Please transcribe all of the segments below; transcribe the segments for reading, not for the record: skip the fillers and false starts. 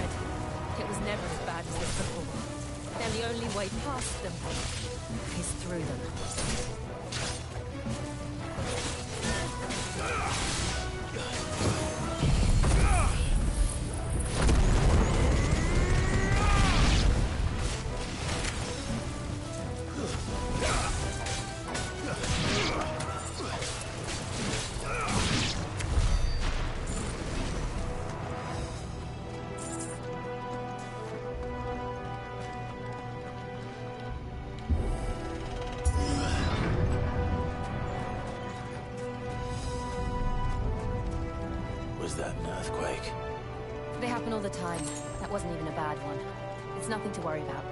spread. It was never as bad as this before. Then the only way past them is through them. Was that an earthquake? They happen all the time. That wasn't even a bad one. It's nothing to worry about.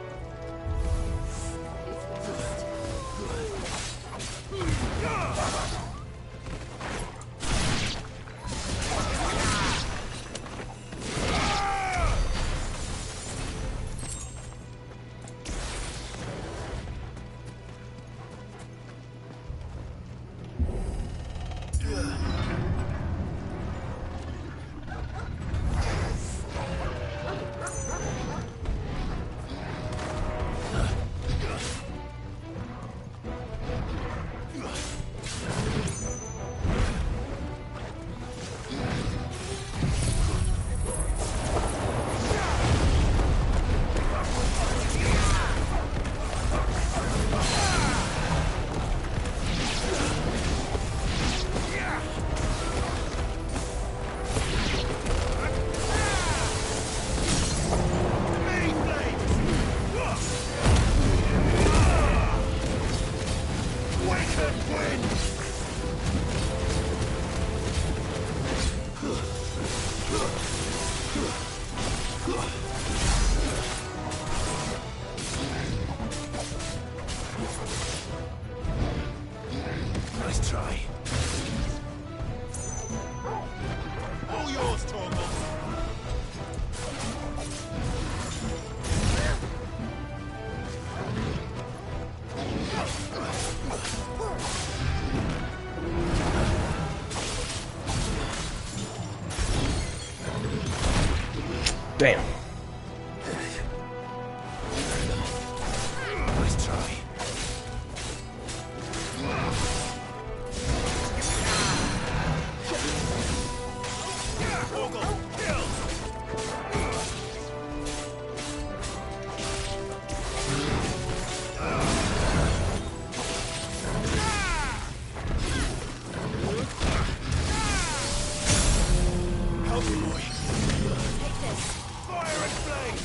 Nice try. All yours, Torgal. Damn. Nice try. Torgal, kill! Help me, boy. Take this. Fire and flame!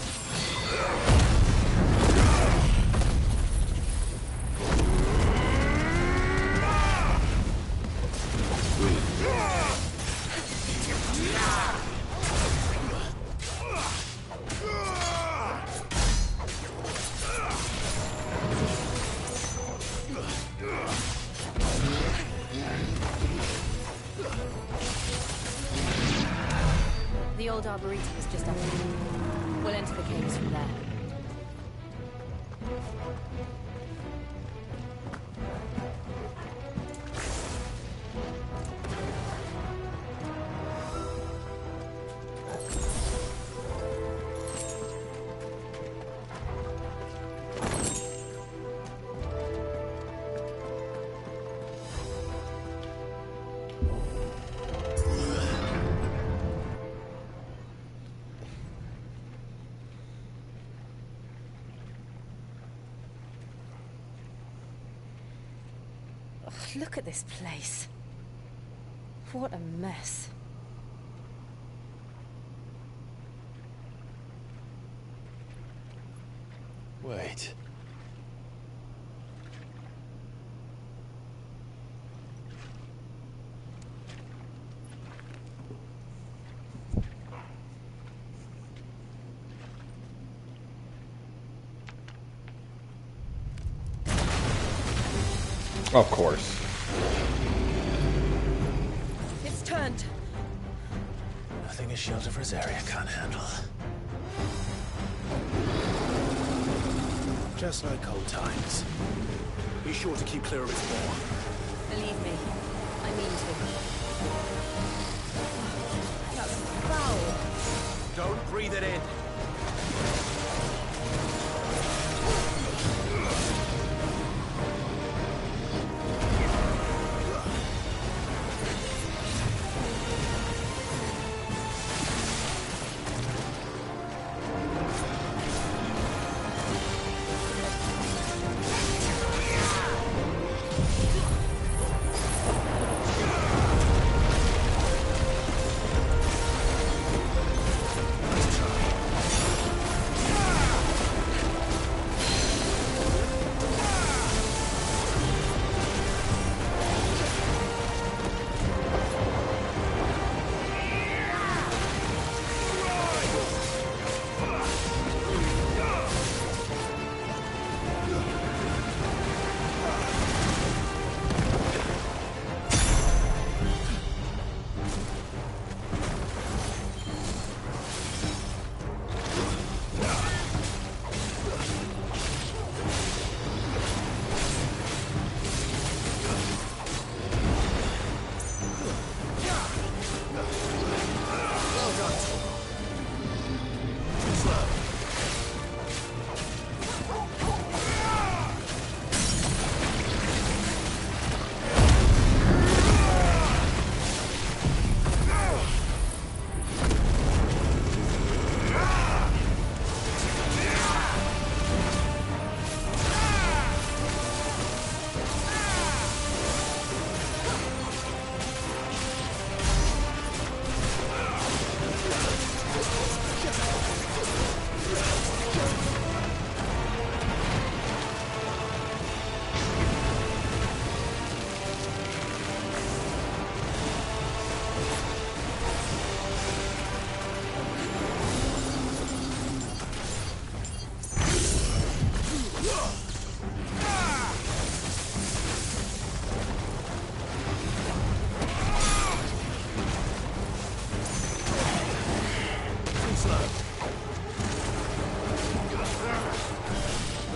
The old Arboretum is just up there. We'll enter the caves from there. Ugh, look at this place. What a mess. Wait. Of course. It's turned. Nothing a shelter for Zarya can't handle. Just like old times. Be sure to keep clear of its maw. Believe me, I mean to. That's foul. Don't breathe it in.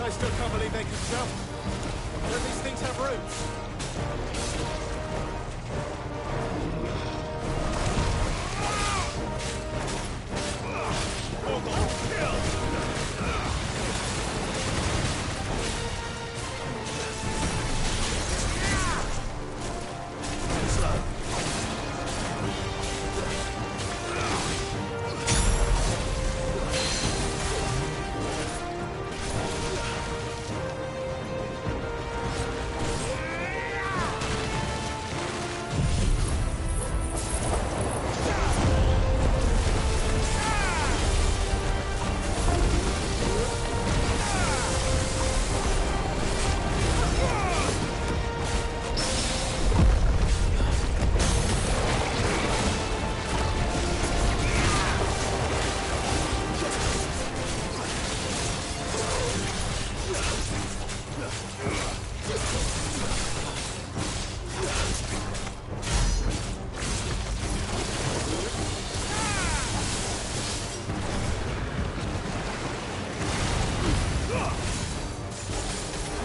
I still can't believe they can jump. Don't these things have roots?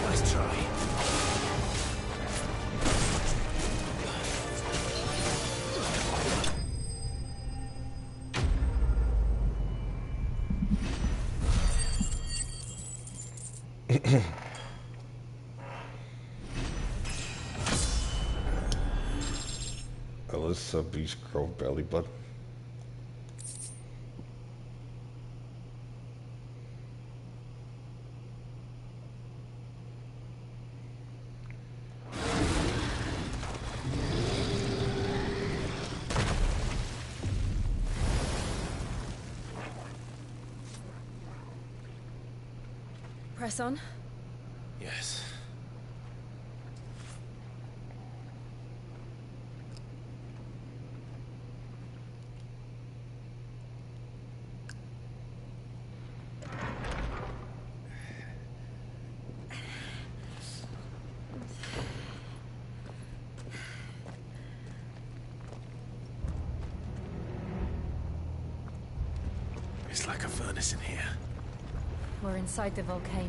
Nice try. Alyssa Beach Grove belly button. Press on. Yes. It's like a furnace in here. We're inside the volcano.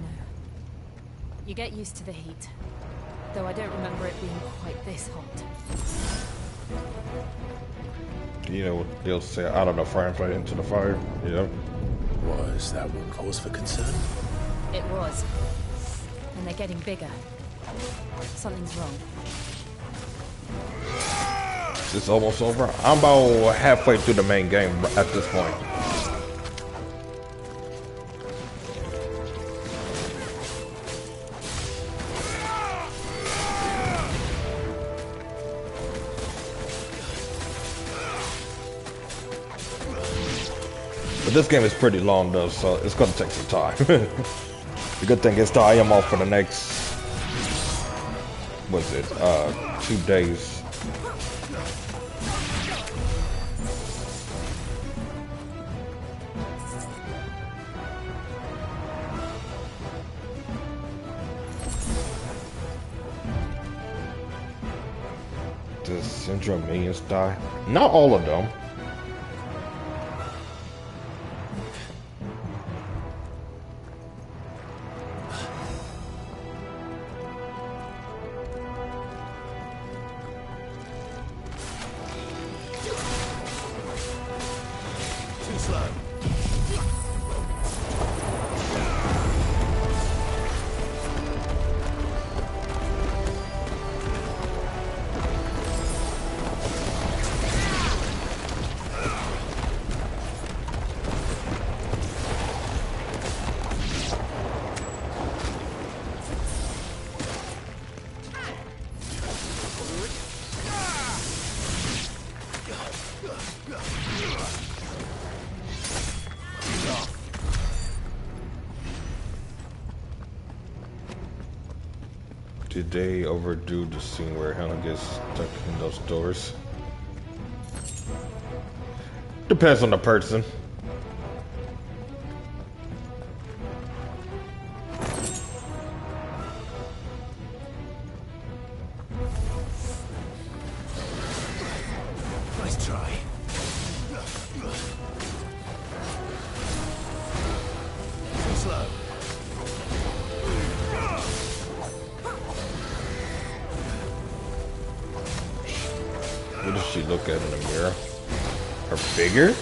You get used to the heat, though I don't remember it being quite this hot. You know, they'll say out of the firefight into the fire. Yep. Was that one cause for concern? It was. And they're getting bigger. Something's wrong. It's almost over. I'm about halfway through the main game at this point. But this game is pretty long though, so it's gonna take some time. The good thing is that I am off for the next, what's it, 2 days. Does Syndrome minions die? Not all of them. Too slow. Did they overdo the scene where Helen gets stuck in those doors? Depends on the person. Nice try. Too slow. What does she look at in the mirror? Her figure?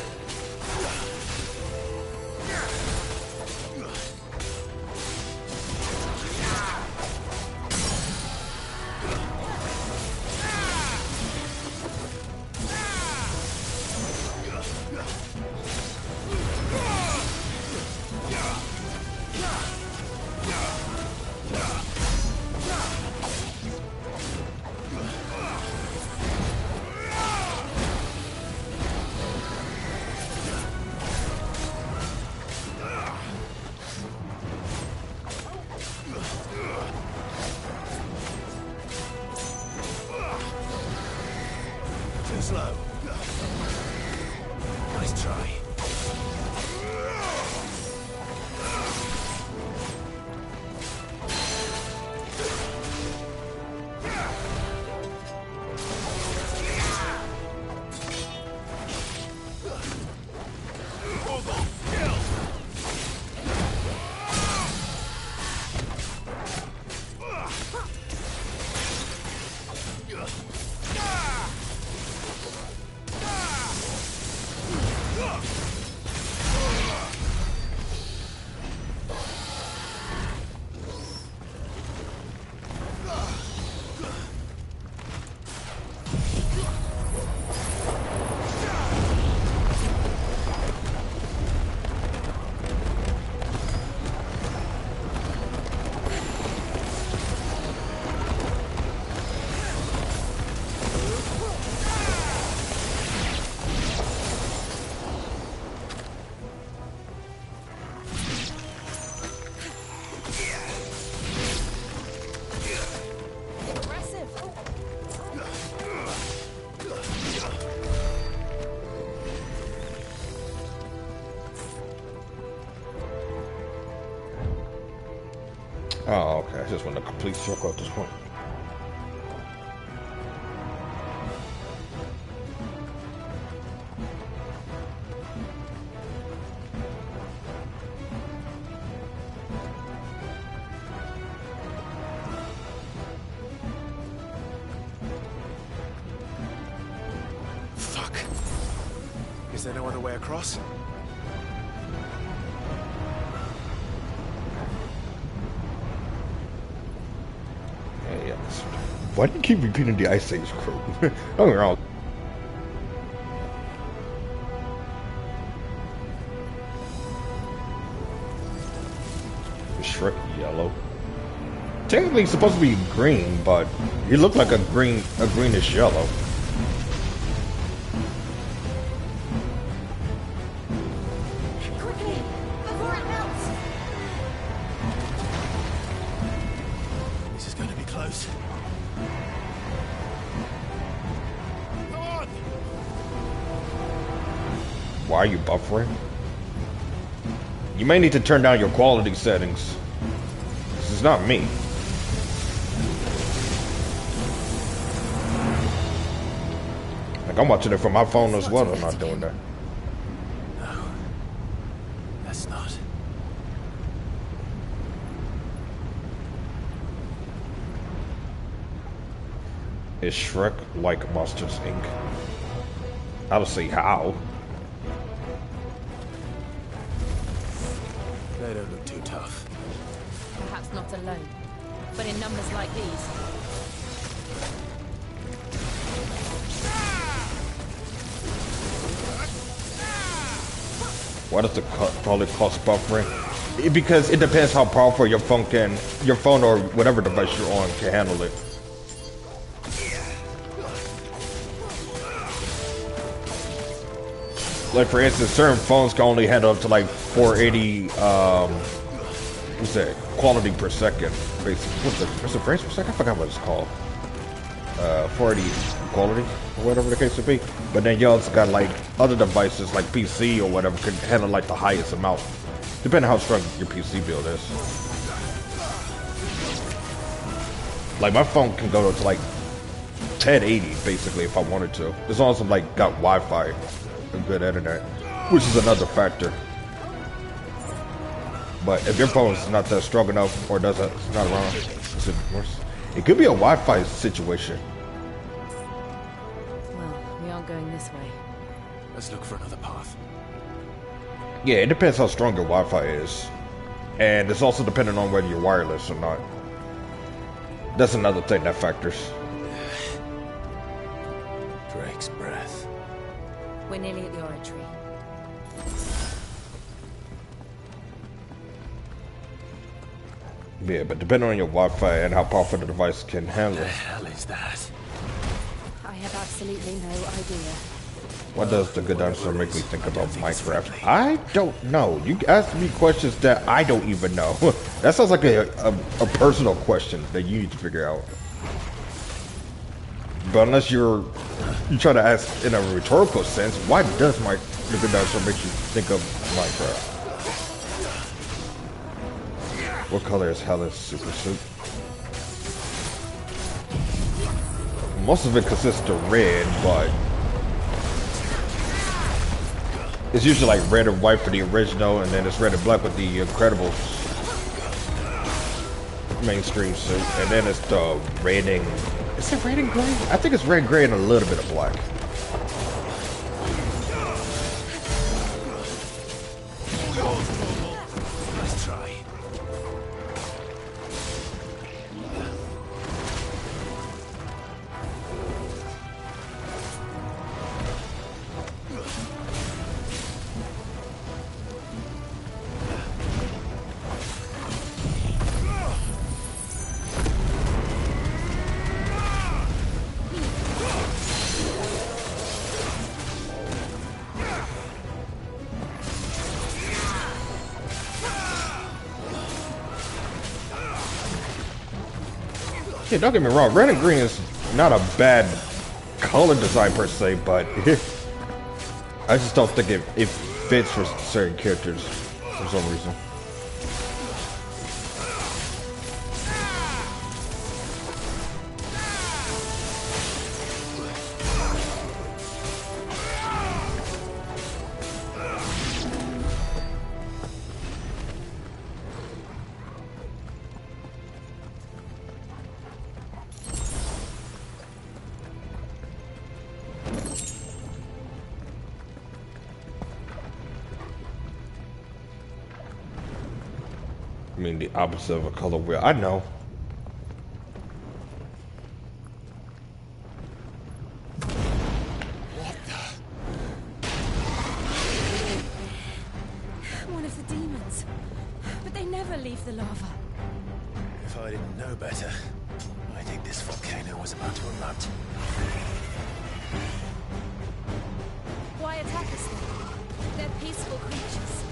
Too slow. Nice try. Oh, okay. I just want a complete circle at this point. across? Yeah, yes. Why do you keep repeating the Ice Age crew? Don't get me wrong. Shrek yellow. Technically, he's supposed to be green, but he looked like a greenish yellow. Quickly, before it melts! This is going to be close. Come on! Why are you buffering? You may need to turn down your quality settings. This is not me. Like, I'm watching it from my phone as well. I'm not doing that. No. That's not. Is Shrek like Monsters Inc? I don't see how. They don't look too tough. Perhaps not alone, but in numbers like these. Why does the probably cost buffering? Because it depends how powerful your phone or whatever device you're on can handle it. Like for instance, certain phones can only handle up to like 480 what's that, quality per second. What's the frames per second? I forgot what it's called. 480 quality or whatever the case would be. But then you also got like other devices like PC or whatever can handle like the highest amount, depending on how strong your PC build is. Like my phone can go to like 1080 basically if I wanted to, as long as I'm like got Wi-Fi and good internet, which is another factor. But if your phone is not that strong enough or it's not around, is it worse? It could be a Wi-Fi situation. Well, we aren't going this way. Let's look for another path. Yeah, it depends how strong your Wi-Fi is. And it's also dependent on whether you're wireless or not. That's another thing that factors. Drake's breath. We're nearly at the oratory. Yeah, but depending on your Wi-Fi and how powerful the device can handle. The hell is that? I have absolutely no idea. What does the good dinosaur make me think about Minecraft? I don't know. You ask me questions that I don't even know. That sounds like a personal question that you need to figure out. But unless you try to ask in a rhetorical sense, why does the good dinosaur make you think of Minecraft? What color is Helen's super suit? Most of it consists of red, but it's usually like red and white for the original, and then it's red and black with the Incredibles mainstream suit, and then it's the red and... Is it red and gray? I think it's red, gray, and a little bit of black. Let's try. Yeah, don't get me wrong, red and green is not a bad color design per se, but I just don't think it fits for certain characters for some reason. I mean, the opposite of a color wheel. I know. One of the demons. But they never leave the lava. If I didn't know better, I think this volcano was about to erupt. Why attack us then? They're peaceful creatures.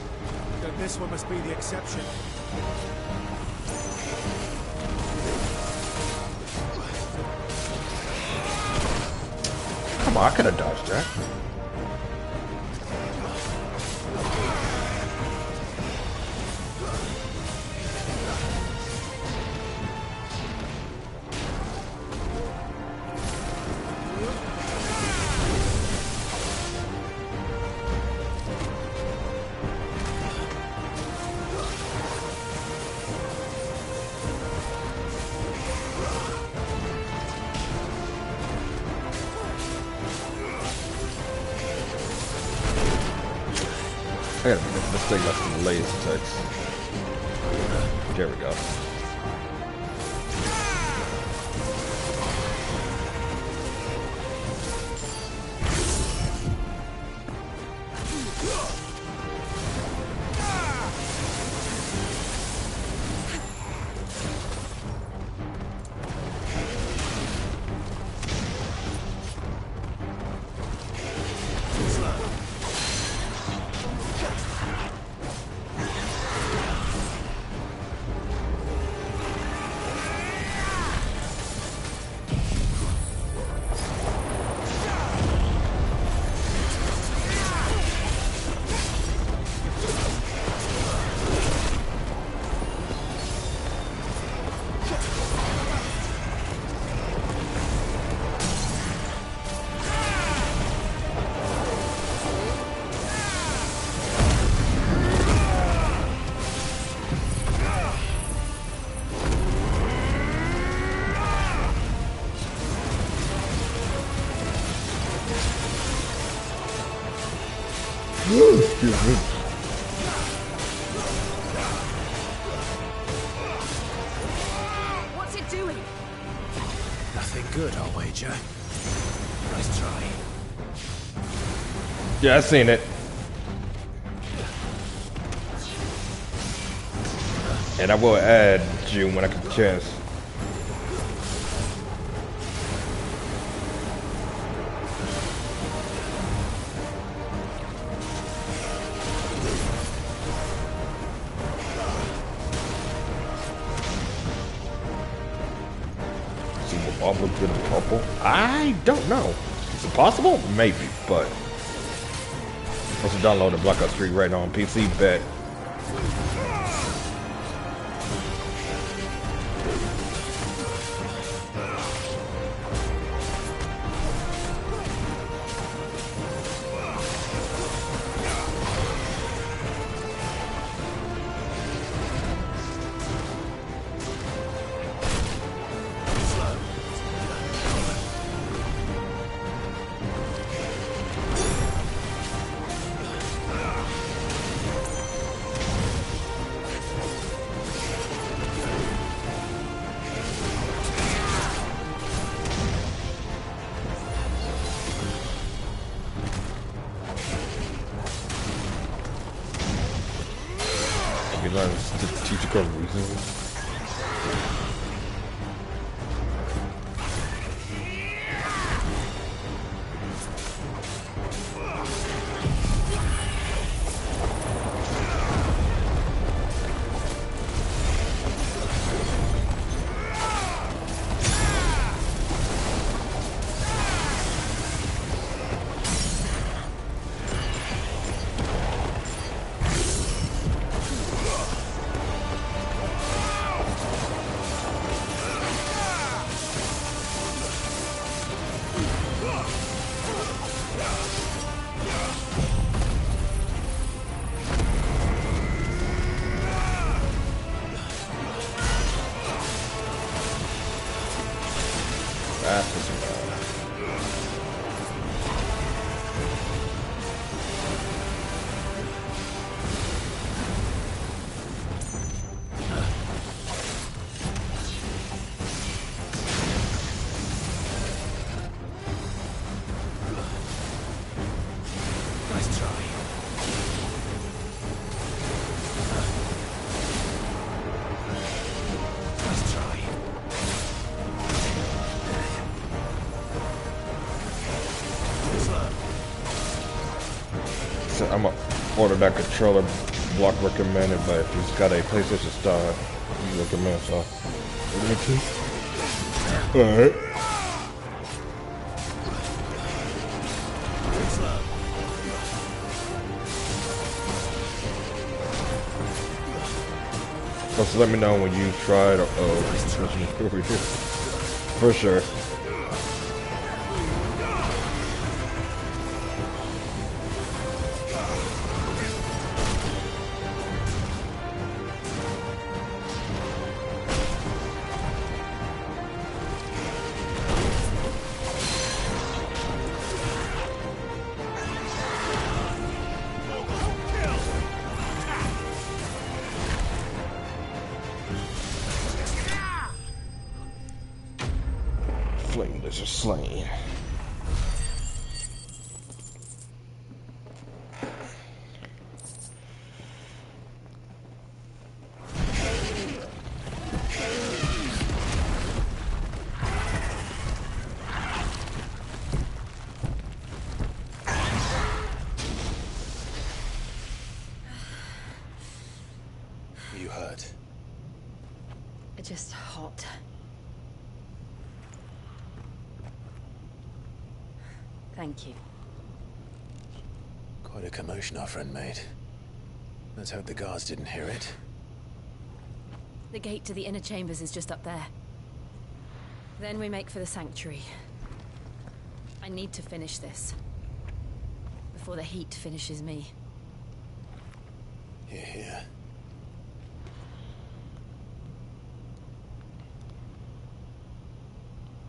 Then this one must be the exception. Come on, I could have dodged that. I gotta make this thing less than the laser text. There we go. Excuse me. What's it doing? Nothing good, I'll wager. Nice try. Yeah, I seen it. And I will add June when I get the chance. See what all look good in purple. I don't know. Is it possible? Maybe, but once you download the Black Ops 3 right now on PC, bet. Strategical reasons. order that controller block recommended, but if he's got a PlayStation Star, you recommend, so. Alright. So let me know when you tried or for sure. Flame lizard slain. You hurt? Just hot. Thank you. Quite a commotion our friend made. Let's hope the guards didn't hear it. The gate to the inner chambers is just up there. Then we make for the sanctuary. I need to finish this. Before the heat finishes me. Hear, hear.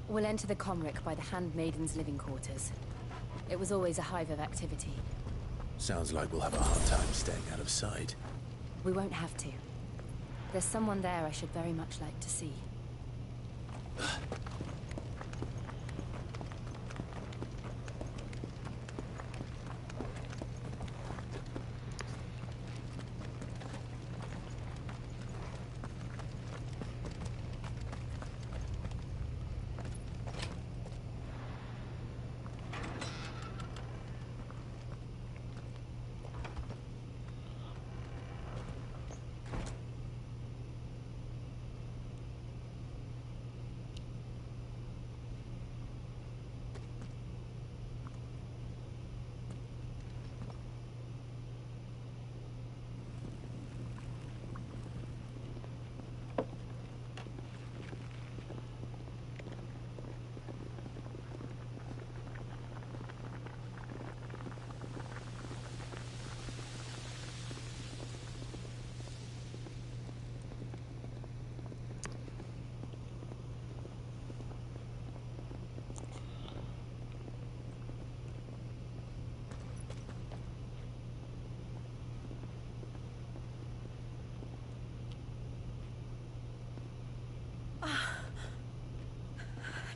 We'll enter the Comric by the Handmaiden's living quarters. It was always a hive of activity. Sounds like we'll have a hard time staying out of sight. We won't have to. There's someone there I should very much like to see.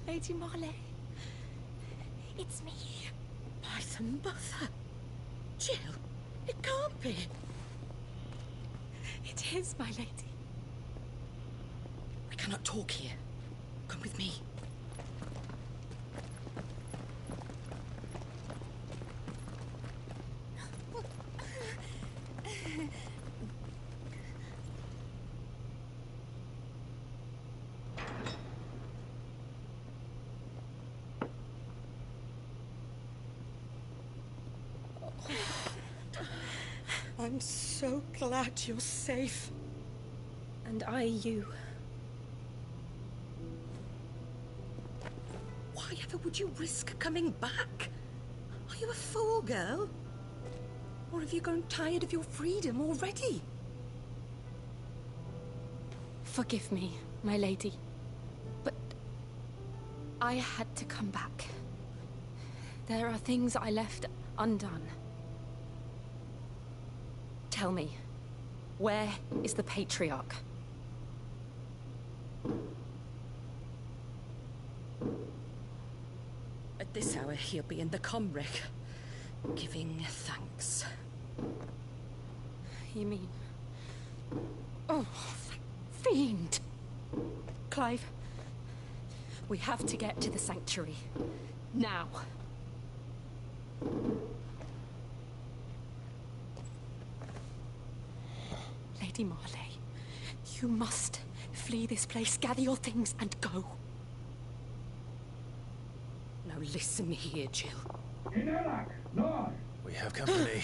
Lady Marley, it's me. Python Buffer. Jill, it can't be. It is, my lady. We cannot talk here. Come with me. I'm so glad you're safe. And I you. Why ever would you risk coming back? Are you a fool, girl? Or have you grown tired of your freedom already? Forgive me, my lady. But I had to come back. There are things I left undone. Tell me, where is the Patriarch? At this hour, he'll be in the Comric, giving thanks. You mean... Oh, fiend! Clive, we have to get to the sanctuary. Now. Lady Marley, you must flee this place, gather your things, and go. Now listen here, Jill. We have company.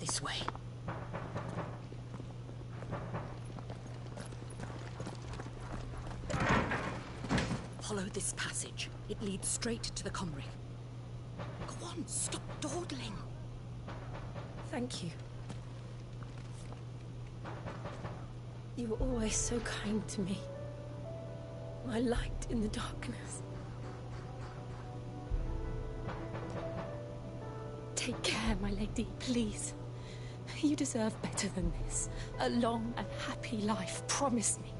This way. Follow this passage. It leads straight to the Comrie. Go on, stop dawdling. Thank you. You were always so kind to me. My light in the darkness. Take care, my lady, please. You deserve better than this. A long and happy life, promise me.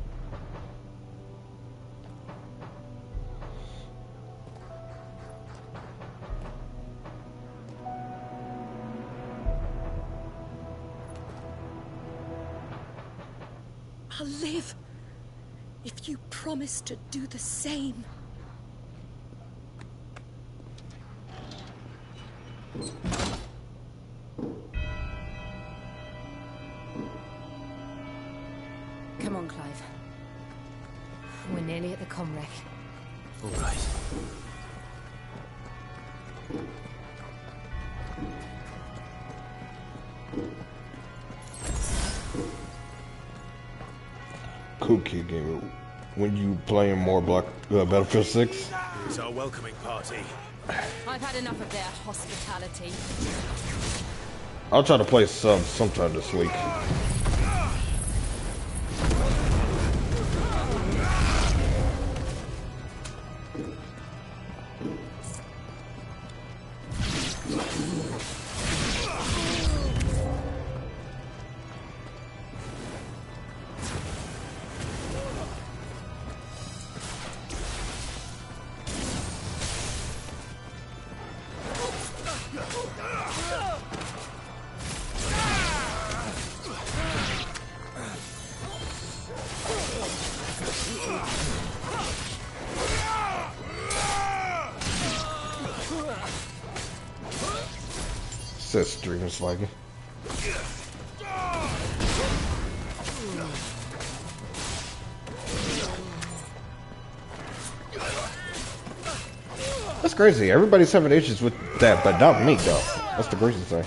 I'll live if you promise to do the same. Come on, Clive. We're nearly at the Comrec. All right. Cool kid game. When you playing more Battlefield 6? It's our welcoming party. I've had enough of their hospitality. I'll try to play sometime this week. Says streamers like it. That's crazy. Everybody's having issues with that, but not me, though. That's the crazy thing.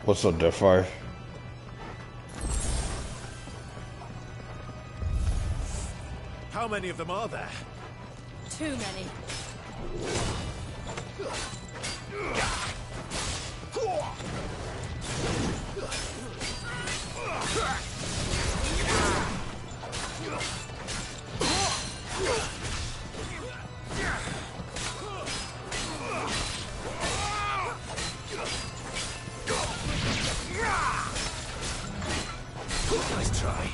What's up, Deathfire? How many of them are there? Too many. Nice try.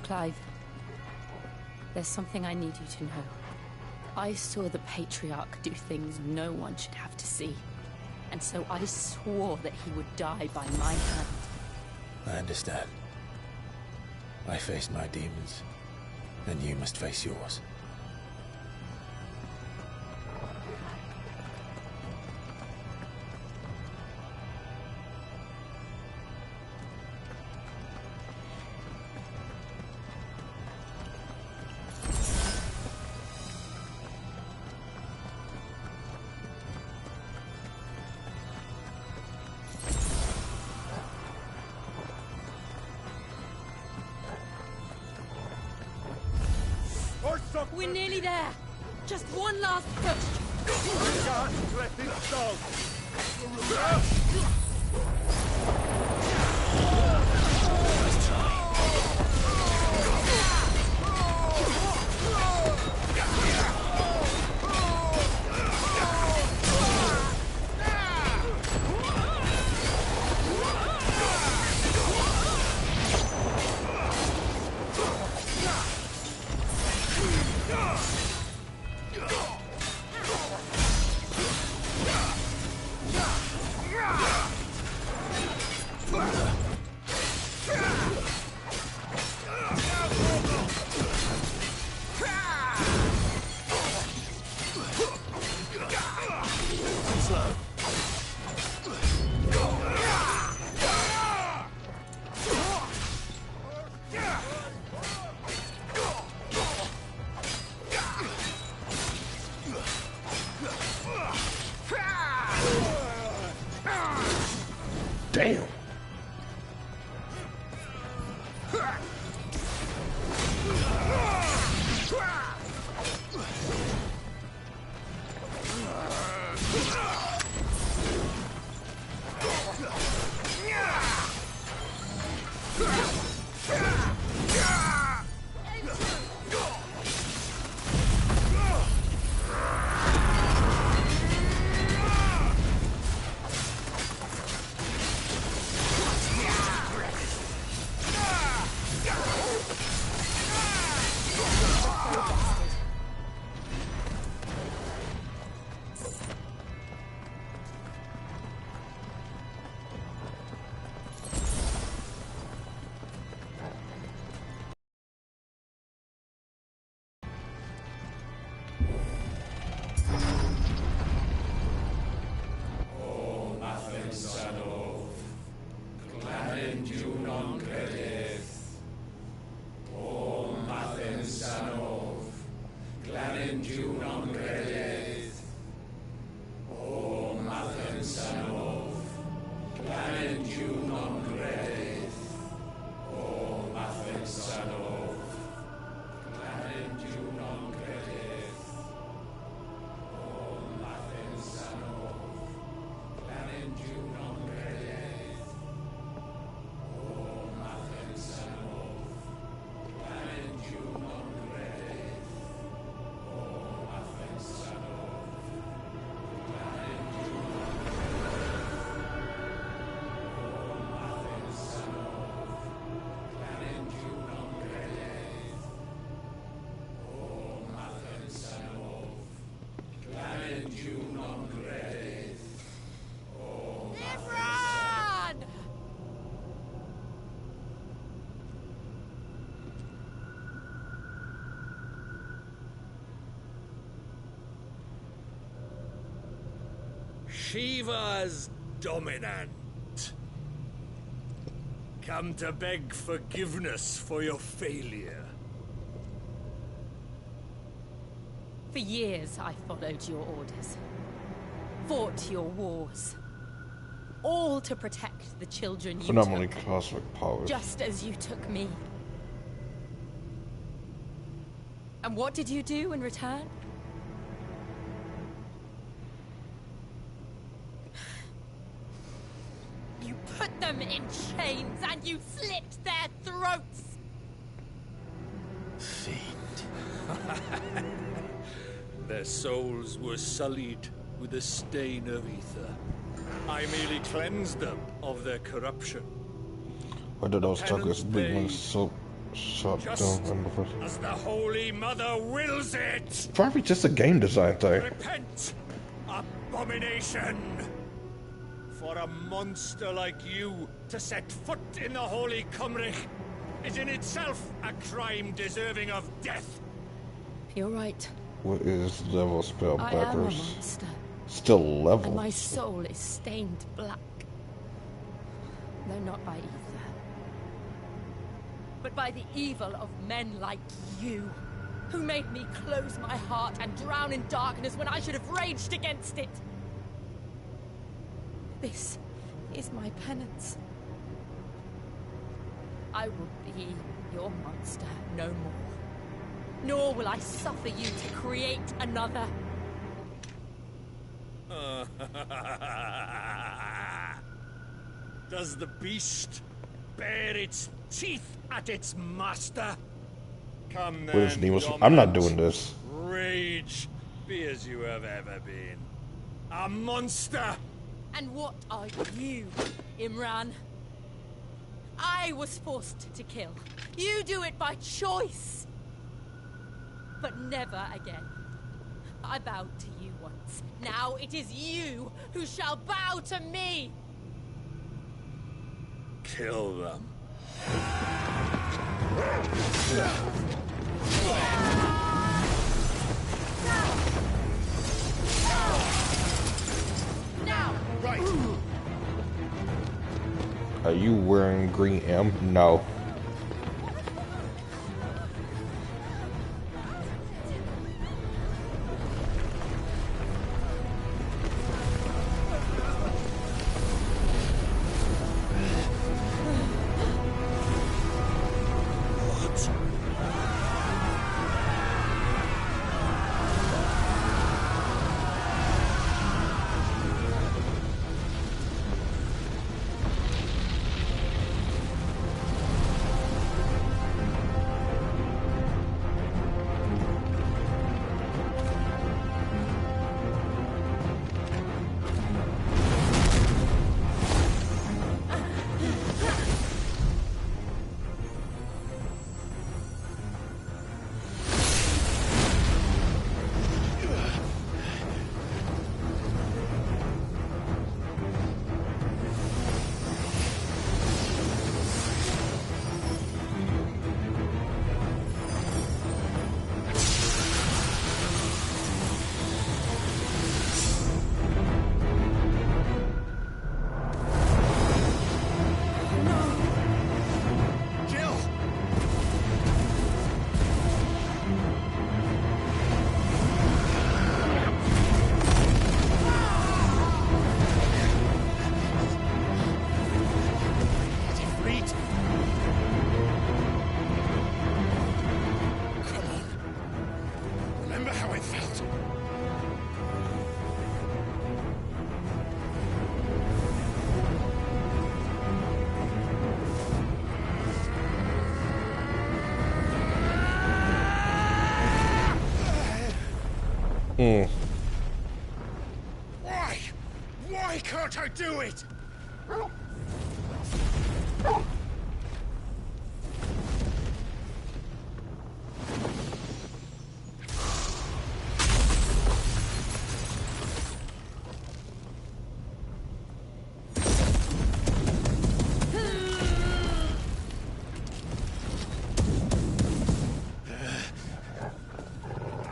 Clive, there's something I need you to know. I saw the Patriarch do things no one should have to see. And so I swore that he would die by my hand. I understand. I faced my demons, and you must face yours. We're nearly there. Just one last push. We can't let this go. Damn. Shiva's dominant. Come to beg forgiveness for your failure. For years, I followed your orders. Fought your wars. All to protect the children you Phenomenally took. cosmic powers. Just as you took me. And what did you do in return? You put them in chains and you slit their throats! Fiend. Their souls were sullied with a stain of ether. I merely cleansed them of their corruption. Why do those tuckers Penance bleeding paid. so Shut Just down. as the Holy Mother wills it! Probably just a game design thing. Repent, abomination! For a monster like you to set foot in the Holy Cymric is in itself a crime deserving of death. You're right. What is level spell I am a backers? monster. Still level. And my soul is stained black. Though not by ether. But by the evil of men like you, who made me close my heart and drown in darkness when I should have raged against it. This is my penance. I will be your monster no more. Nor will I suffer you to create another. Does the beast bare its teeth at its master? Come Where's then, Nemo? dominant. I'm not doing this. Rage, be as you have ever been. A monster! And what are you, Imran? I was forced to kill. You do it by choice. But never again. I bowed to you once. Now it is you who shall bow to me. Kill them. Now! Right. Are you wearing green M? No. Why? Why can't I do it?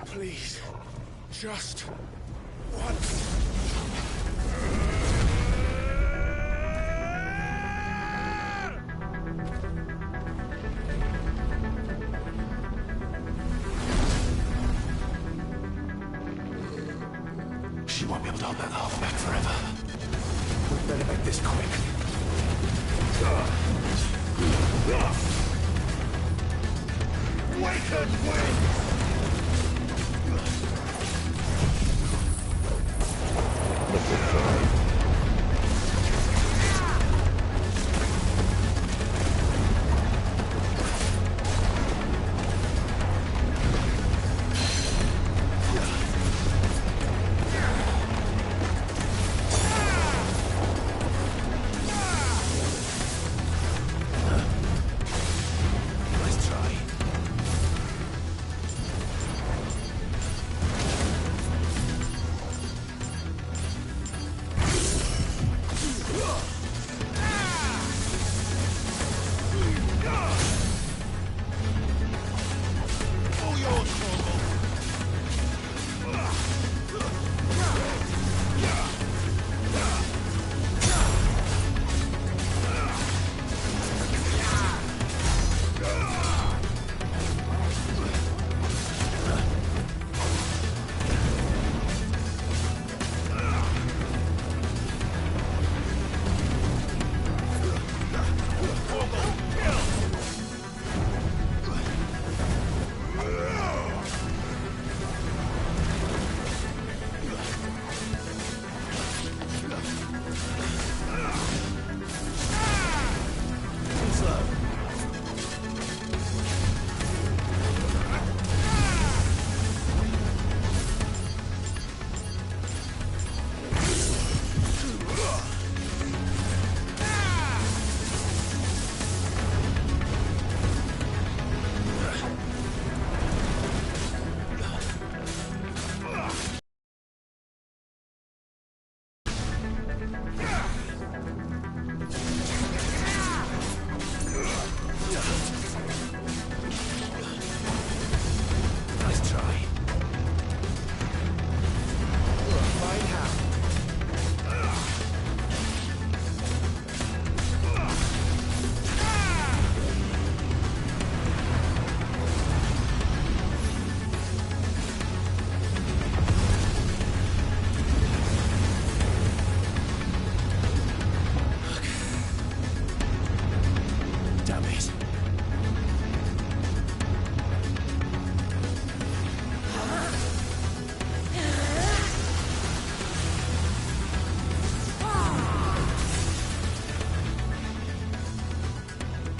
Please, just once. She won't be able to hold that half back forever. We better make this quick. Waken wind! Nice try.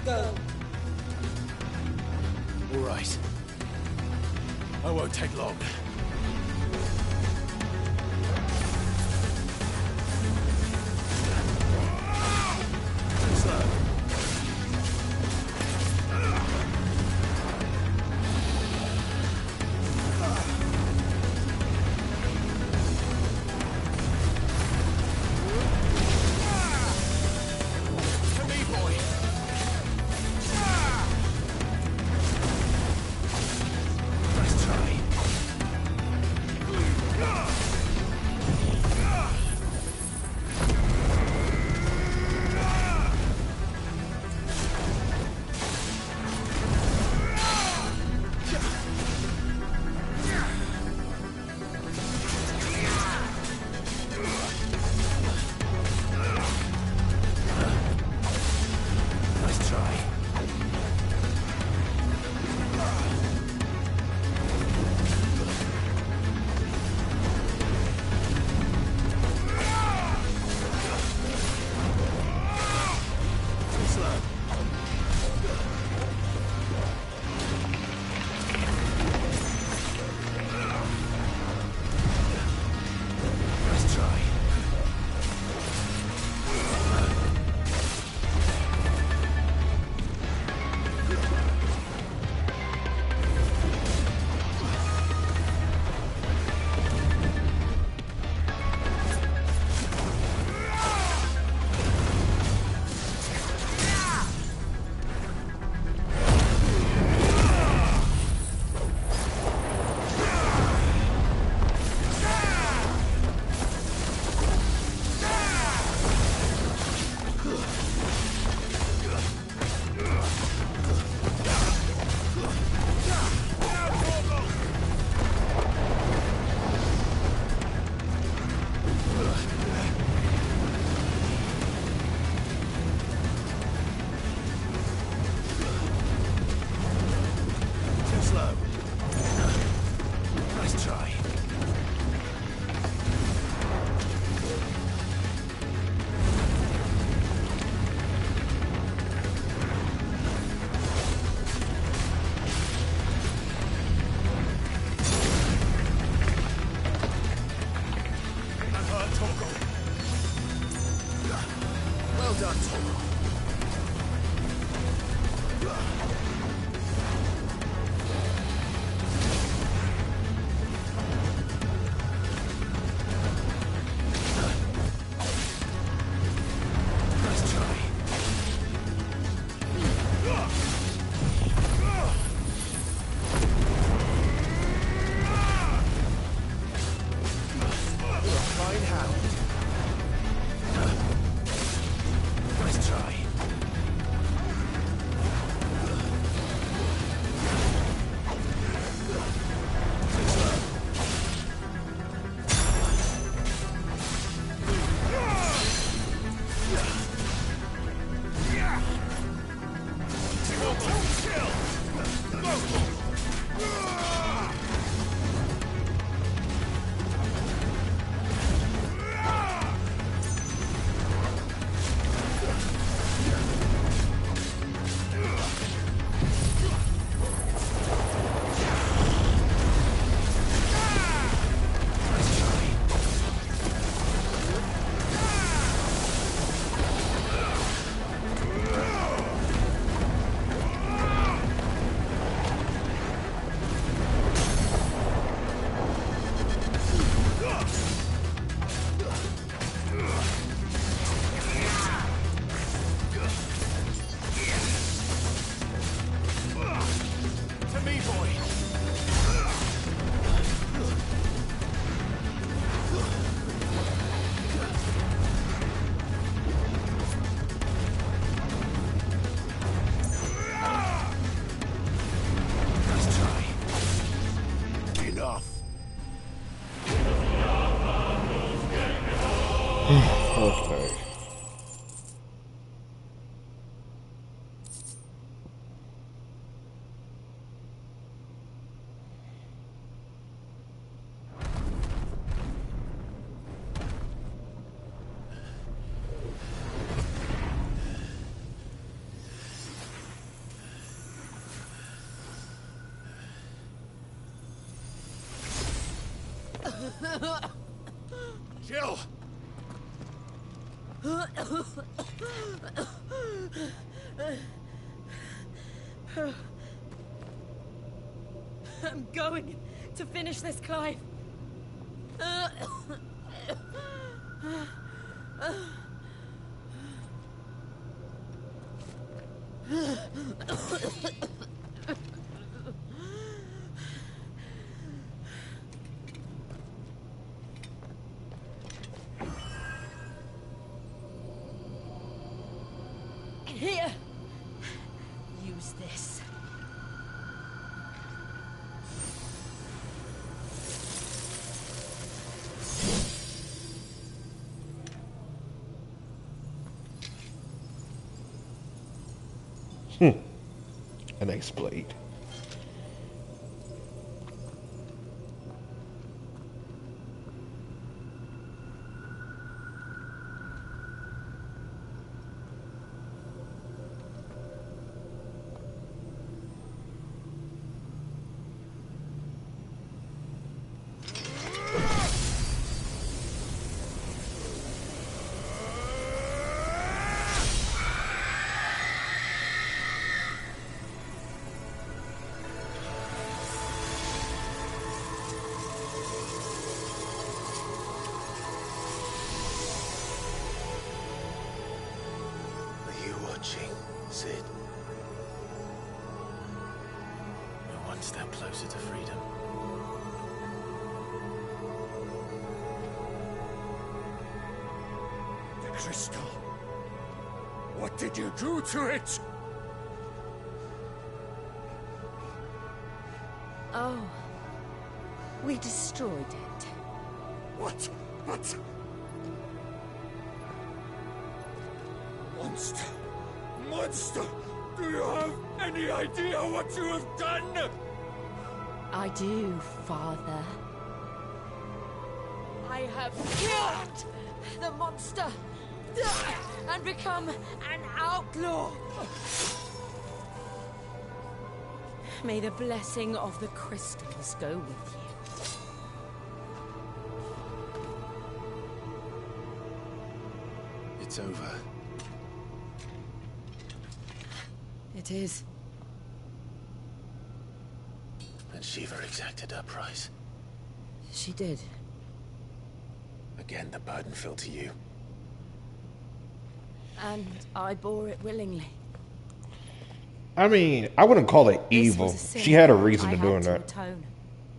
Go. All right. I won't take long. Slow. To me, boy. Let's try. Jill! I'm going to finish this, Clive. Here. Use this. An axe blade. Sid. We're one step closer to freedom. The crystal. What did you do to it? Oh. We destroyed it. What? What? Monster! Monster! Do you have any idea what you have done? I do, Father. I have killed the monster and become an outlaw. May the blessing of the crystals go with you. It's over. It is. And Shiva exacted her price. She did. Again, the burden fell to you. And I bore it willingly. I mean, I wouldn't call it This evil. was a sin She had a reason I to had doing to that. atone.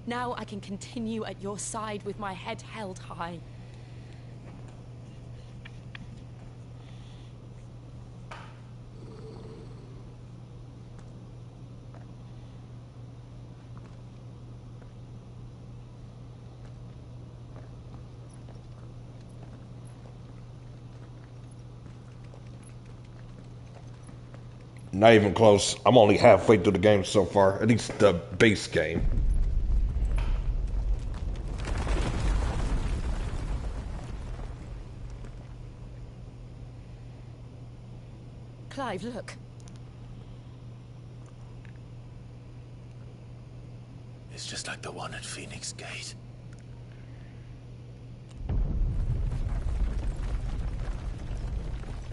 Now I can continue at your side with my head held high. Not even close. I'm only halfway through the game so far. At least the base game. Clive, look. It's just like the one at Phoenix Gate.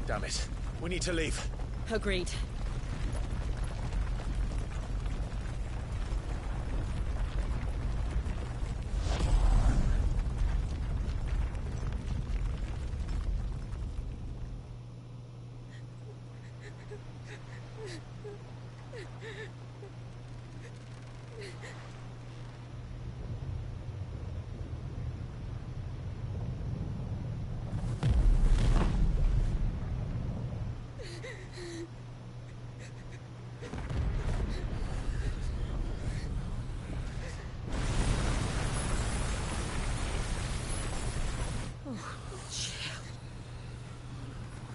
Damn it. We need to leave. Agreed.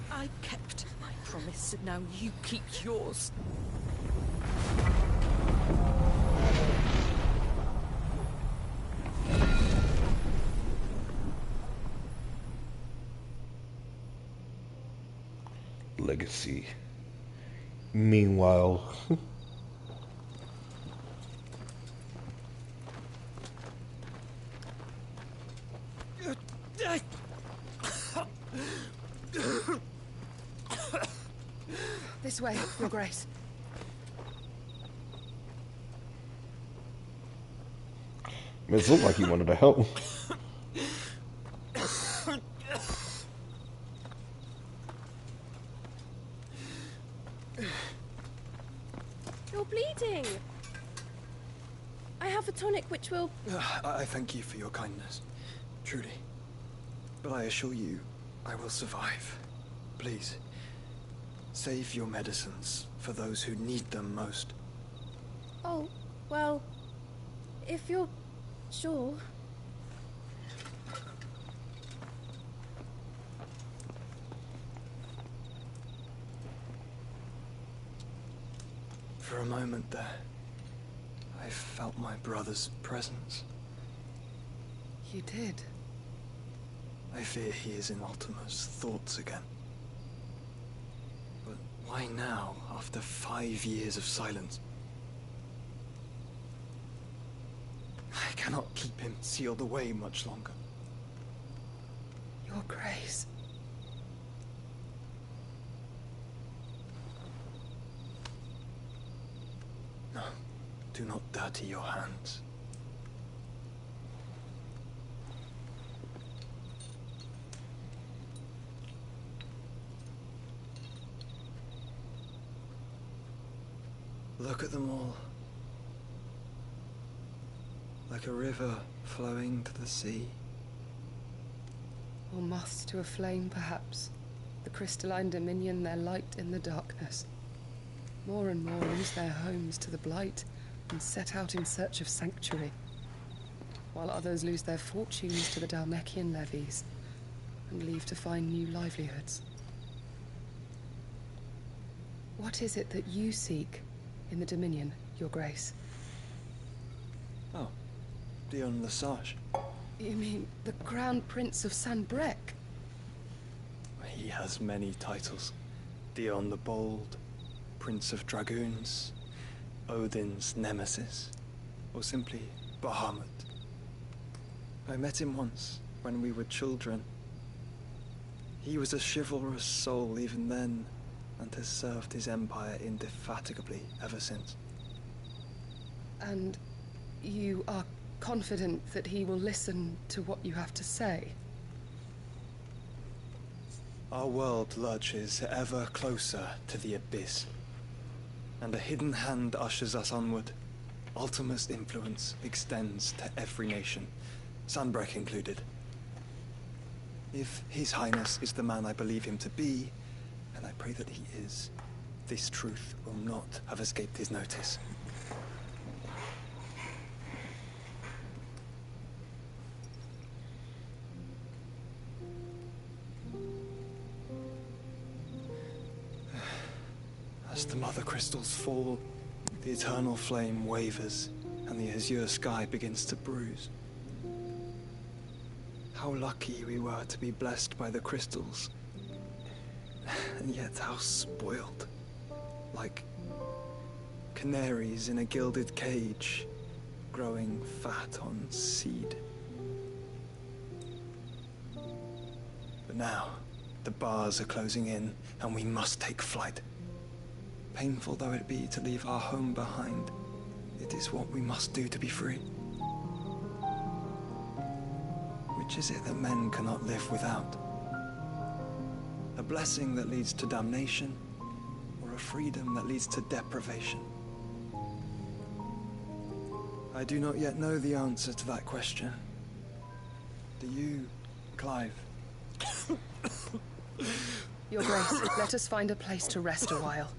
I kept my promise, and now you keep yours. Legacy. Meanwhile... This way, Your Grace. It looked like he wanted to help. You're bleeding. I have a tonic which will... I thank you for your kindness, truly. But I assure you, I will survive. Please, save your medicines for those who need them most. Oh, well, if you're sure. For a moment there, I felt my brother's presence. You did? I fear he is in Ultima's thoughts again. But why now, after 5 years of silence? I cannot keep him sealed away much longer. Your Grace. No, do not dirty your hands. Look at them all. Like a river flowing to the sea. Or moths to a flame, perhaps. The crystalline dominion their light in the darkness. More and more lose their homes to the blight and set out in search of sanctuary, while others lose their fortunes to the Dhalmekian levies and leave to find new livelihoods. What is it that you seek in the Dominion, Your Grace? Oh, Dion Lesage. You mean the Crown Prince of Sanbreque? He has many titles. Dion the Bold, Prince of Dragoons, Odin's Nemesis, or simply Bahamut. I met him once, when we were children. He was a chivalrous soul even then, and has served his empire indefatigably ever since. And you are confident that he will listen to what you have to say? Our world lurches ever closer to the abyss, and a hidden hand ushers us onward. Ultima's influence extends to every nation, Sanbreque included. If His Highness is the man I believe him to be, and I pray that he is, this truth will not have escaped his notice. As the mother crystals fall, the eternal flame wavers, and the azure sky begins to bruise. How lucky we were to be blessed by the crystals. And yet how spoiled. Like canaries in a gilded cage, growing fat on seed. But now, the bars are closing in, and we must take flight. Painful though it be to leave our home behind, it is what we must do to be free. Which is it that men cannot live without? A blessing that leads to damnation, or a freedom that leads to deprivation? I do not yet know the answer to that question. Do you, Clive? Your Grace, let us find a place to rest a while.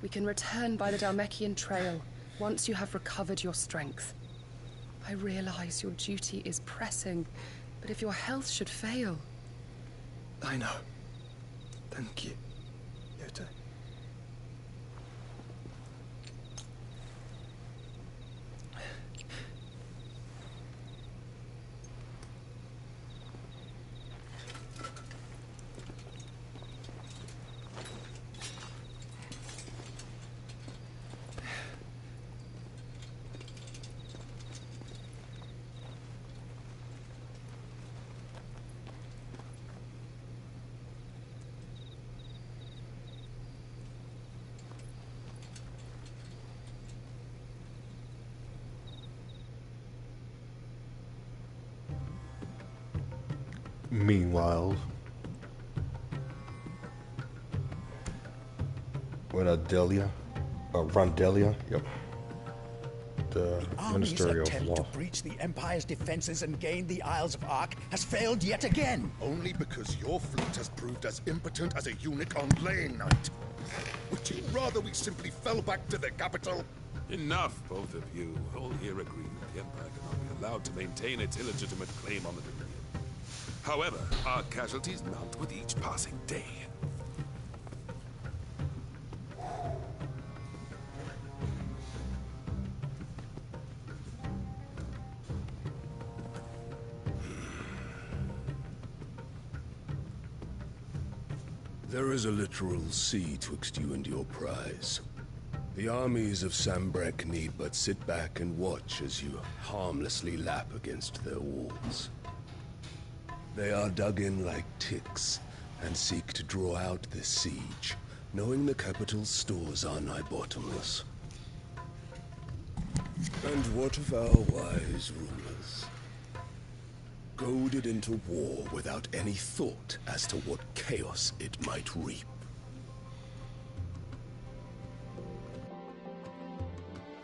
We can return by the Dhalmekian trail once you have recovered your strength. I realize your duty is pressing, but if your health should fail... I know. Thank you, Yote. Meanwhile, with Delia, Rondelia, yep, the Army's Ministry of attempt Law. to breach the Empire's defenses and gain the Isles of Ark has failed yet again. Only because your fleet has proved as impotent as a eunuch on Lane Night. Would you rather we simply fell back to the capital? Enough, both of you. All here agree that the Empire cannot be allowed to maintain its illegitimate claim on the Dominion. However, our casualties mount with each passing day. There is a literal sea twixt you and your prize. The armies of Sanbreque need but sit back and watch as you harmlessly lap against their walls. They are dug in like ticks and seek to draw out this siege, knowing the capital's stores are nigh bottomless. And what of our wise rulers? Goaded into war without any thought as to what chaos it might reap.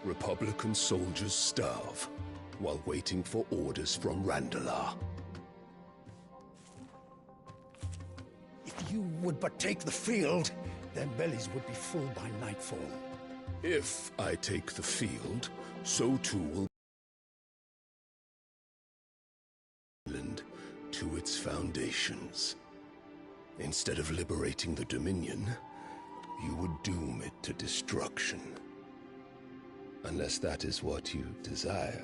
Republican soldiers starve while waiting for orders from Randalar. If you would but take the field, their bellies would be full by nightfall. If I take the field, so too will England to its foundations. Instead of liberating the Dominion, you would doom it to destruction. Unless that is what you desire.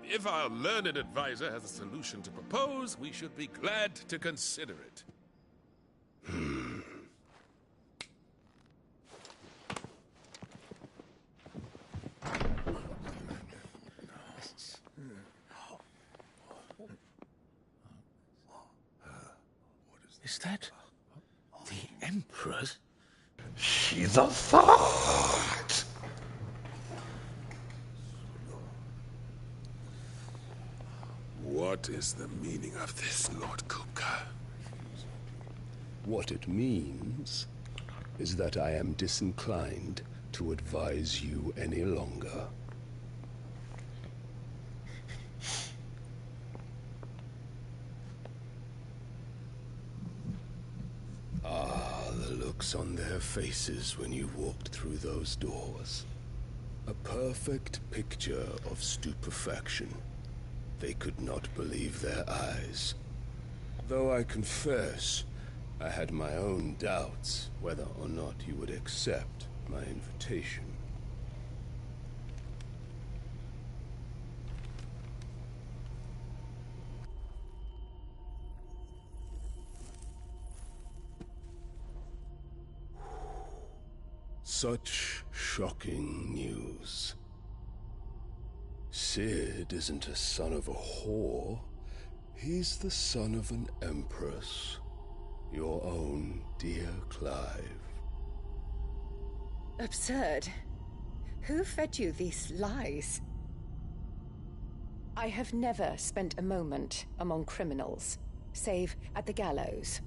If our learned advisor has a solution to propose, we should be glad to consider it. Is that the Emperor's? She's a thought. What is the meaning of this, Lord Kupka? What it means is that I am disinclined to advise you any longer. The looks on their faces when you walked through those doors. A perfect picture of stupefaction. They could not believe their eyes. Though I confess, I had my own doubts whether or not you would accept my invitation. Such shocking news. Cid isn't a son of a whore. He's the son of an empress. Your own dear Clive. Absurd. Who fed you these lies? I have never spent a moment among criminals, save at the gallows.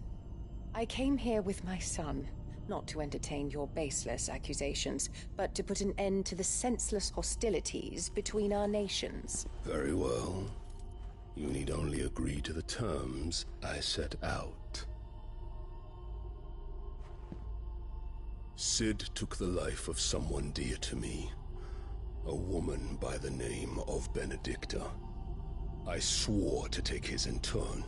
I came here with my son, not to entertain your baseless accusations, but to put an end to the senseless hostilities between our nations. Very well. You need only agree to the terms I set out. Cid took the life of someone dear to me, a woman by the name of Benedicta. I swore to take his in turn.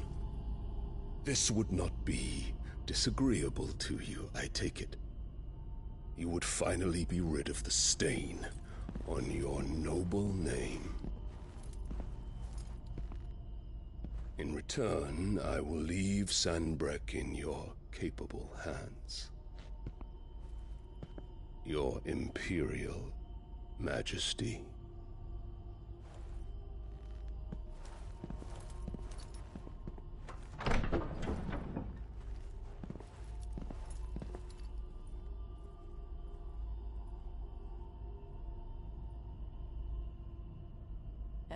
This would not be disagreeable to you, I take it. You would finally be rid of the stain on your noble name. In return, I will leave Sanbreque in your capable hands. Your Imperial Majesty.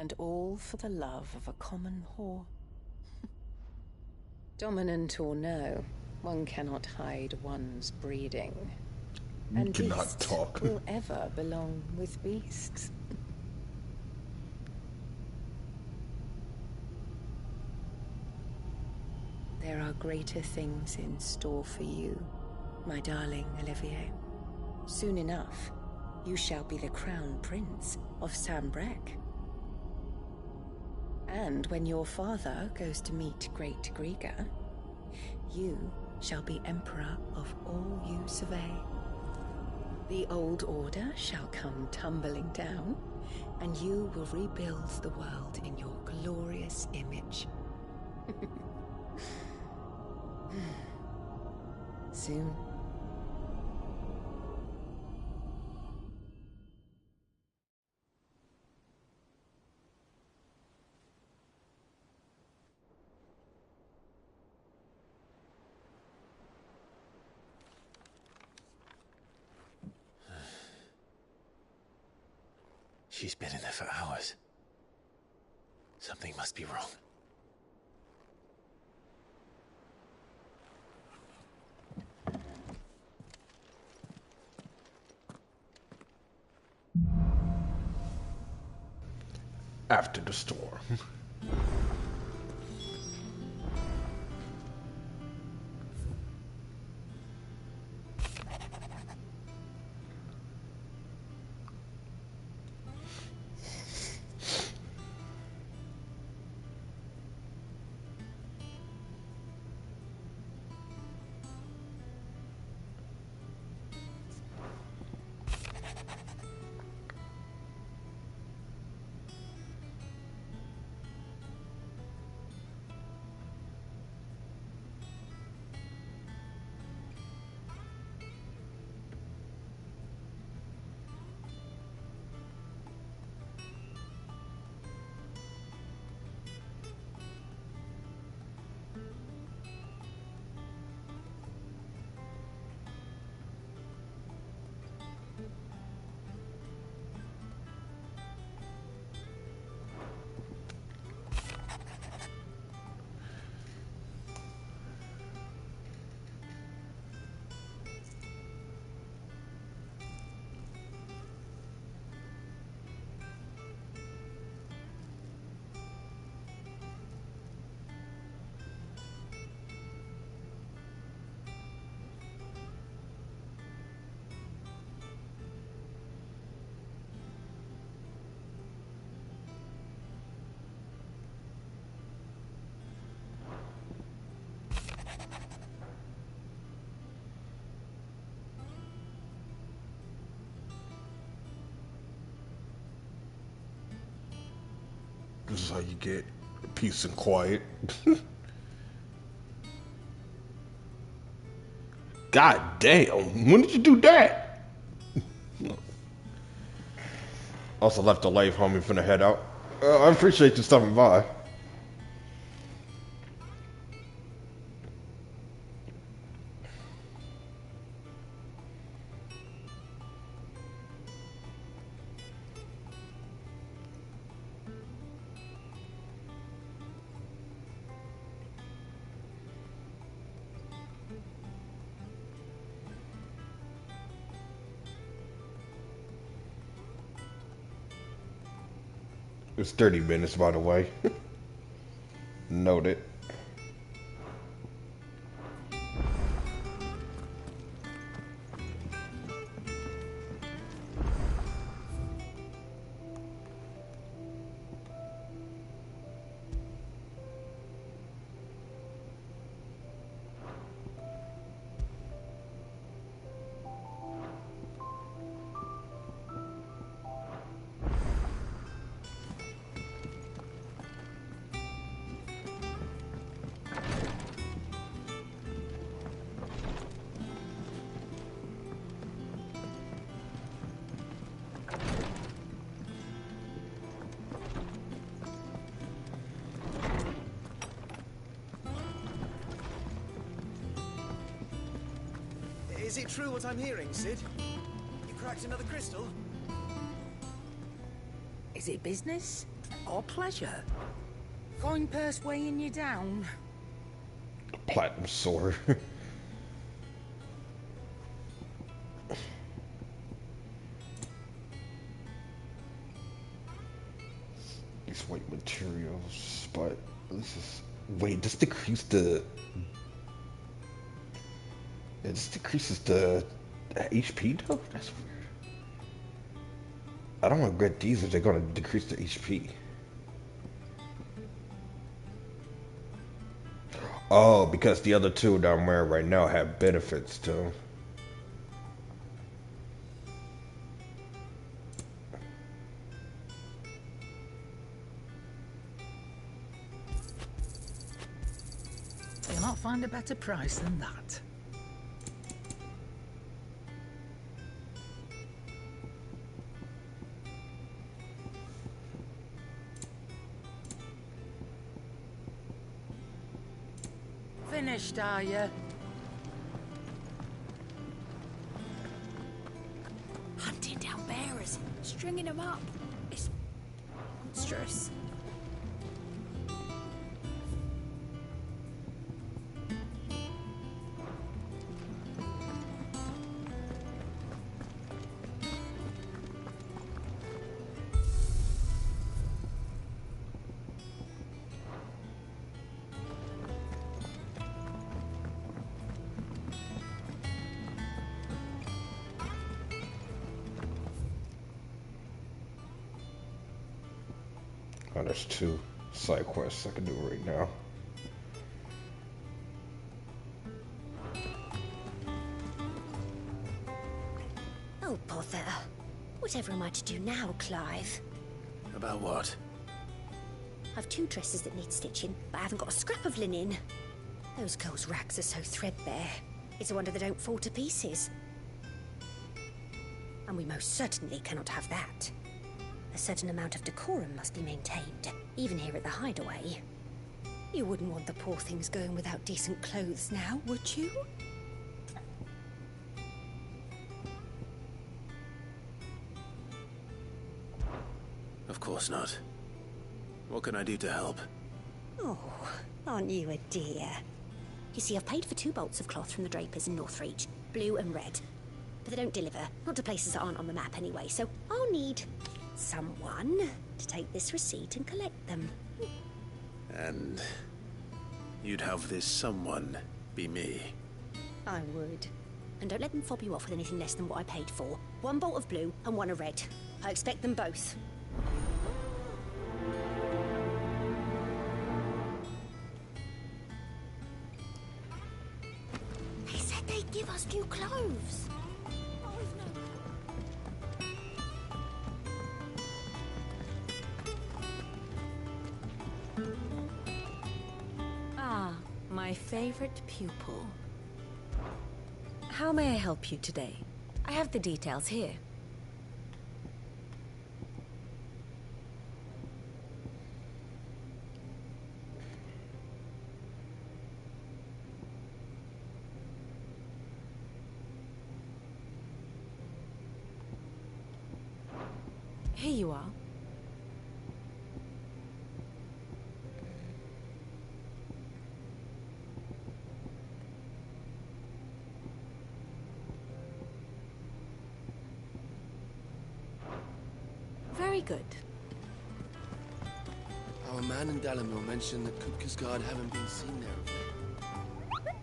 And all for the love of a common whore. Dominant or no, one cannot hide one's breeding. And cannot beasts talk. will ever belong with beasts. There are greater things in store for you, my darling Olivier. Soon enough, you shall be the crown prince of Sanbreque. And when your father goes to meet Great Griga, you shall be emperor of all you survey. The old order shall come tumbling down, and you will rebuild the world in your glorious image. Soon. She's been in there for hours. Something must be wrong. After the storm. This is how you get peace and quiet. God damn, when did you do that? Also left a life, homie, finna head out. I appreciate you stopping by. It's 30 minutes, by the way. Noted. Is it true what I'm hearing, Cid? You cracked another crystal? Is it business or pleasure? Coin purse weighing you down? Platinum sword. These white materials, but this is. Wait, this decreases the. Yeah, this decreases the HP though? That's weird. I don't want to get these if they're going to decrease the HP. Oh, because the other two that I'm wearing right now have benefits too. You'll not find a better price than that. Finished, are you? Hunting down bearers, stringing them up. It's monstrous. Oh, there's 2 side quests I can do right now. Oh, bother. Whatever am I to do now, Clive? About what? I've 2 dresses that need stitching, but I haven't got a scrap of linen. Those girls' rags are so threadbare. It's a wonder they don't fall to pieces. And we most certainly cannot have that. A certain amount of decorum must be maintained, even here at the Hideaway. You wouldn't want the poor things going without decent clothes now, would you? Of course not. What can I do to help? Oh, aren't you a dear? You see, I've paid for 2 bolts of cloth from the drapers in Northreach, blue and red. But they don't deliver, not to places that aren't on the map anyway, so I'll need someone to take this receipt and collect them. And you'd have this someone be me. I would. And don't let them fob you off with anything less than what I paid for. 1 bolt of blue and 1 of red. I expect them both. They said they'd give us new clothes. My favorite pupil. How may I help you today? I have the details here. Here you are. Very good. Our man in Dalamil mentioned that Kupka's guard haven't been seen there of late.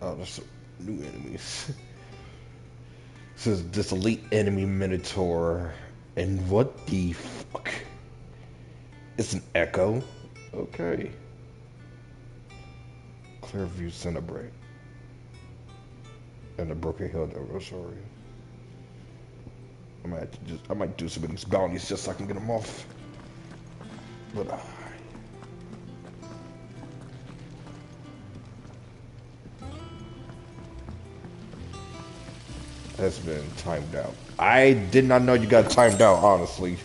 Oh, there's some new enemies. This is this elite enemy Minotaur. And what the fuck? It's an echo? Okay. Clearview Cinebrate. And the Broken Hill Sorry. I might do some of these bounties just so I can get them off. But has been timed out. I did not know you got timed out, honestly.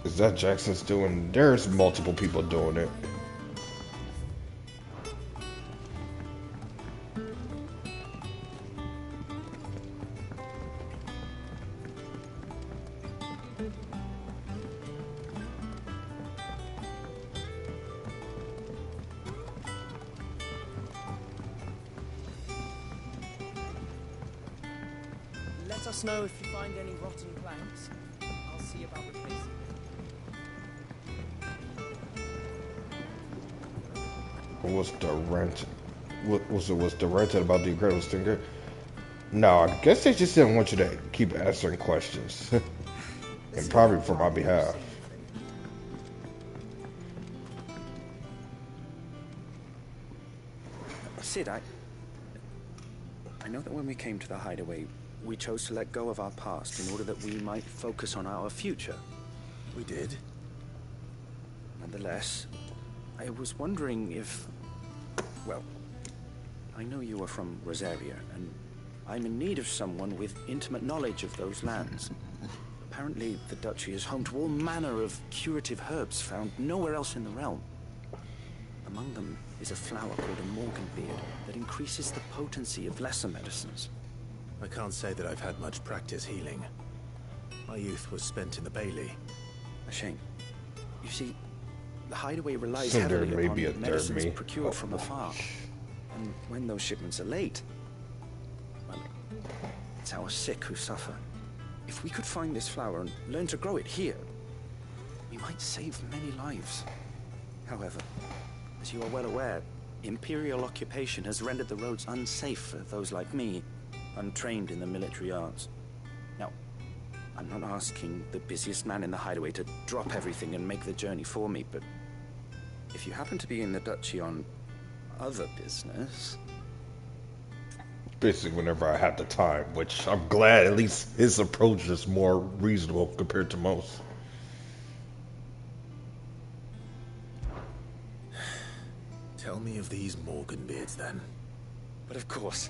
Is that Jackson's doing? There's multiple people doing it. Let us know if you find any rotten planks. I'll see about replacing them. Was the rent? Was the rented about the incredible stinker? No, I guess they just didn't want you to keep answering questions, and probably for my behalf. Sid, I know that when we came to the hideaway, we chose to let go of our past in order that we might focus on our future. We did. Nonetheless, I was wondering if... Well, I know you are from Rosaria, and I'm in need of someone with intimate knowledge of those lands. Apparently, the Duchy is home to all manner of curative herbs found nowhere else in the realm. Among them is a flower called a Morganbeard that increases the potency of lesser medicines. I can't say that I've had much practice healing. My youth was spent in the Bailey. A shame. You see, the hideaway relies So there heavily may be a upon third medicines me. procured from afar. And when those shipments are late, well, it's our sick who suffer. If we could find this flower and learn to grow it here, we might save many lives. However, as you are well aware, Imperial occupation has rendered the roads unsafe for those like me, untrained in the military arts. Now, I'm not asking the busiest man in the hideaway to drop everything and make the journey for me, but if you happen to be in the Duchy on other business... Basically, whenever I have the time, which I'm glad at least his approach is more reasonable compared to most. Tell me of these Morganbeards, then. But of course.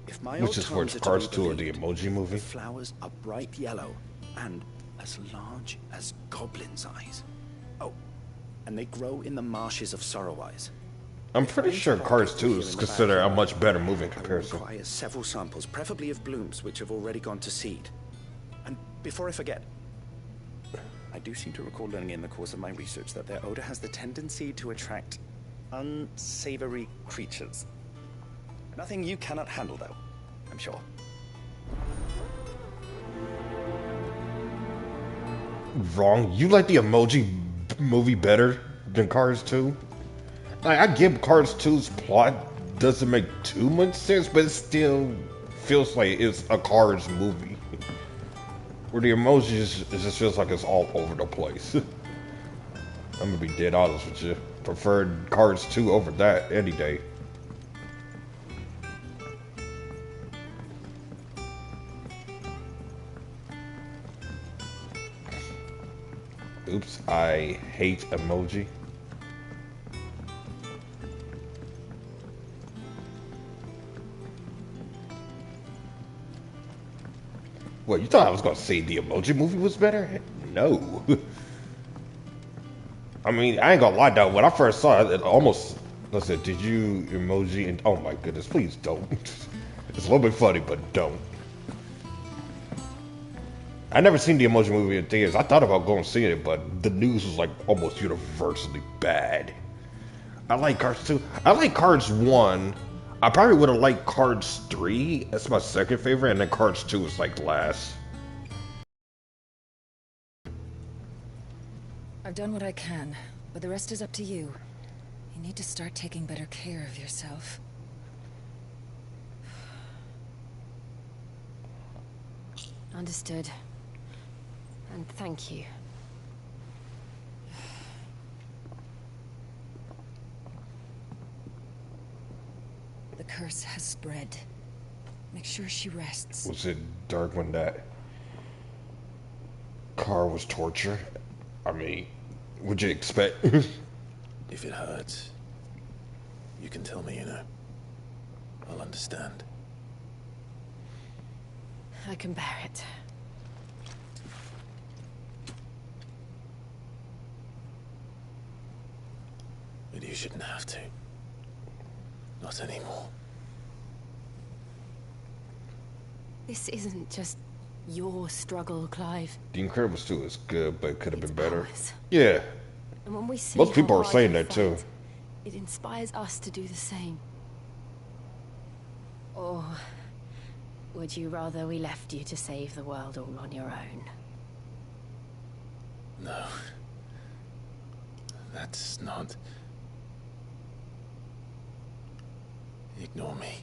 If my Which old is where tomes are to Cards be 2 or the believed, Emoji Movie? the flowers are bright yellow and as large as goblins' eyes. Oh, and they grow in the marshes of Sorrowwise. I'm pretty sure Cards 2 is considered a much better movie in comparison. Require several samples, preferably of blooms which have already gone to seed. And before I forget, I do seem to recall learning in the course of my research that their odor has the tendency to attract unsavory creatures. Nothing you cannot handle, though, I'm sure. Wrong. You like the Emoji Movie better than Cards 2? Like, I get Cards 2's plot doesn't make too much sense, but it still feels like it's a Cards movie. Where the emojis, it just feels like it's all over the place. I'm gonna be dead honest with you. Preferred Cards 2 over that any day. Oops, I hate emoji. What, you thought I was gonna say the Emoji Movie was better? No. I mean, I ain't gonna lie though, when I first saw it, it almost, I said, did you emoji? And oh my goodness, please don't. It's a little bit funny, but don't. I never seen the Emoji Movie in theaters. I thought about going see it, but the news was like almost universally bad. I like Cards 2. I like Cards 1. I probably would have liked Cards 3. That's my second favorite, and then Cards 2 is like last. I've done what I can, but the rest is up to you. You need to start taking better care of yourself. Understood. And thank you. The curse has spread. Make sure she rests. Was it dark when that car was tortured? I mean, what'd you expect? If it hurts, you can tell me, you know. I'll understand. I can bear it. You shouldn't have to. Not anymore. This isn't just your struggle, Clive. The Incredibles 2 is good, but it could have been better. Ours. Yeah. And when we see Most people how are hard saying you that too. fight, it inspires us to do the same. Or would you rather we left you to save the world all on your own? No. That's not... Ignore me.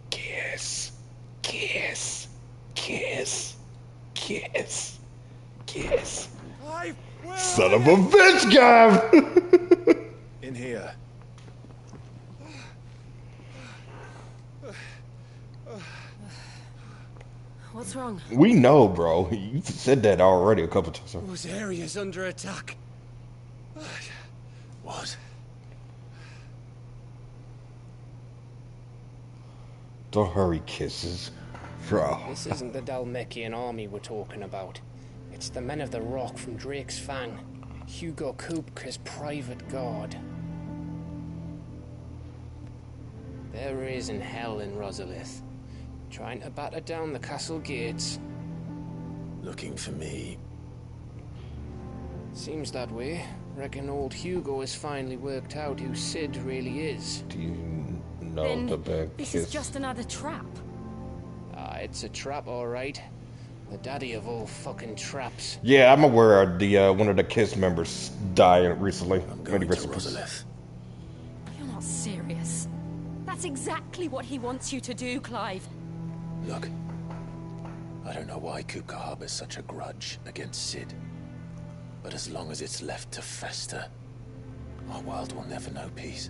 Kiss. Kiss. Kiss. Kiss. Kiss. Son of a bitch, Gav! In here. What's wrong? We know, bro. You said that already a couple times. Those areas under attack. What? Don't hurry, kisses. Bro. This isn't the Dhalmekian army we're talking about. It's the men of the Rock from Drake's Fang. Hugo Kupka's private guard. There is in hell in Rosalith, trying to batter down the castle gates. Looking for me. Seems that way. Reckon old Hugo has finally worked out who Sid really is. Do you know Then the bad this kiss? is just another trap. Ah, it's a trap, all right. The daddy of all fucking traps. Yeah, I'm aware of the one of the Kiss members died recently. Going to Rosalith. You're not serious. That's exactly what he wants you to do, Clive. Look, I don't know why Kupka harbors such a grudge against Sid. But as long as it's left to fester, our world will never know peace.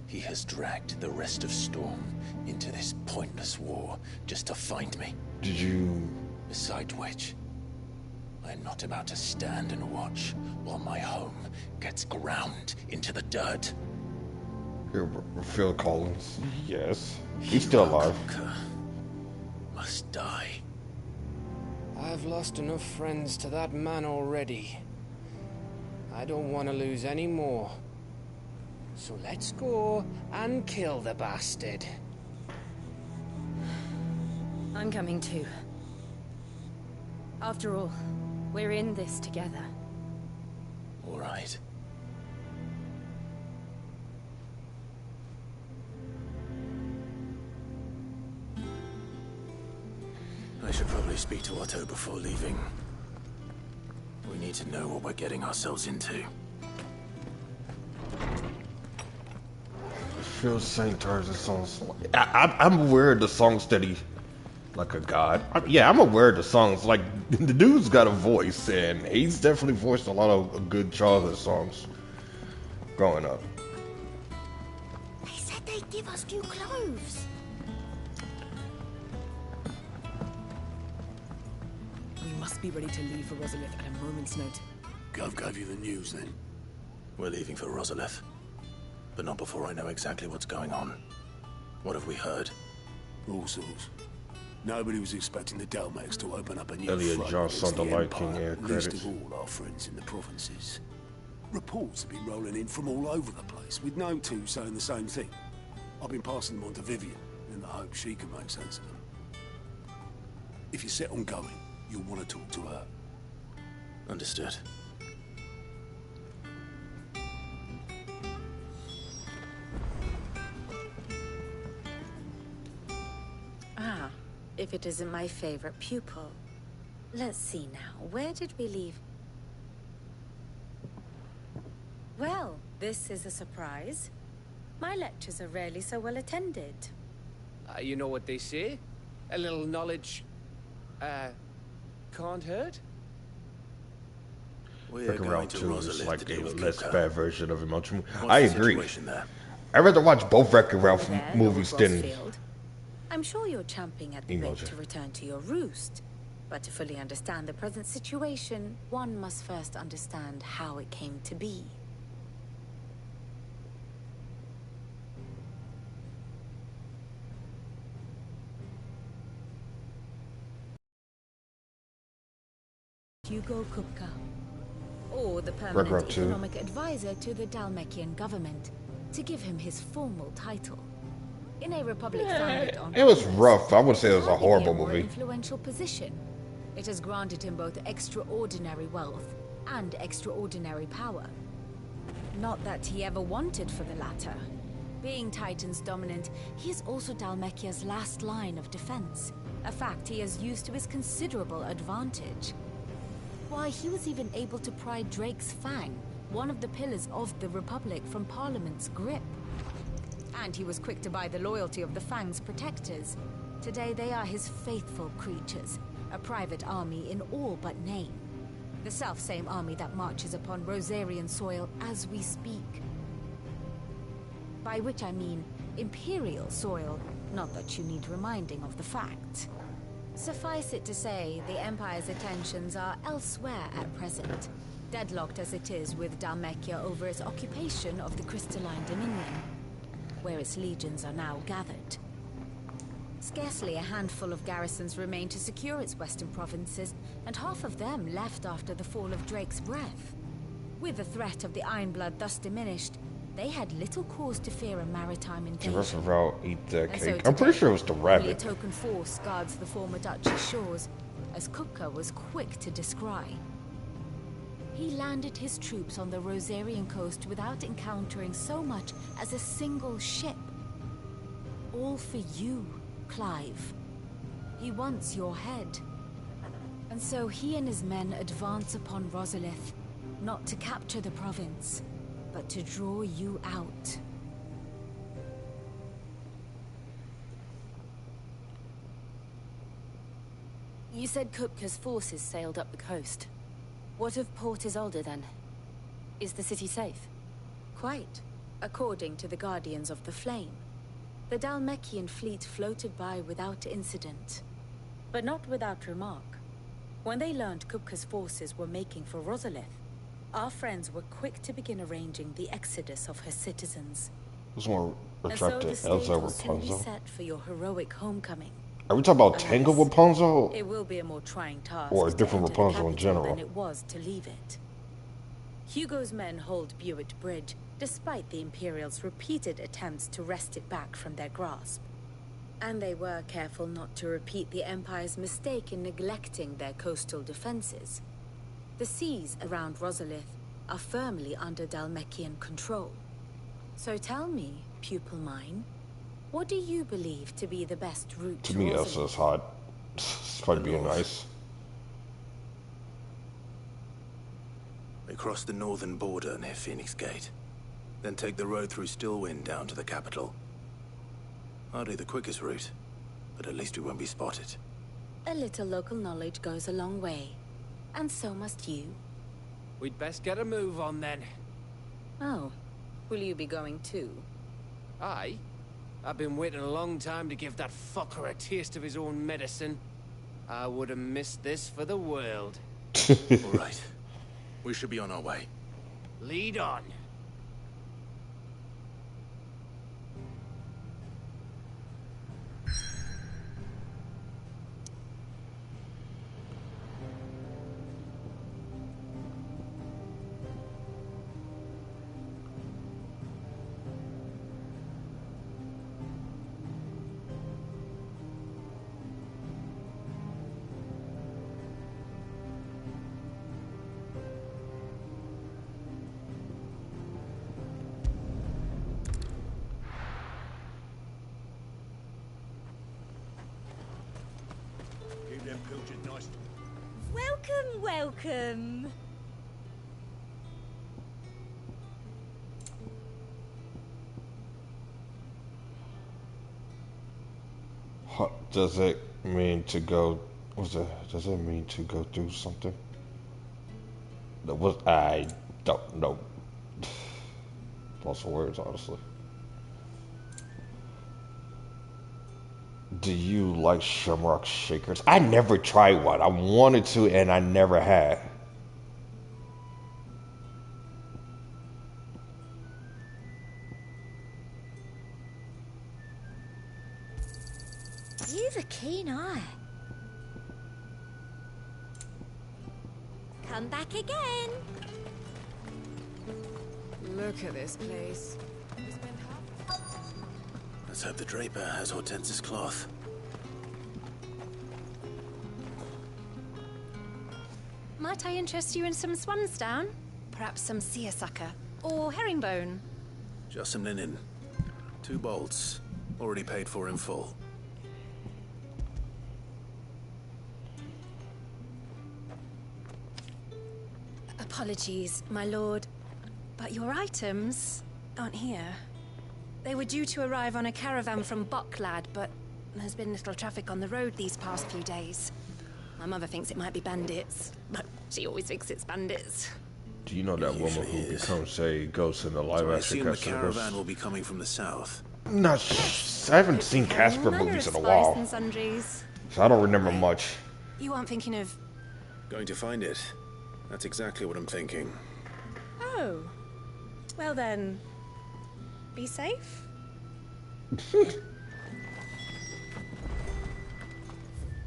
He has dragged the rest of Storm into this pointless war just to find me. Did you... Besides which, I'm not about to stand and watch while my home gets ground into the dirt. Phil Collins. Yes. He's still alive. Must die. I've lost enough friends to that man already. I don't want to lose any more. So let's go and kill the bastard. I'm coming too. After all, we're in this together. All right. I should probably speak to Otto before leaving. We need to know what we're getting ourselves into. Phil St. Tarzan songs. I'm aware of the songs that he... Like a god. I'm aware of the songs. Like, the dude's got a voice, and he's definitely voiced a lot of good childhood songs growing up. They said they'd give us new clothes. We must be ready to leave for Rosalith at a moment's notice. Gov gave you the news, then? We're leaving for Rosalith. But not before I know exactly what's going on. What have we heard? All sorts. Nobody was expecting the Dalmax to open up a new Elliot front Johnson, against the the Light King, Empire, yeah, least credits. of all our friends in the provinces. Reports have been rolling in from all over the place, with no two saying the same thing. I've been passing them on to Vivian, in the hope she can make sense of them. If you're set on going, you'll want to talk to her. Understood. Ah, if it isn't my favorite pupil. Let's see now, where did we leave? Well, this is a surprise. My lectures are rarely so well attended. You know what they say? A little knowledge, can't hurt? Wrecking Ralph 2 is like a less Kupka. bad version of Emotion. What's I the agree. situation there? I'd rather watch both Wrecking Ralph There, movies Lord than... Rosfield. I'm sure you're champing at the bit Emoji. to return to your roost. But to fully understand the present situation, one must first understand how it came to be. Hugo Kupka, or the Ragnarok permanent 2. economic advisor to the Dhalmekian government, to give him his formal title. In a republic founded on It was commerce, rough. I would say it was a hardly horrible more movie. Influential position. It has granted him both extraordinary wealth and extraordinary power. Not that he ever wanted for the latter. Being Titan's dominant, he is also Dhalmekia's last line of defense, a fact he has used to his considerable advantage. Why, he was even able to pry Drake's Fang, one of the pillars of the Republic, from Parliament's grip. And he was quick to buy the loyalty of the Fang's protectors. Today they are his faithful creatures, a private army in all but name. The self-same army that marches upon Rosarian soil as we speak. By which I mean Imperial soil, not that you need reminding of the fact. Suffice it to say, the Empire's attentions are elsewhere at present, deadlocked as it is with Dhalmekia over its occupation of the Crystalline Dominion, where its legions are now gathered. Scarcely a handful of garrisons remain to secure its western provinces, and half of them left after the fall of Drake's Breath. With the threat of the Ironblood thus diminished, they had little cause to fear a maritime invasion. Eat the And so cake. I'm pretty sure it was the only a rabbit. token force guards the former Duchy's shores, as Kupka was quick to descry. He landed his troops on the Rosarian coast without encountering so much as a single ship. All for you, Clive. He wants your head. And so he and his men advance upon Rosalith, not to capture the province, but to draw you out. You said Kupka's forces sailed up the coast. What of Port Isolde then? Is the city safe? Quite, according to the Guardians of the Flame. The Dhalmekian fleet floated by without incident, but not without remark. When they learned Kupka's forces were making for Rosalith, our friends were quick to begin arranging the exodus of her citizens. This one And so retracted the stage Elsa will soon be Rapunzel. set for your heroic homecoming. Are we talking about Tango Rapunzel? It will be a more trying task Or a to different enter the Rapunzel in capital general? than it was to leave it. Hugo's men hold Buet Bridge, despite the Imperials' repeated attempts to wrest it back from their grasp. And they were careful not to repeat the Empire's mistake in neglecting their coastal defenses. The seas around Rosalith are firmly under Dhalmekian control. So tell me, pupil mine, what do you believe to be the best route To me, Rosalith? Elsa's hot. It's probably being nice. We cross the northern border near Phoenix Gate, then take the road through Stillwind down to the capital. Hardly the quickest route, but at least we won't be spotted. A little local knowledge goes a long way, and so must you. We'd best get a move on then. Oh, will you be going too? Aye. I've been waiting a long time to give that fucker a taste of his own medicine. I would have missed this for the world. All right. We should be on our way. Lead on. Keep them pilchards nice. Welcome, welcome. Does it mean to go? What's it? Does it mean to go do something? That was I don't know. Lost for words, honestly. Do you like Shamrock Shakers? I never tried one. I wanted to, and I never had. You've a keen eye. come back again. Look at this place. Let's hope the Draper has Hortense's cloth. Might I interest you in some swansdown? Perhaps some seersucker or herringbone? Just some linen. 2 bolts. Already paid for in full. Apologies, my lord, but your items aren't here. They were due to arrive on a caravan from Boklad, but there's been little traffic on the road these past few days. My mother thinks it might be bandits, but she always thinks it's bandits. Do you know that woman who becomes a ghost in the live So I action assume the Casper? caravan will be coming from the south. No, I haven't seen Casper movies in a while, And sundries. so I don't remember much. You aren't thinking of... Going to find it. That's exactly what I'm thinking. Oh. Well then... be safe?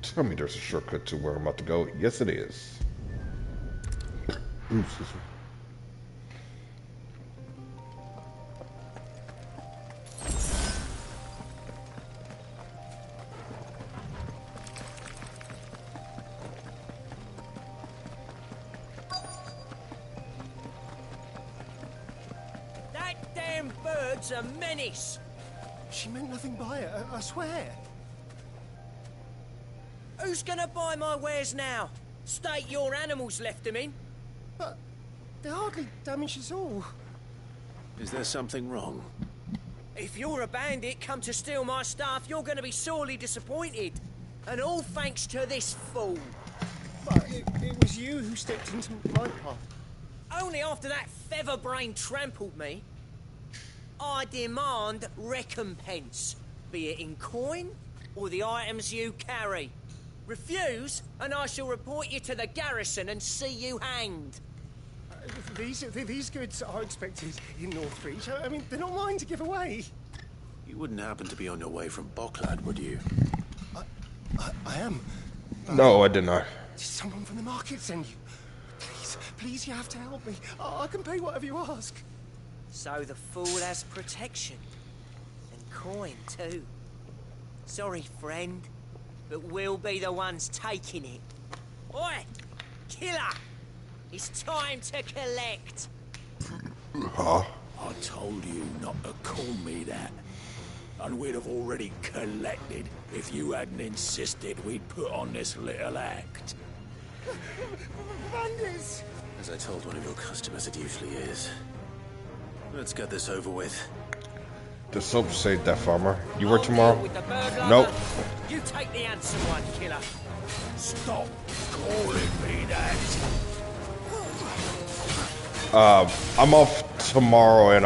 Tell me there's a shortcut to where I'm about to go. Yes, it is. Ooh, excuse me. That damn bird's a menace. She meant nothing by it, I swear. Who's gonna buy my wares now? State your animals left them in. But they hardly damaged us all. Is there something wrong? If you're a bandit come to steal my stuff, you're gonna be sorely disappointed. And all thanks to this fool. But it was you who stepped into my path. Only after that feather-brain trampled me. I demand recompense, be it in coin or the items you carry. Refuse, and I shall report you to the garrison and see you hanged. These goods are expected in Northreach. I mean, they're not mine to give away. You wouldn't happen to be on your way from Boklad, would you? I am. No, I did not. Did someone from the market send you? Please, you have to help me. I can pay whatever you ask. So the fool has protection. And coin, too. Sorry, friend, but we'll be the ones taking it. Oi! Killer! It's time to collect! Huh? I told you not to call me that. And we'd have already collected if you hadn't insisted we'd put on this little act. Bandits! As I told one of your customers, it usually is. Let's get this over with. The soap saved that farmer. You work I'll tomorrow? deal with the burglar. Nope. You take the handsome one, killer. Stop calling me that. I'm off tomorrow and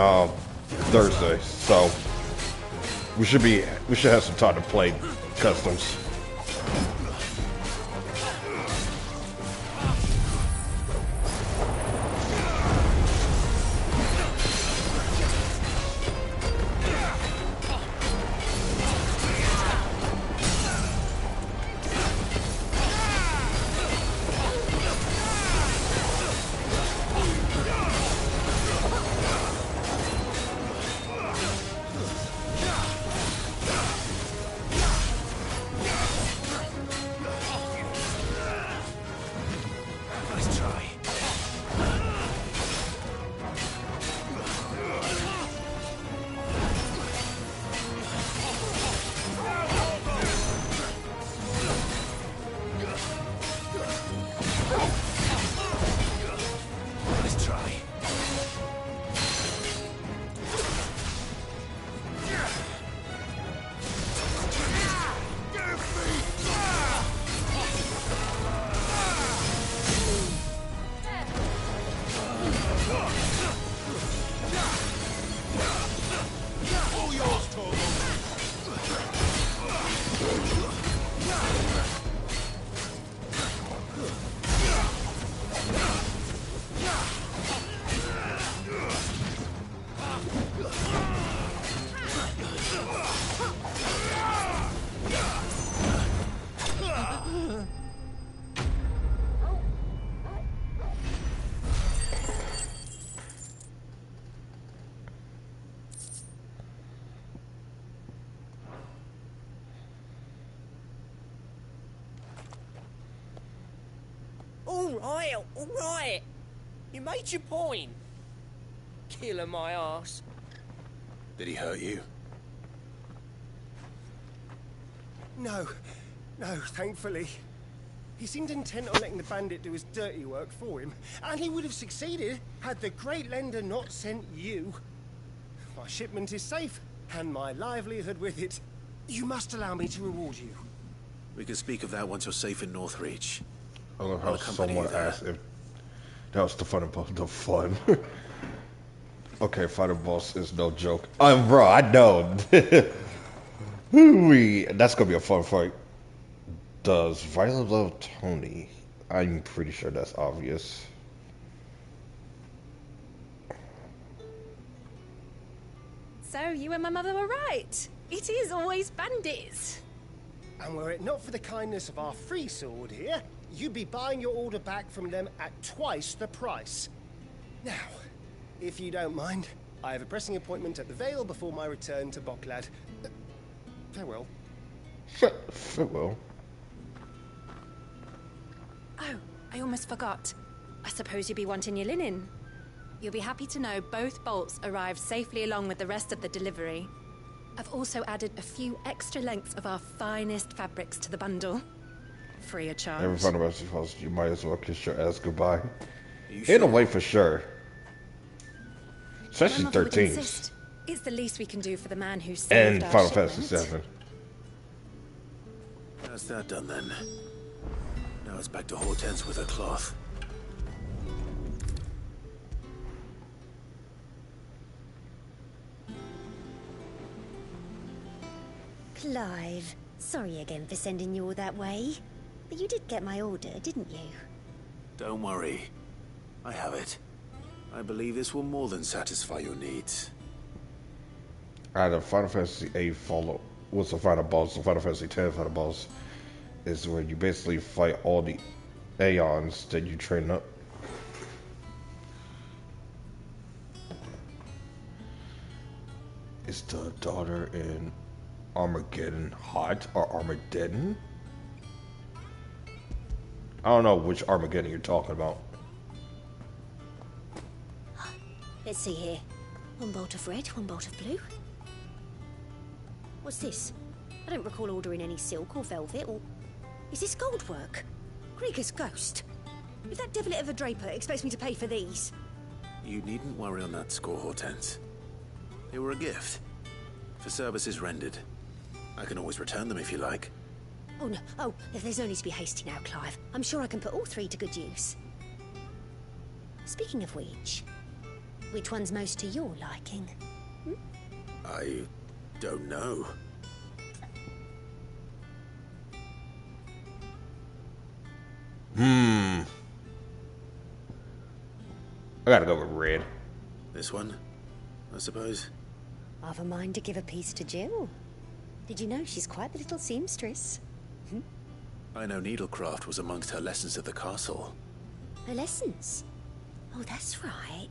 Thursday, so we should have some time to play customs. Alright. You made your point. Killing my ass. Did he hurt you? No, thankfully. He seemed intent on letting the bandit do his dirty work for him, and he would have succeeded had the Great Lender not sent you. My shipment is safe, and my livelihood with it. You must allow me to reward you. We can speak of that once you're safe in Northreach. I love how someone asked if that was the fun about the fun. Okay, fighting boss is no joke. Bro, I know. That's gonna be a fun fight. Does Violet love Tony? I'm pretty sure that's obvious. So, you and my mother were right. It is always bandits. And were it not for the kindness of our free sword here, you'd be buying your order back from them at twice the price. Now, if you don't mind, I have a pressing appointment at the Vale before my return to Boklad. Farewell. Farewell. Oh, I almost forgot. I suppose you'll be wanting your linen. You'll be happy to know both bolts arrived safely along with the rest of the delivery. I've also added a few extra lengths of our finest fabrics to the bundle. Free of charge. Every time about you might as well kiss your ass goodbye. In a way, for sure. Especially 13. It's the least we can do for the man who saved And our Final shipment. Fantasy 7. That's that done then. Now it's back to Hortense with her cloth. Clive, sorry again for sending you all that way. But you did get my order, didn't you? Don't worry. I have it. I believe this will more than satisfy your needs. The Final Fantasy 8 follow. What's the final boss? The Final Fantasy 10 final boss is where you basically fight all the Aeons that you train up. Is the daughter in Armageddon hot or Armageddon? I don't know which Armageddon you're talking about. Let's see here. One bolt of red, one bolt of blue. What's this? I don't recall ordering any silk or velvet or... Is this gold work? Krieger's ghost. If that devilit of a draper expects me to pay for these... You needn't worry on that score, Hortense. They were a gift. For services rendered. I can always return them if you like. Oh, no. Oh, there's no need to be hasty now, Clive. I'm sure I can put all three to good use. Speaking of which one's most to your liking? I don't know. I gotta go with red. This one, I suppose. I've a mind to give a piece to Jill. Did you know she's quite the little seamstress? I know needlecraft was amongst her lessons at the castle. Her lessons? Oh, that's right.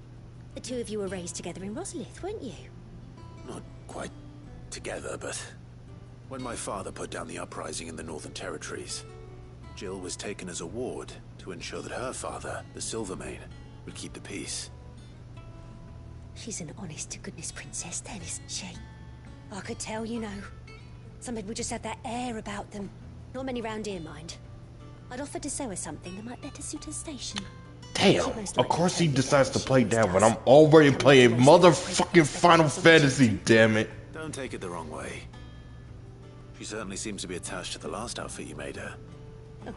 The two of you were raised together in Rosalith, weren't you? Not quite together, but when my father put down the uprising in the Northern Territories, Jill was taken as a ward to ensure that her father, the Silvermane, would keep the peace. She's an honest-to-goodness princess then, isn't she? I could tell, you know. Some people just have that air about them. Not many round here, mind. I'd offer to sew her something that might better suit her station. Damn, of course he decides to play that when I'm already playing motherfucking Final Fantasy, damn it. Don't take it the wrong way. She certainly seems to be attached to the last outfit you made her. Oh.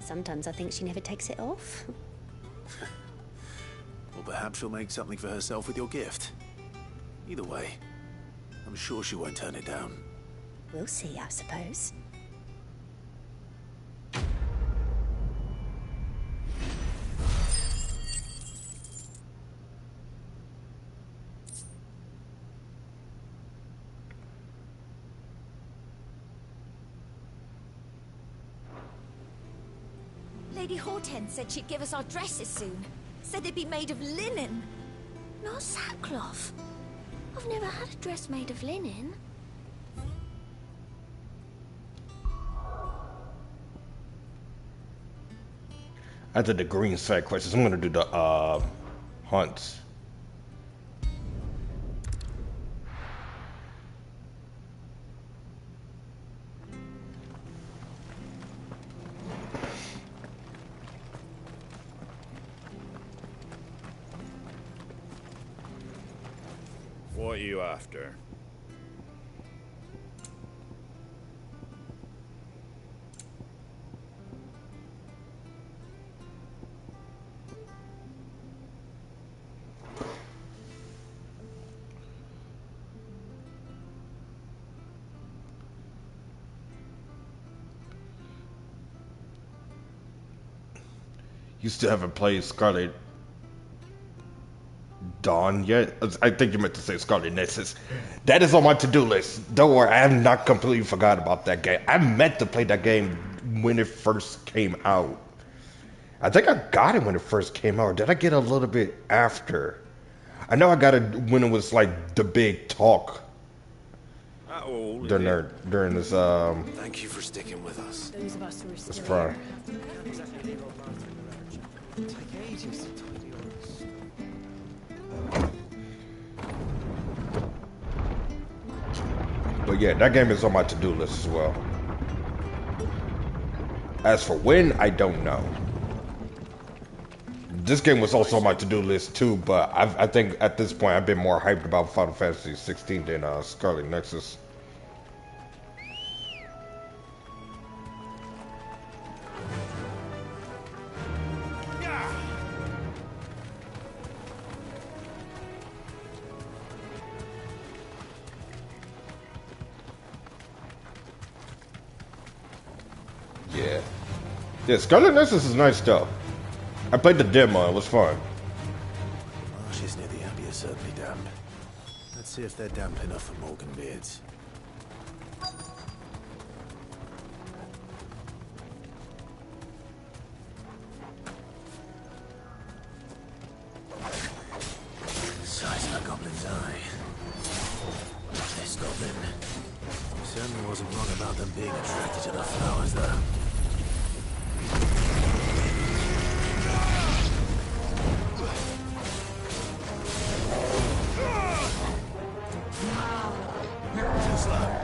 Sometimes I think she never takes it off. Or perhaps she'll make something for herself with your gift. Either way, I'm sure she won't turn it down. We'll see, I suppose. Lady Hortense said she'd give us our dresses soon. Said they'd be made of linen. Not sackcloth. I've never had a dress made of linen. I did the green side quests. I'm gonna do the hunts. What are you after? You still haven't played Scarlet Dawn yet? I think you meant to say Scarlet Nexus. That is on my to-do list. Don't worry, I have not completely forgot about that game. I meant to play that game when it first came out. I think I got it when it first came out. Or did I get it a little bit after? I know I got it when it was like the big talk. During this Thank you for sticking with us. Those of us who are this still Friday. Take ages to tidy all this. But yeah, that game is on my to-do list as well. As for when, I don't know. This game was also on my to-do list too, but I think at this point I've been more hyped about Final Fantasy 16 than Scarlet Nexus. Yeah, Scarlet Nexus is nice stuff. I played the demo, it was fun. Marshes near the Abbey are certainly damp. Let's see if they're damp enough for Morgan Beards. Size of a goblin's eye. This goblin certainly wasn't wrong about them being attracted to the flowers, though. Too slow.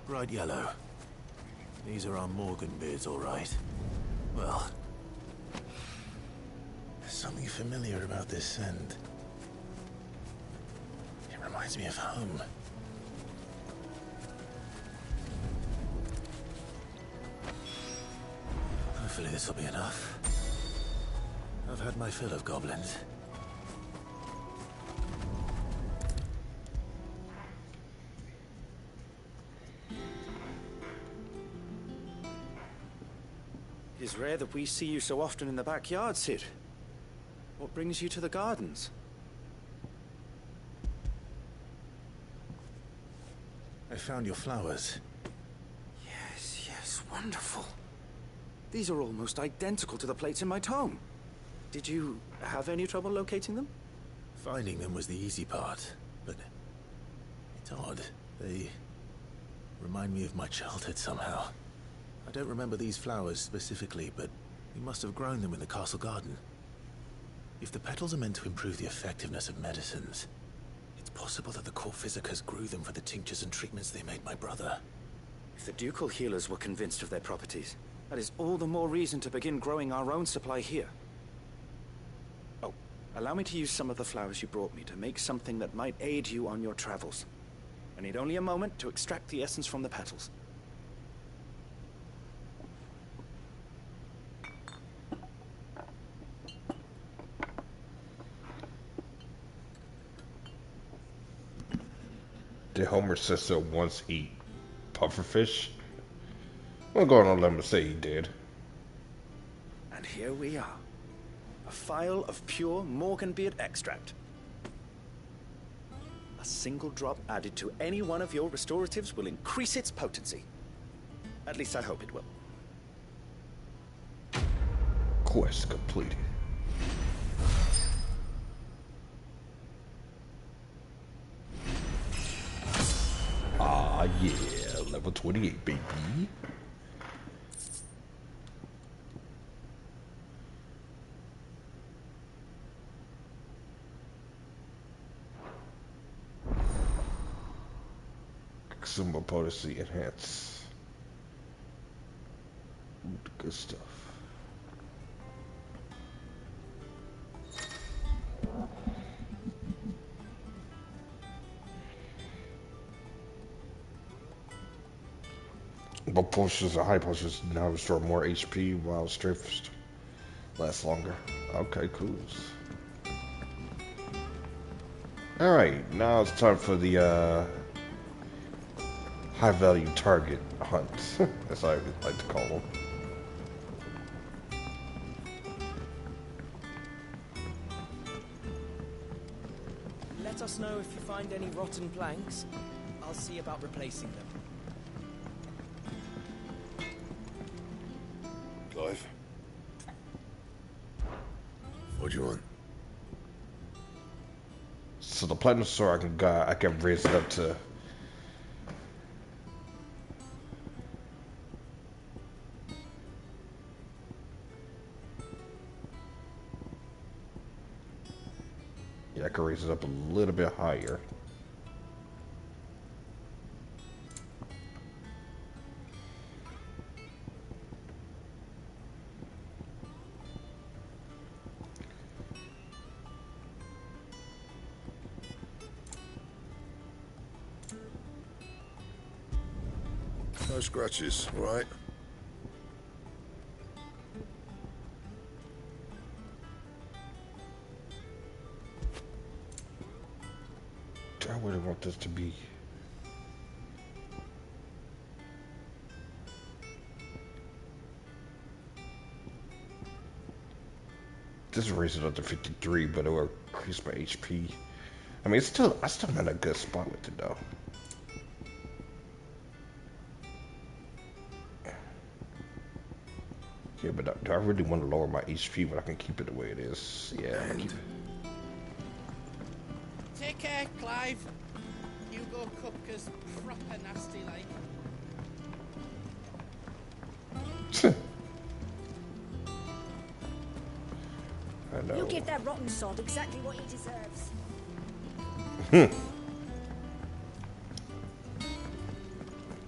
Bright yellow. These are our Morgan Beards, all right. Well, something familiar about this scent. It reminds me of home. Hopefully this will be enough. I've had my fill of goblins. It's rare that we see you so often in the backyard, Cid. What brings you to the gardens? I found your flowers. Yes, wonderful. These are almost identical to the plates in my tome. Did you have any trouble locating them? Finding them was the easy part, but it's odd. They remind me of my childhood somehow. I don't remember these flowers specifically, but we must have grown them in the castle garden. If the petals are meant to improve the effectiveness of medicines, it's possible that the court physicers grew them for the tinctures and treatments they made my brother. If the ducal healers were convinced of their properties, that is all the more reason to begin growing our own supply here. Oh, allow me to use some of the flowers you brought me to make something that might aid you on your travels. I need only a moment to extract the essence from the petals. Did Homer's sister once eat pufferfish? I'm going on let him say he did. And here we are. A phial of pure Morganbeard extract. A single drop added to any one of your restoratives will increase its potency. At least I hope it will. Quest completed. Ah, yeah, level 28, baby. Consumer potency enhance. Ooh, good stuff. But potions and high potions now restore more HP while strength lasts longer. Okay, cool. Alright, now it's time for the high value target hunt. That's what I like to call them. Let us know if you find any rotten planks. I'll see about replacing them. Clive? What do you want? So the platinum sword I can raise it up to I can raise it up a little bit higher. No scratches, all right? I wouldn't want this to be. This raises it up to 53, but it will increase my HP. I mean, I'm still not in a good spot with it though. Yeah, but do I really want to lower my HP when I can keep it the way it is? Yeah, I'm gonna keep it. Take care, Clive. Hugo Kupka's proper nasty like. I know. You'll give that rotten sod exactly what he deserves.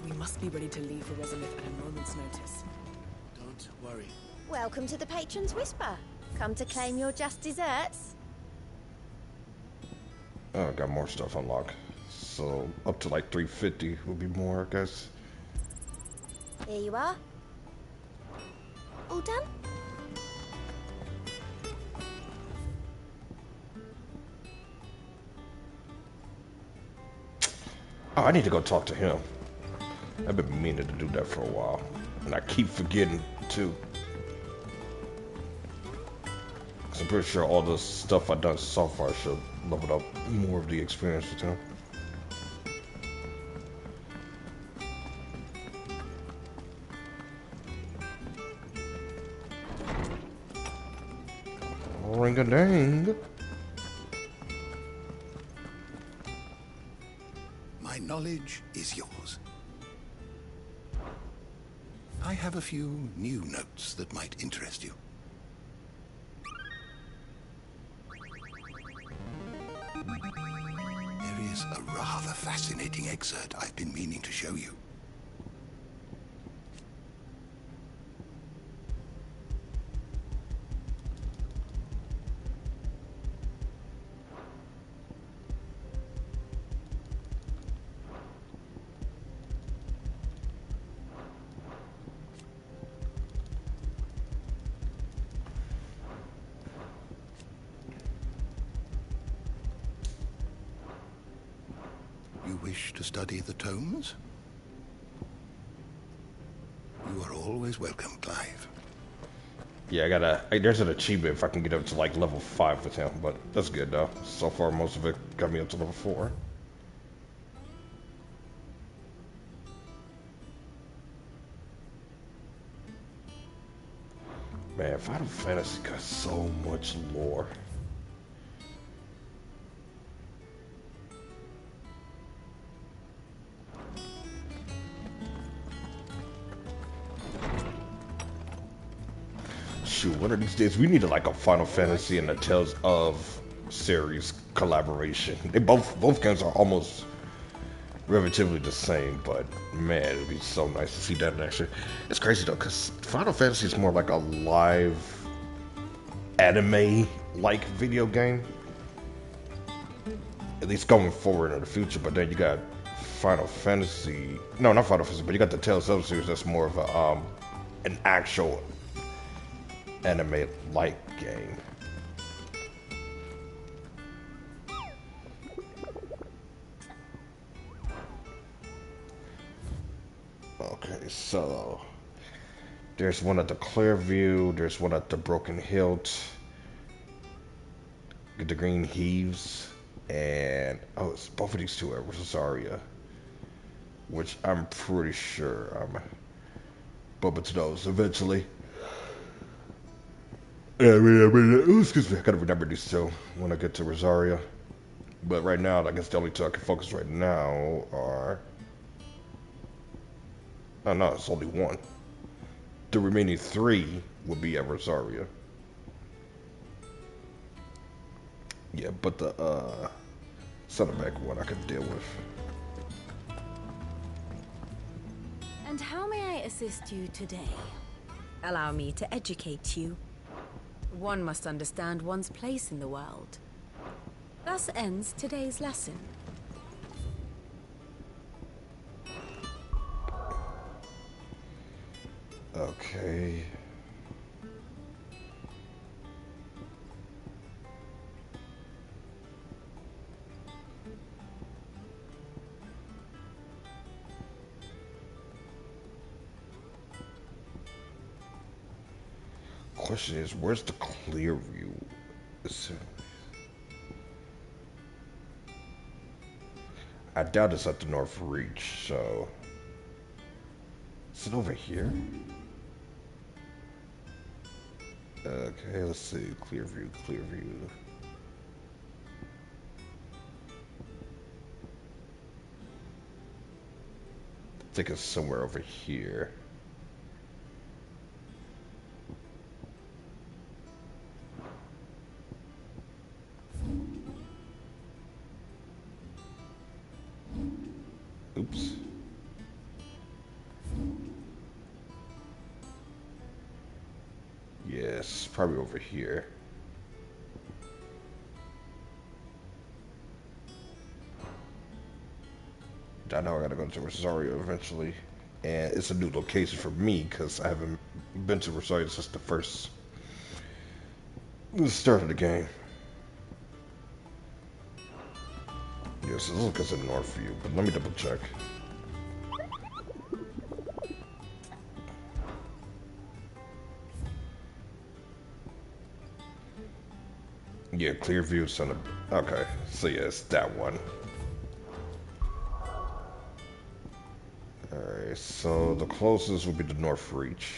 We must be ready to leave for Resolith at a moment's notice. Don't worry. Welcome to the Patron's Whisper. Come to claim your just desserts? Oh, I got more stuff unlocked. So up to like 350 would be more, I guess. Here you are. All done? Oh, I need to go talk to him. I've been meaning to do that for a while. And I keep forgetting, too. 'Cause I'm pretty sure all the stuff I've done so far should level up more of the experience with him. Ring-a-ding. My knowledge is yours. I have a few new notes that might interest you. There is a rather fascinating excerpt I've been meaning to show you. You wish to study the tomes? You are always welcome, Clive. Yeah, I gotta... there's an achievement if I can get up to like level 5 with him, but that's good though. So far, most of it got me up to level 4. Man, Final Fantasy got so much lore. Shoot, one of these days we need like a Final Fantasy and the Tales of series collaboration. They both games are almost relatively the same, but man, it'd be so nice to see that in action. It's crazy though, because Final Fantasy is more like a live anime-like video game. At least going forward in the future, but then you got Final Fantasy... No, not Final Fantasy, but you got the Tales of series that's more of a, an actual anime-like game. Okay, so there's one at the Clearview, there's one at the Broken Hilt, the Green Heaves, and oh, it's both of these two at Rosaria, which I'm pretty sure I'm bumping to those eventually. Excuse me, I gotta remember these two when I get to Rosaria. But right now, I guess the only two I can focus right now are... Oh no, it's only one. The remaining 3 will be at Rosaria. Yeah, but the Cenomac one I can deal with. And how may I assist you today? Allow me to educate you. One must understand one's place in the world. Thus ends today's lesson. Okay. Question is, where's the Clearview? I doubt it's at the North Reach, so... Is it over here? Okay, let's see. Clearview, Clearview. I think it's somewhere over here. Oops. Yeah, it's probably over here. I know I gotta go to Rosario eventually, and it's a new location for me because I haven't been to Rosario since the start of the game. Yes, this looks in Northview, but let me double check. Yeah, Clearview Center. Okay, so yeah, it's that one. Alright, so the closest would be the North Reach.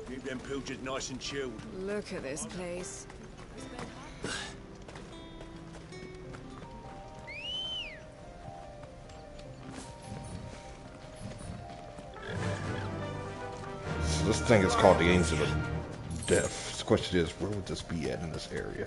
Keep them pilgers nice and chilled. Look at this place. So this thing is called the Angel of Death. The question is, where would this be at in this area?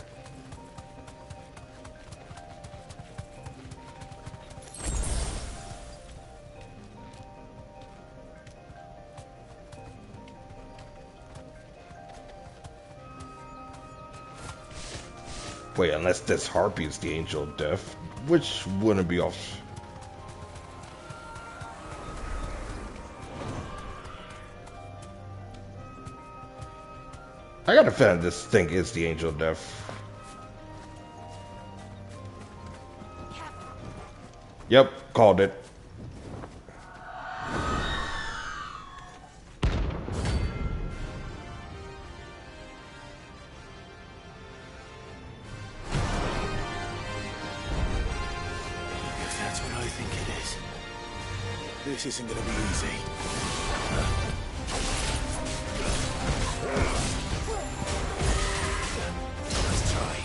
Wait, unless this harpy is the Angel of Death, which wouldn't be off. I got a feeling this thing is the Angel of Death. Yep, called it. If that's what I think it is, this isn't gonna be easy. Let's try.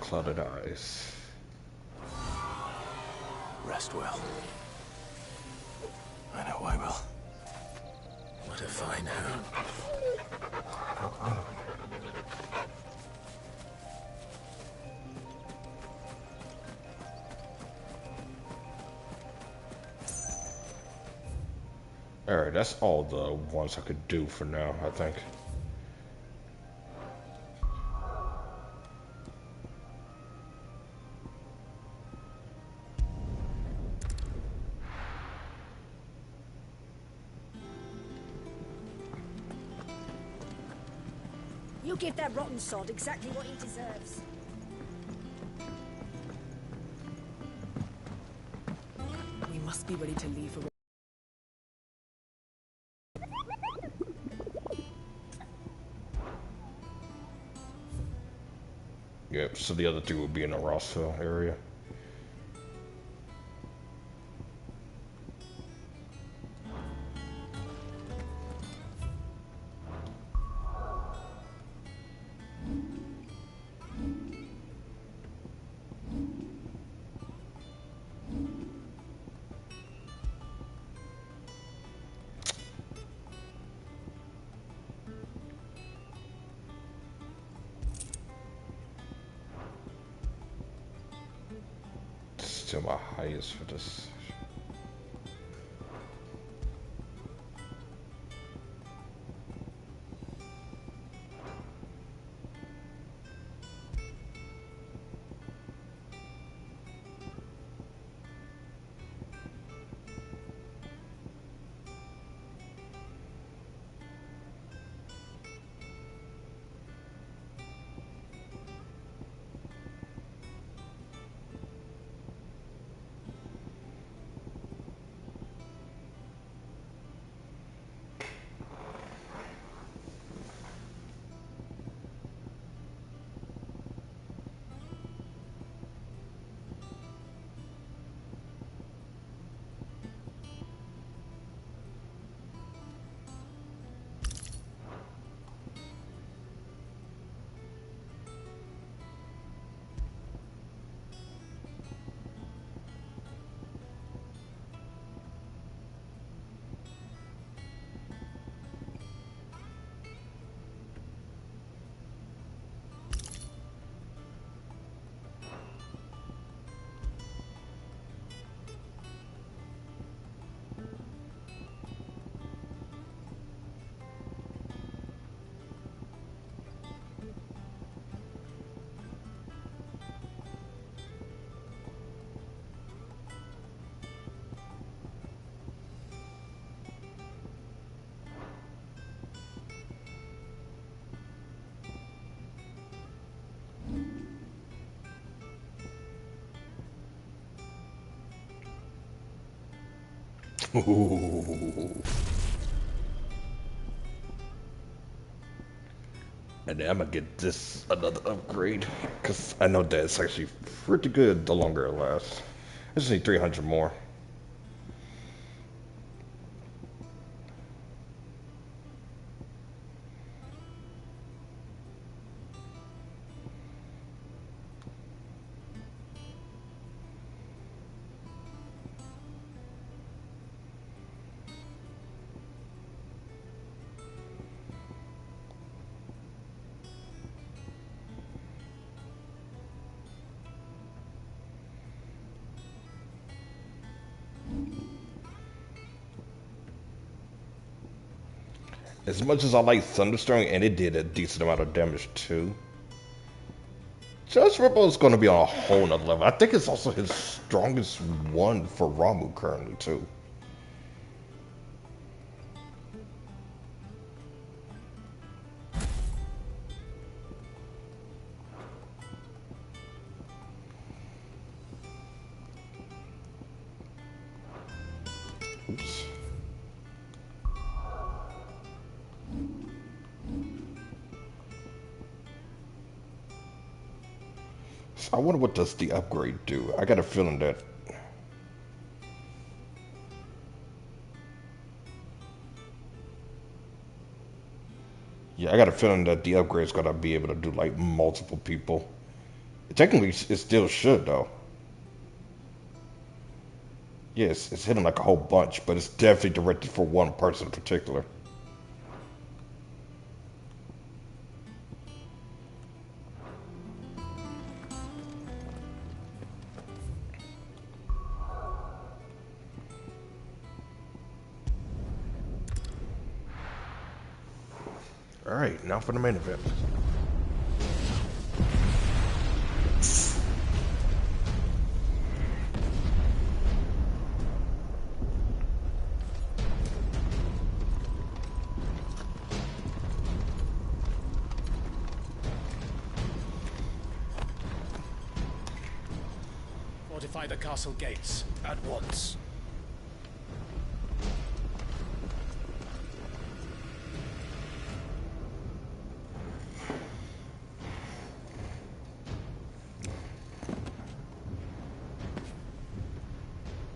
clouded eyes. Rest well. I know I will. What if I know? Alright, that's all the ones I could do for now, I think. You give that rotten sod exactly what he deserves. We must be ready to leave for... Yep, so the other two would be in the Rossville area. Still my highest for this. Ooh. And then I'm gonna get this another upgrade, because I know that it's actually pretty good the longer it lasts. I just need 300 more. As much as I like Thunderstorm, and it did a decent amount of damage too, Judge Ripple is going to be on a whole nother level. I think it's also his strongest one for Ramuh currently too. Oops. I wonder what does the upgrade do? I got a feeling that... Yeah, I got a feeling that the upgrade is going to be able to do like multiple people. Technically, it still should, though. Yes, it's hitting like a whole bunch, but it's definitely directed for one person in particular. Alright, now for the main event. Fortify the castle gates at once.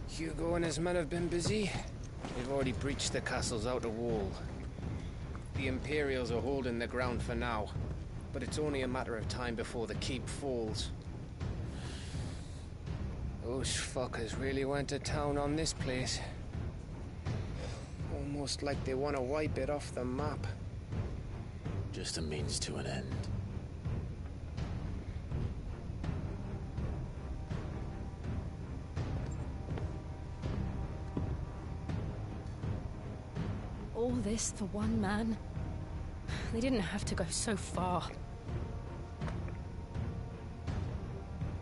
Hugo and his men have been busy. They've already breached the castle's outer wall. The Imperials are holding the ground for now, but it's only a matter of time before the keep falls. Those fuckers really went to town on this place. Almost like they want to wipe it off the map. Just a means to an end. All this for one man? They didn't have to go so far.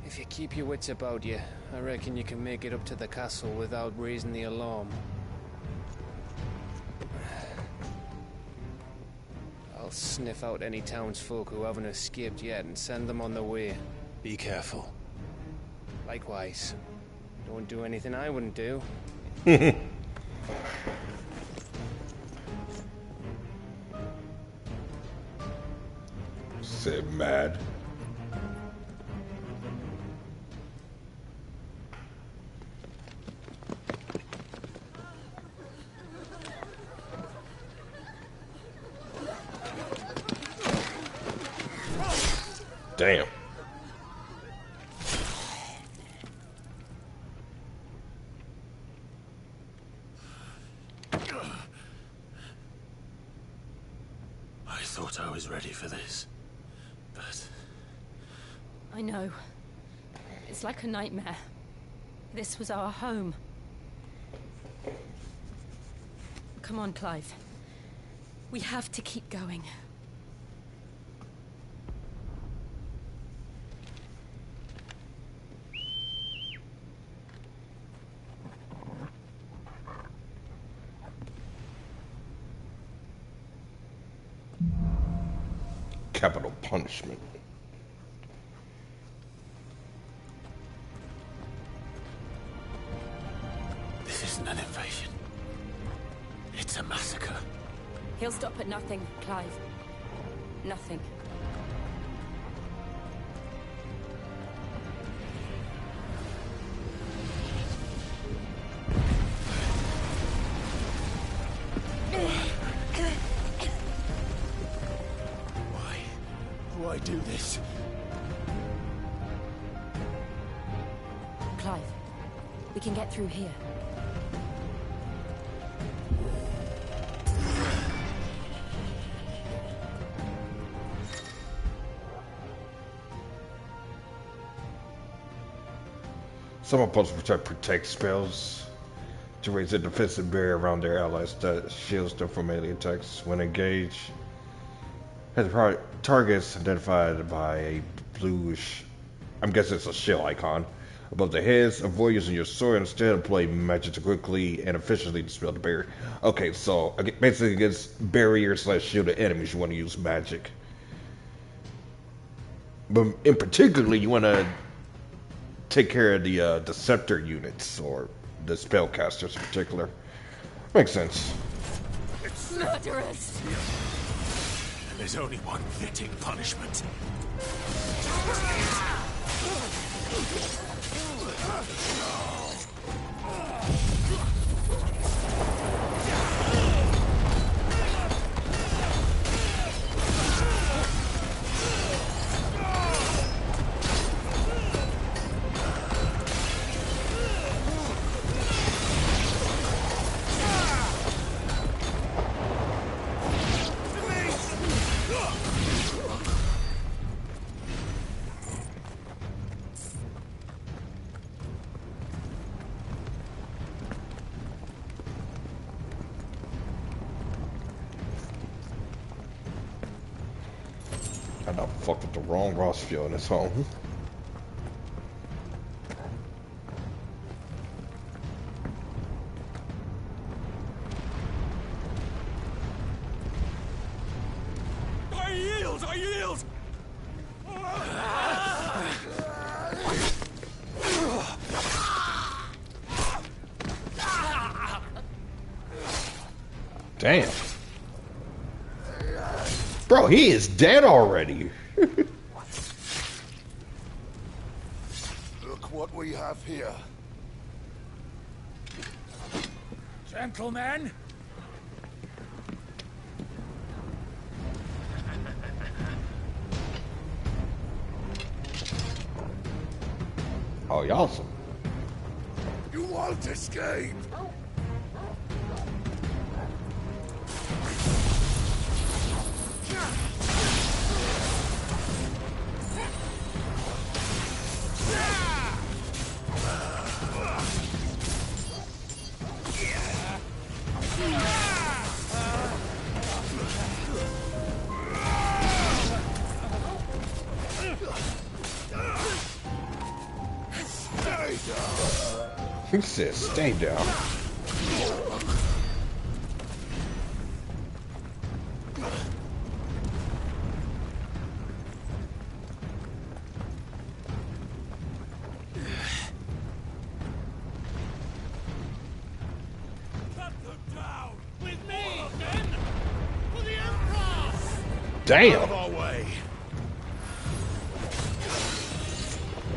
If you keep your wits about you, I reckon you can make it up to the castle without raising the alarm. I'll sniff out any townsfolk who haven't escaped yet and send them on their way. Be careful. Likewise. Don't do anything I wouldn't do. Sid mad. Damn. I thought I was ready for this, but... I know. It's like a nightmare. This was our home. Come on, Clive. We have to keep going. Capital punishment. This isn't an invasion. It's a massacre. He'll stop at nothing, Clive. Nothing. Why do this? Clive, we can get through here. Some opponents protect spells to raise a defensive barrier around their allies that shields them from melee attacks. When engaged, has targets identified by a bluish, I'm guessing it's a shell icon, above the heads. Avoid using your sword, instead employ magic to quickly and efficiently dispel the barrier. Okay, so basically against barriers / shielded enemies, you want to use magic. But in particular, you want to take care of the scepter units, or the spellcasters in particular. Makes sense. It's murderous! There's only one fitting punishment. I done fucked with the wrong Ross fuel in this home. I yield! I yield! Damn. Bro, he is dead already. Look what we have here. Gentlemen! Oh, y'all some. You won't escape! He said, stay down. Damn!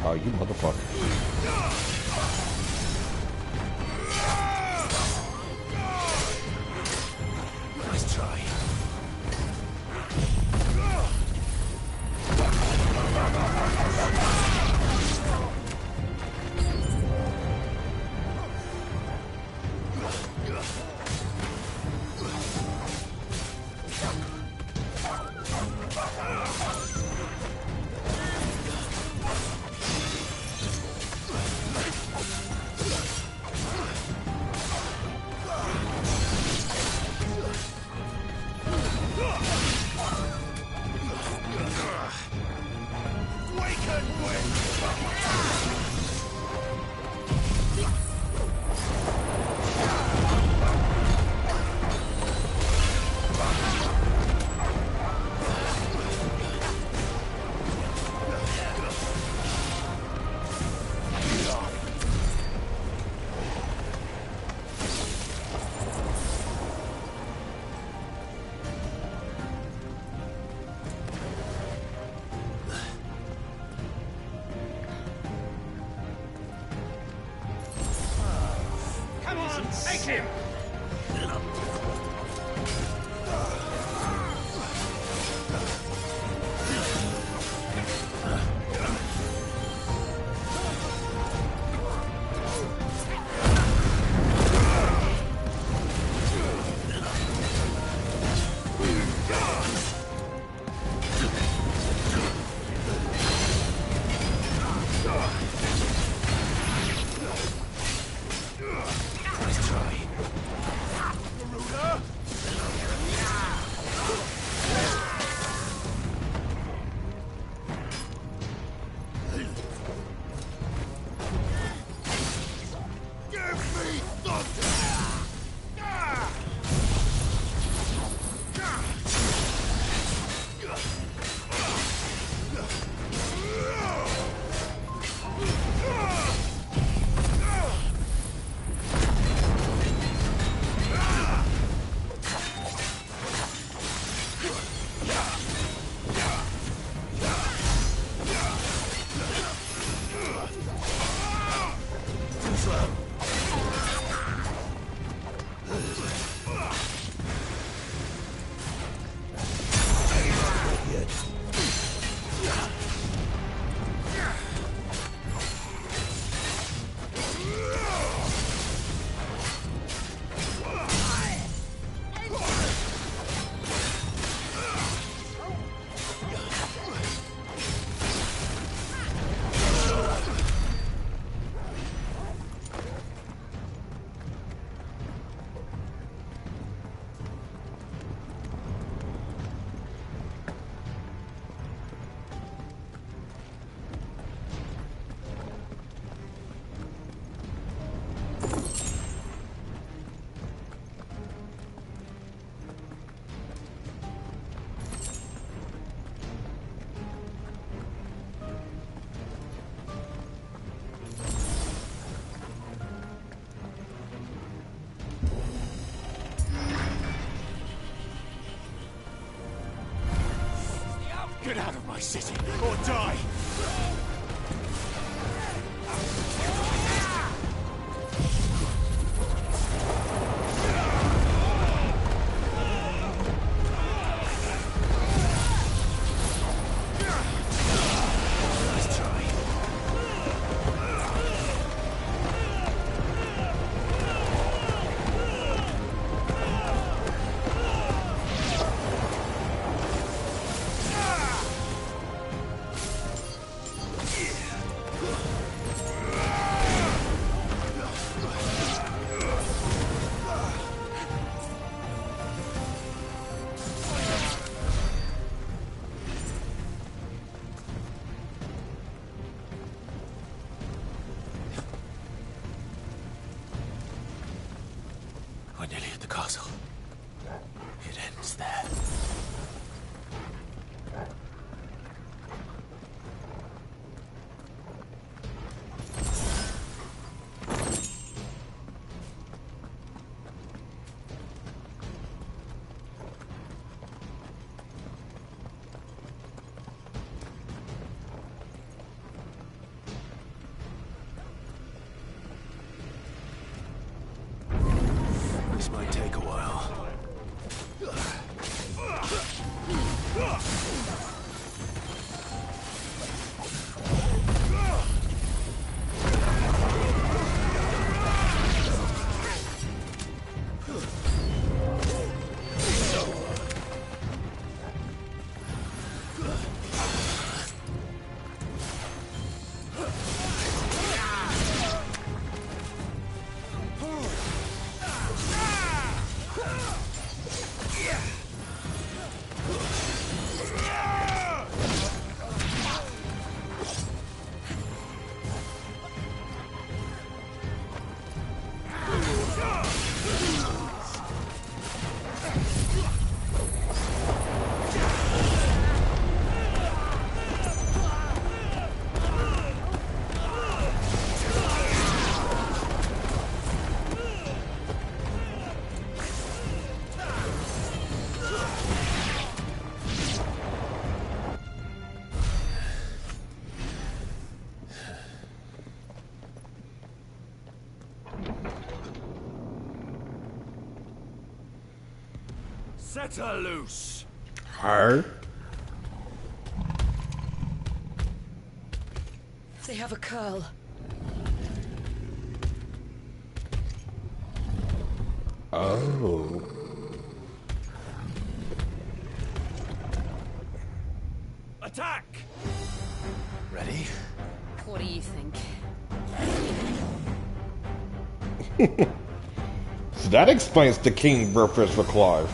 Oh, you motherfucker. Nice try. Take him! Nice try. Get out of my city, or die! We're nearly at the castle. It ends there. This might take a while. Set her loose! Her? They have a curl. Oh. Attack! Ready? What do you think? So that explains the king breakfast for Clive.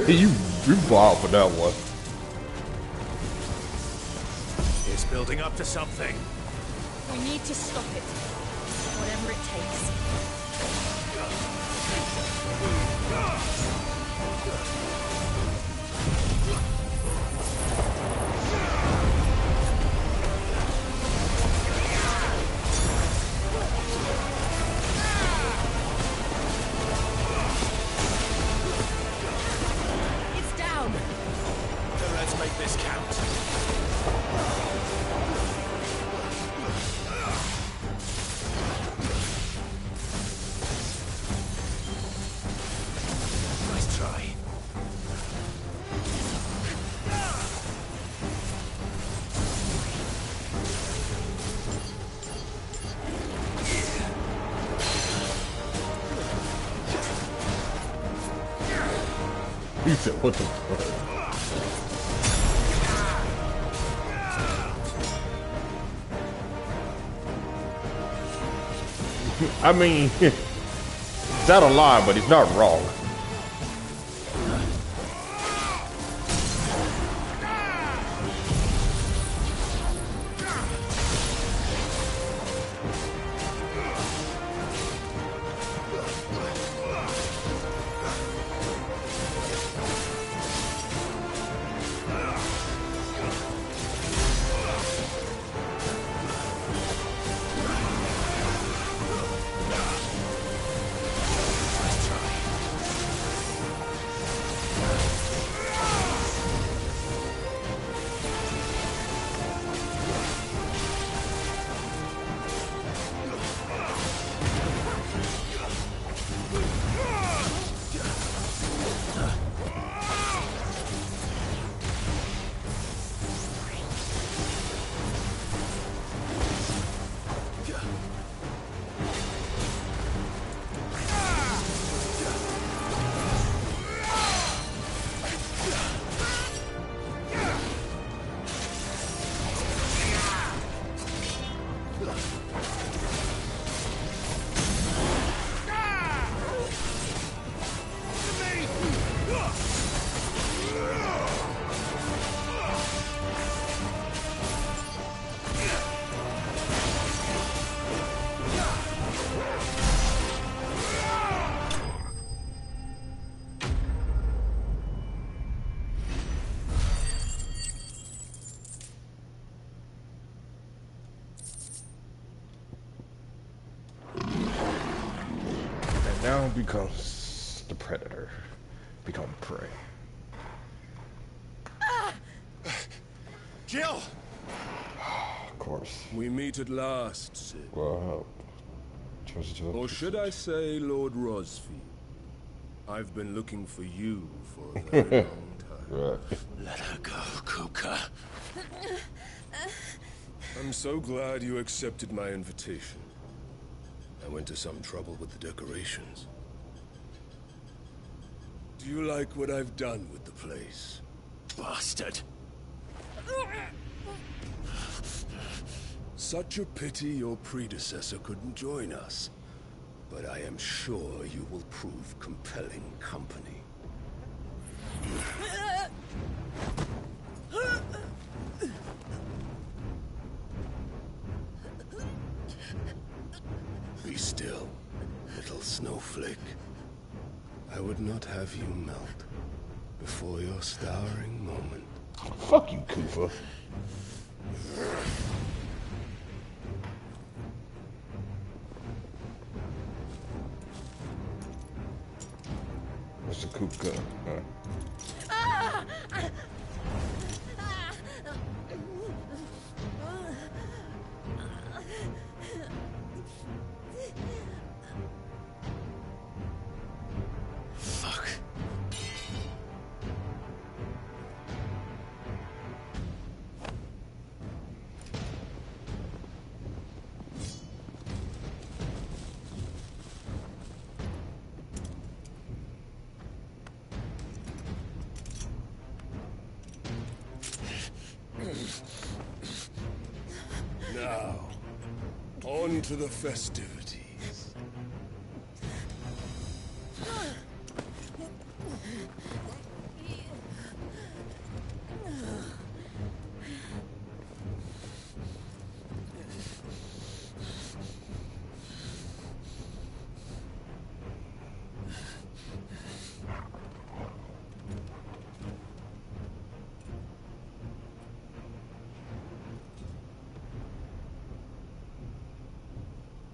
you wild for that one. It's building up to something. We need to stop it. Whatever it takes. It's down. Then let's make this count. Nice try. He said, what the fuck? I mean, it's out of line, but he's not wrong. Now becomes the predator, become prey. Jill! Of course. We meet at last, Sid. Well, or should I say Lord Rosfield? I've been looking for you for a very long time. Right. Let her go, Kupka. I'm so glad you accepted my invitation. I went to some trouble with the decorations. Do you like what I've done with the place? Bastard. Such a pity your predecessor couldn't join us. But I am sure you will prove compelling company. Be still, little snowflake. I would not have you melt before your stowering moment. Fuck you, Koopa. What's the Kupka? Fuck. Now, on to the festivities.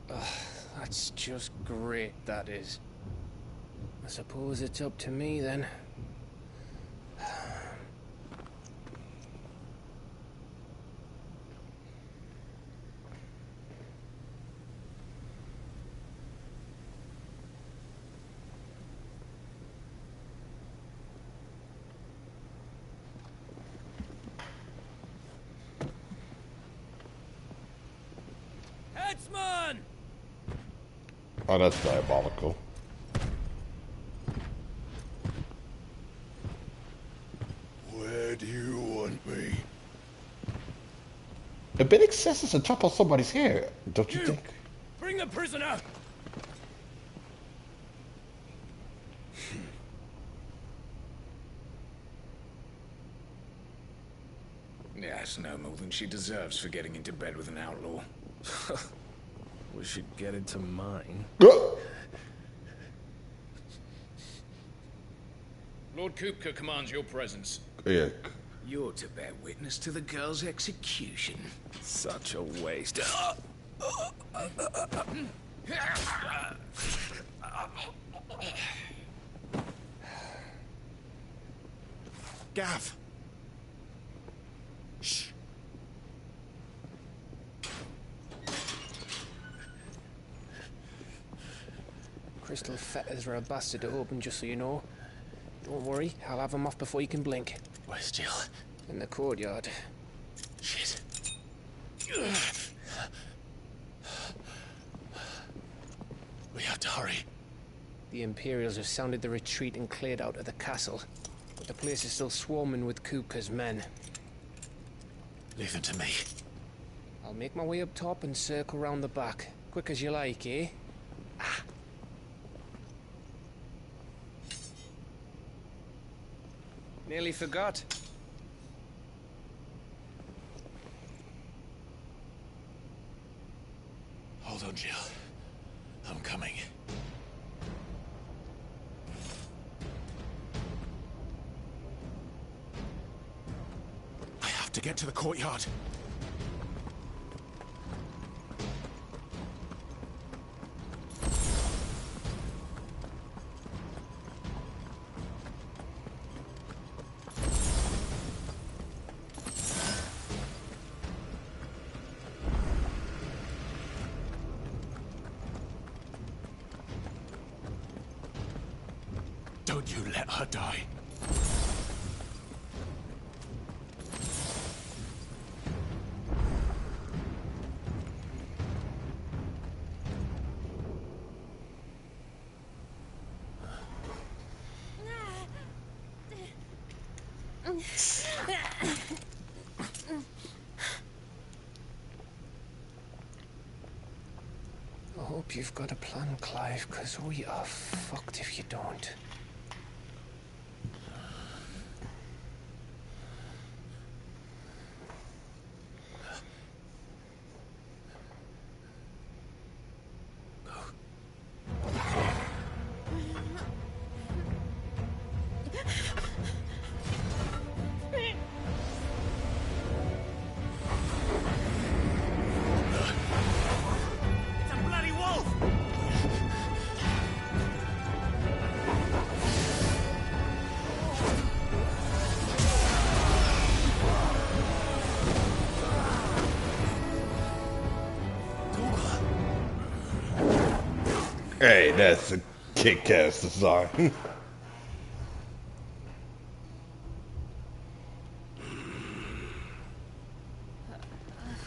That's just great, that is. I suppose it's up to me then. Headsman! Oh, that's diabolical. Where do you want me? A bit excessive to chop off somebody's hair, don't you think? Bring the prisoner! Yeah, it's no more than she deserves for getting into bed with an outlaw. We should get into mine. Lord Kupka commands your presence. Yeah. You're to bear witness to the girl's execution. Such a waste. Gav! Shh! Crystal fetters are a bastard to open, just so you know. Don't worry, I'll have them off before you can blink. Where's Jill? In the courtyard. Shit. We have to hurry. The Imperials have sounded the retreat and cleared out of the castle. But the place is still swarming with Kupka's men. Leave them to me. I'll make my way up top and circle round the back. Quick as you like, eh? Nearly forgot. Hold on, Jill. I'm coming. I have to get to the courtyard. Don't you let her die. I hope you've got a plan, Clive, because we are fucked if you don't. It's a bloody wolf! Hey, that's a kick-ass design.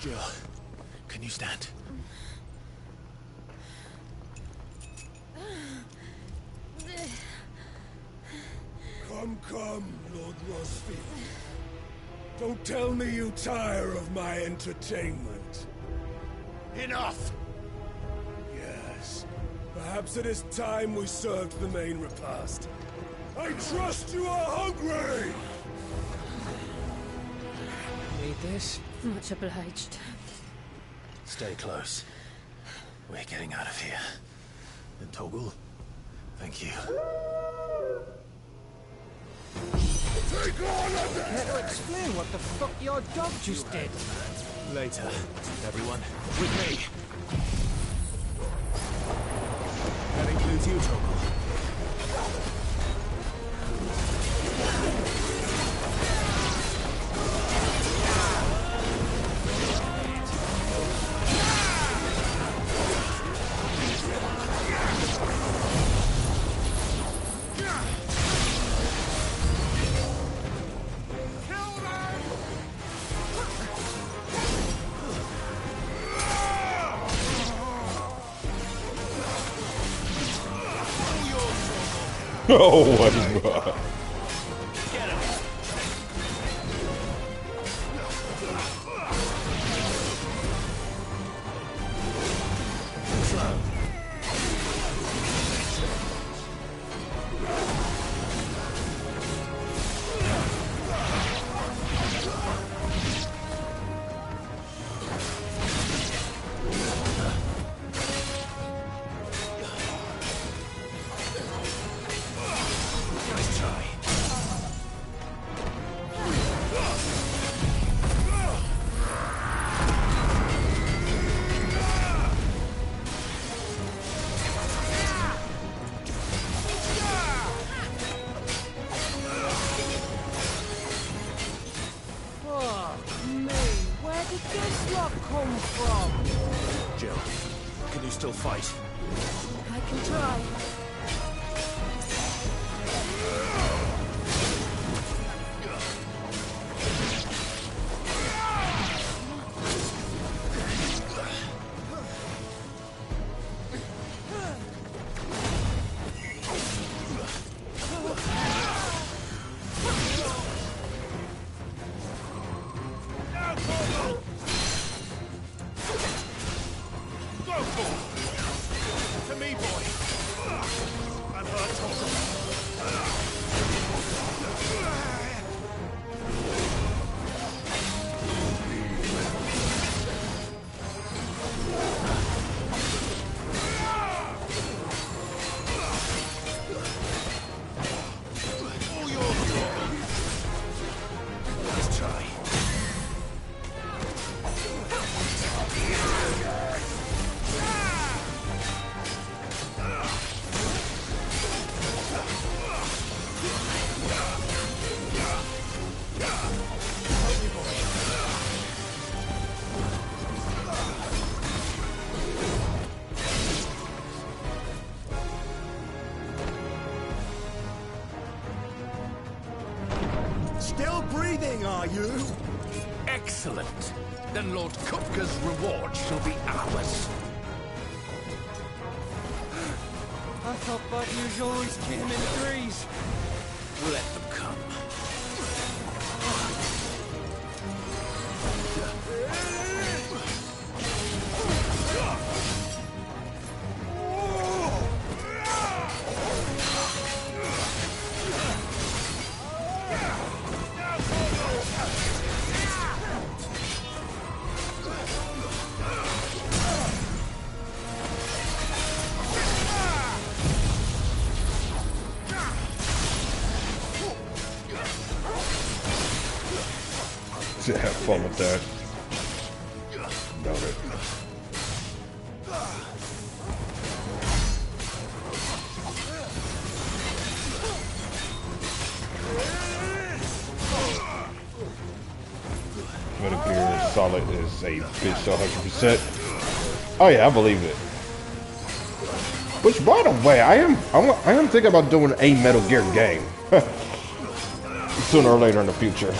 Jill, can you stand? Come, Lord Rosfield. Don't tell me you tire of my entertainment. Enough! Yes. Perhaps it is time we served the main repast. I trust you are hungry! Need this? Much obliged. Stay close. We're getting out of here. And Toggle, thank you. Take on Care to explain what the fuck your dog just did? Later, everyone. With me. That includes you, Torgal. Oh my god. Still fight. I can try. Still breathing, are you? Excellent. Then Lord Kupka's reward shall be ours. I thought bad news always came in threes. Let them come. Have fun with that. Doubt it. Metal Gear Solid is a bitch to 100%. Oh yeah, I believe it. Which, by the way, I am thinking about doing a Metal Gear game sooner or later in the future.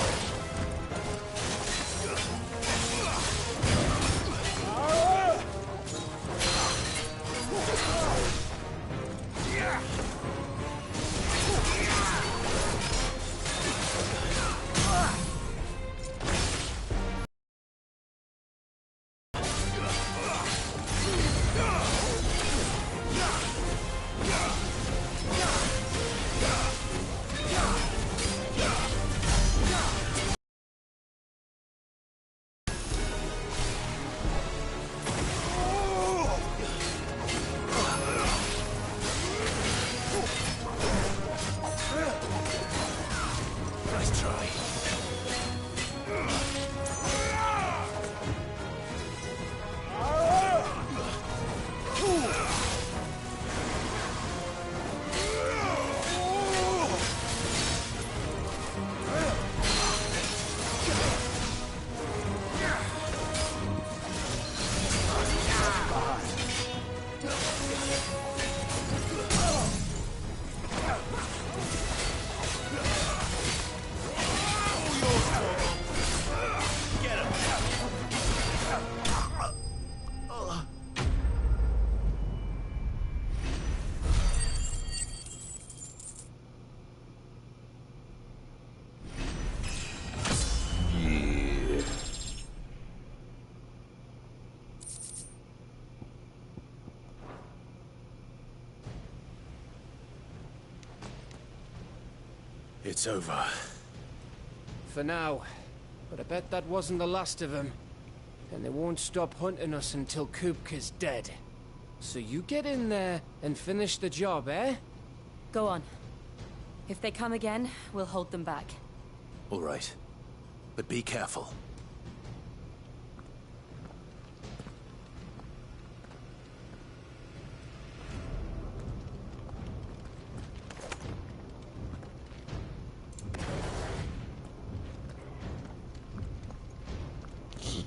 It's over. For now. But I bet that wasn't the last of them. And they won't stop hunting us until Kupka's dead. So you get in there and finish the job, eh? Go on. If they come again, we'll hold them back. All right. But be careful.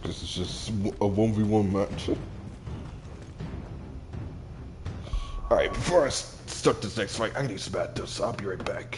Because it's just a 1v1 match. Alright, before I start this next fight, I need some bad dose. I'll be right back.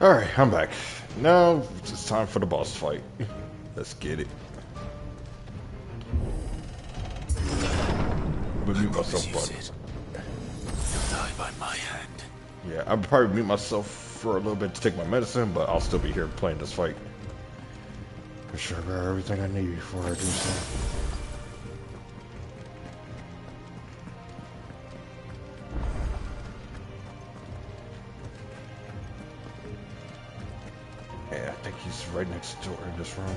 Alright, I'm back. Now it's time for the boss fight. Let's get it. I'm gonna mute myself, but You'll die by my hand. yeah, I'll probably mute myself for a little bit to take my medicine, but I'll still be here playing this fight. For sure, I got everything I need before I do so. Yeah, I think he's right next door in this room.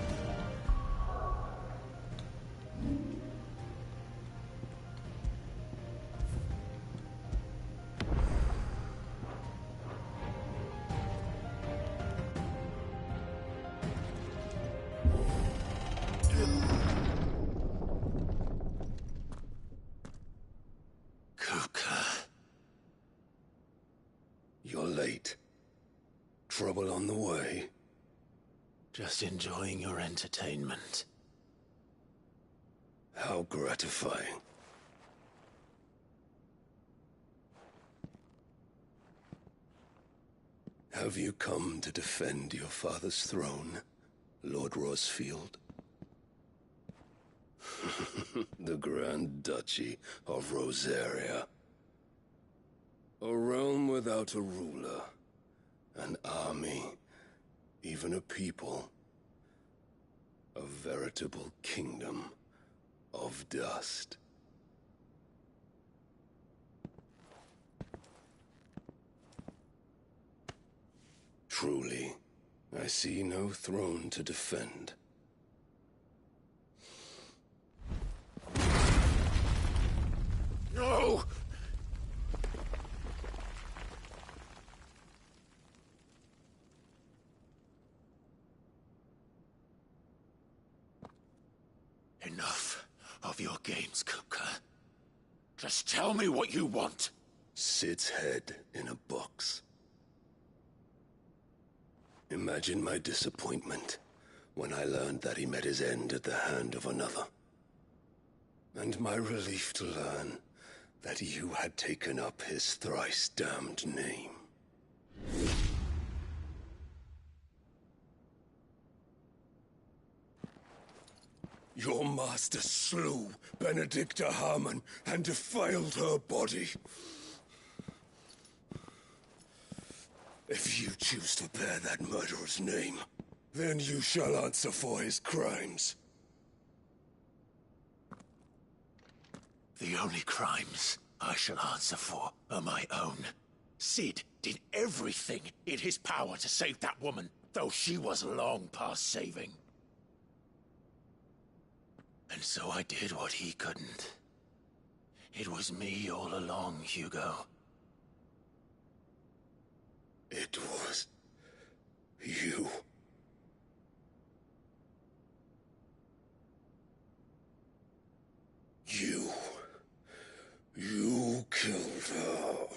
You're late. Trouble on the way? Just enjoying your entertainment. How gratifying. Have you come to defend your father's throne, Lord Rosfield? The Grand Duchy of Rosaria. A realm without a ruler, an army, even a people. A veritable kingdom of dust. Truly, I see no throne to defend. No! Enough of your games, Kupka. Just tell me what you want. Sid's head in a box. Imagine my disappointment when I learned that he met his end at the hand of another. And my relief to learn that you had taken up his thrice damned name. Your master slew Benedicta Harmon and defiled her body. If you choose to bear that murderer's name, then you shall answer for his crimes. The only crimes I shall answer for are my own. Sid did everything in his power to save that woman, though she was long past saving. And so I did what he couldn't. It was me all along, Hugo. It was you. You killed her.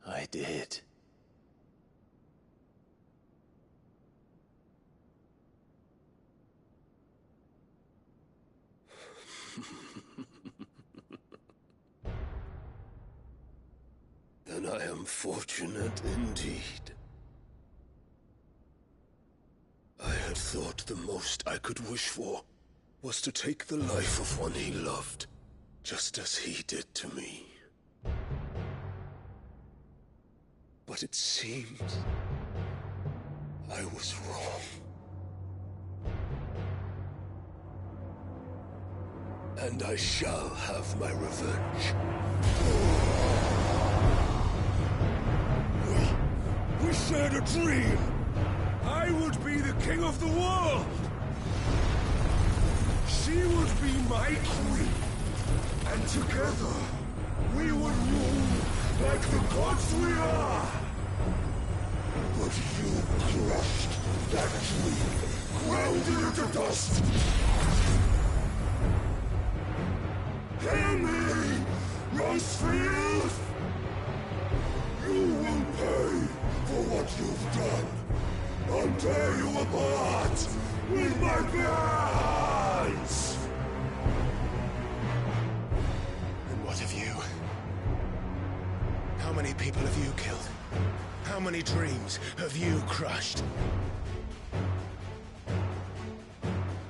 I did. Then I am fortunate indeed. I had thought the most I could wish for was to take the life of one he loved, just as he did to me. But it seems I was wrong. And I shall have my revenge. We shared a dream! I would be the king of the world! She would be my queen! And together, we would rule like the gods we are! But you crushed that dream, ground it to dust! Hear me, Rosfield! You will pay for what you've done. I'll tear you apart with my bare hands! And what of you? How many people have you killed? How many dreams have you crushed?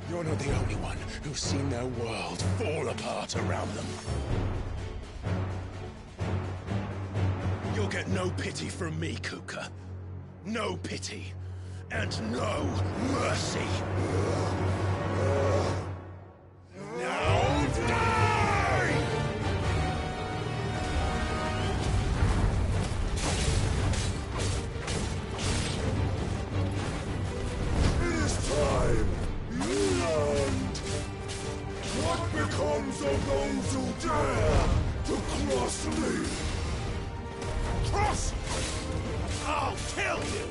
You're not the only one who's seen their world fall apart around them. You'll get no pity from me, Kuka. No pity. And no mercy. Now die! It is time you learned what becomes of those who dare to cross me. Cross! I'll kill you!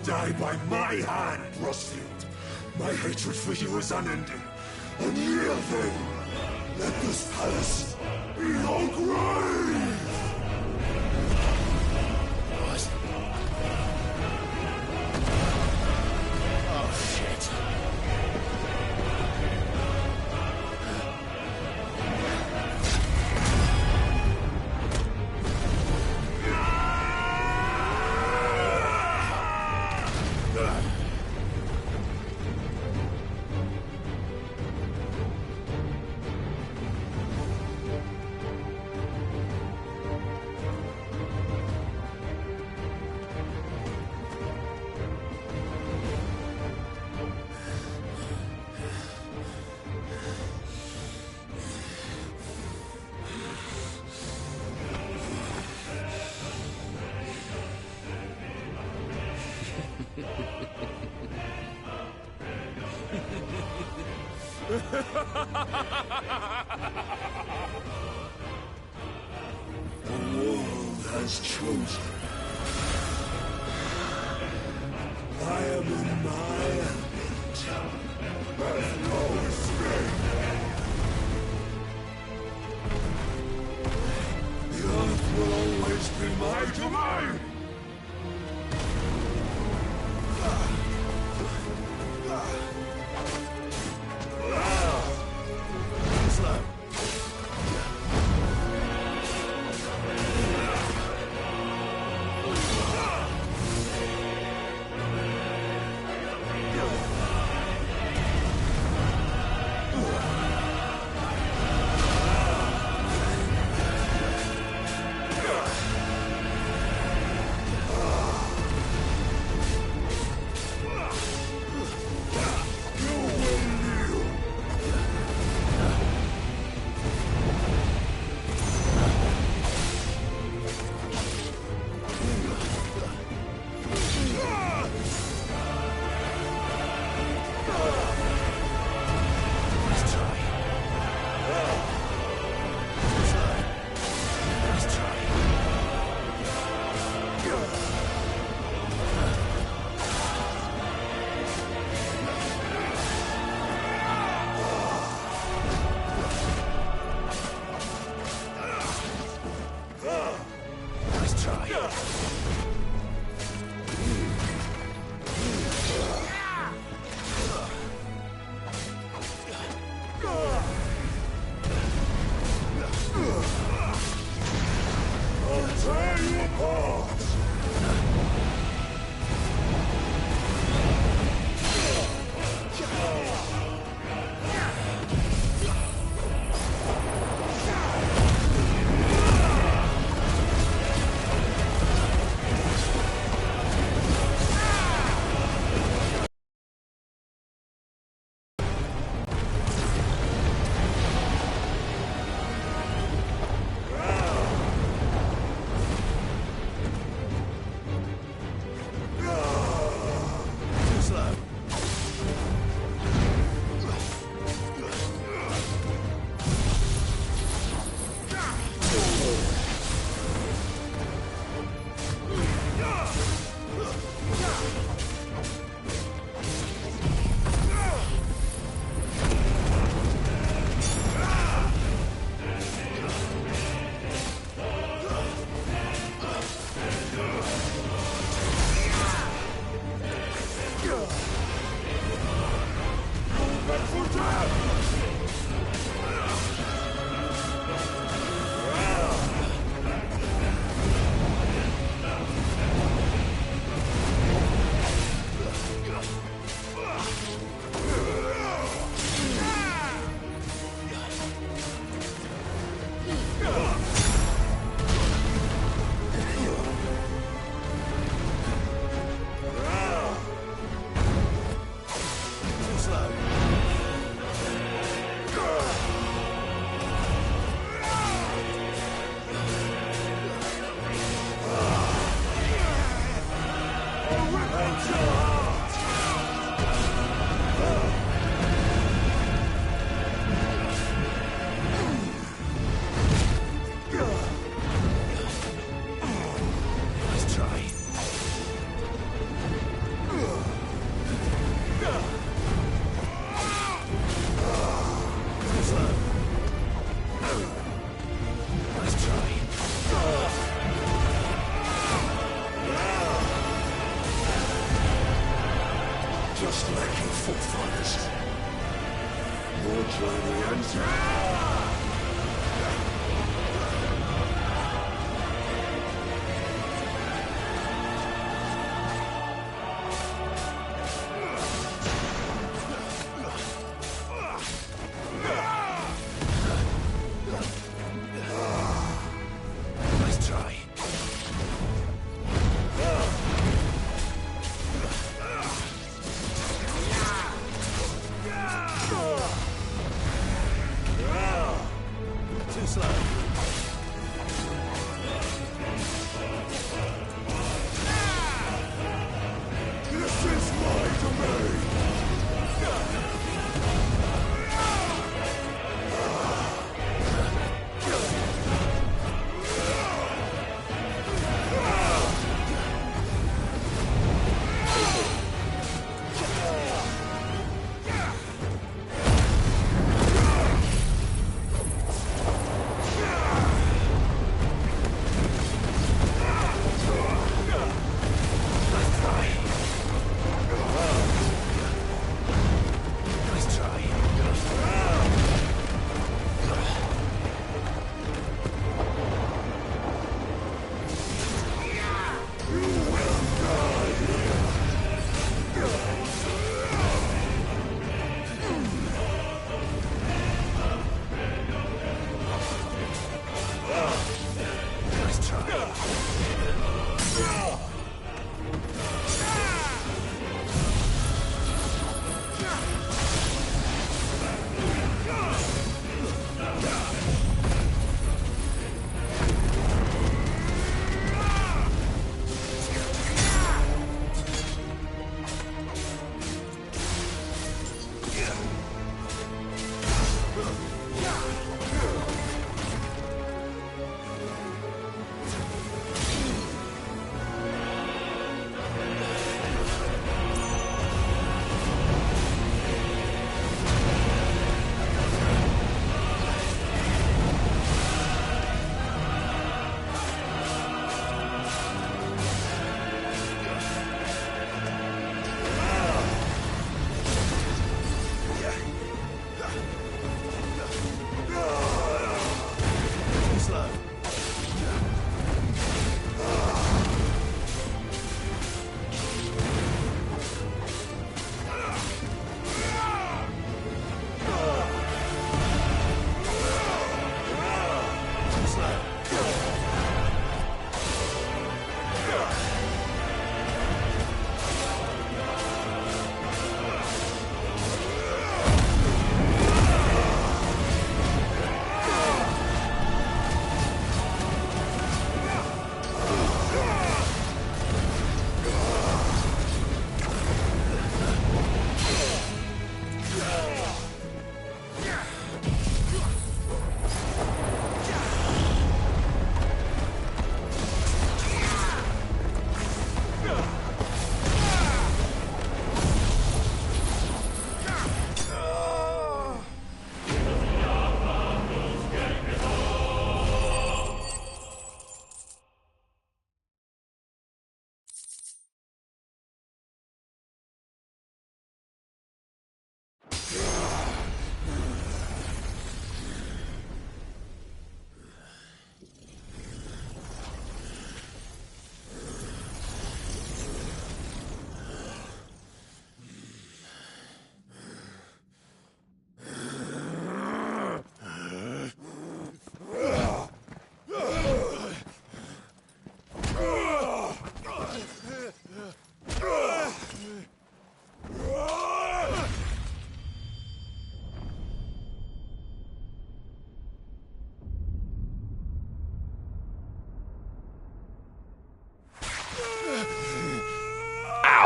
Die by my hand, Rosfield. My hatred for you is unending. Unyielding. Let this palace be your grave! What? Oh, shit. The world has chosen. I am in my element. There's no escape. The earth will always be my domain. Slow. Just like your forefathers. Your journey ends here. Nice try. Yeah!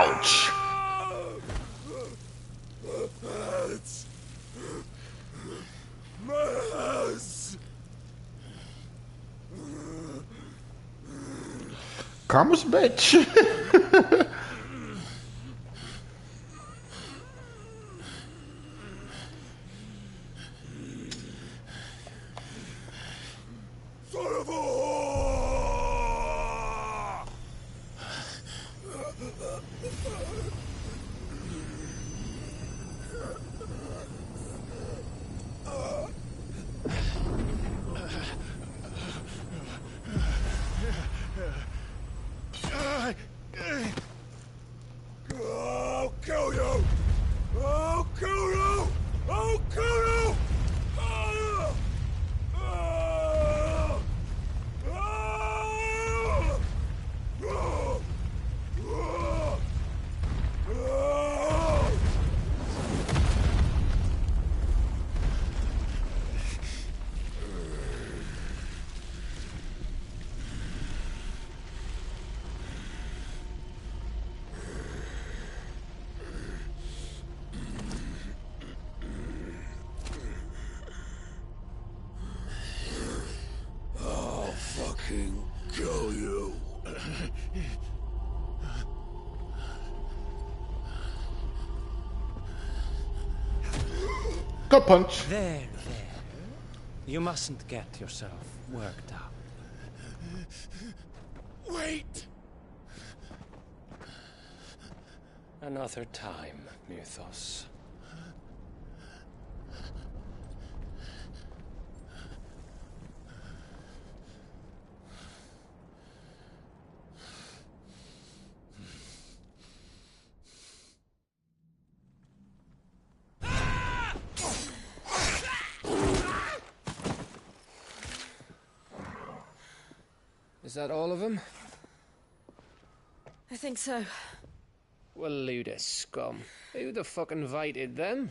Ouch! Karma's a bitch. Son of a I'll kill you! I'll kill you! I'll kill you! I'll fucking kill you. Gut punch. There. You mustn't get yourself worked up. Wait! Another time, Mythos. Is that all of them? I think so. Well, load of scum. Who the fuck invited them?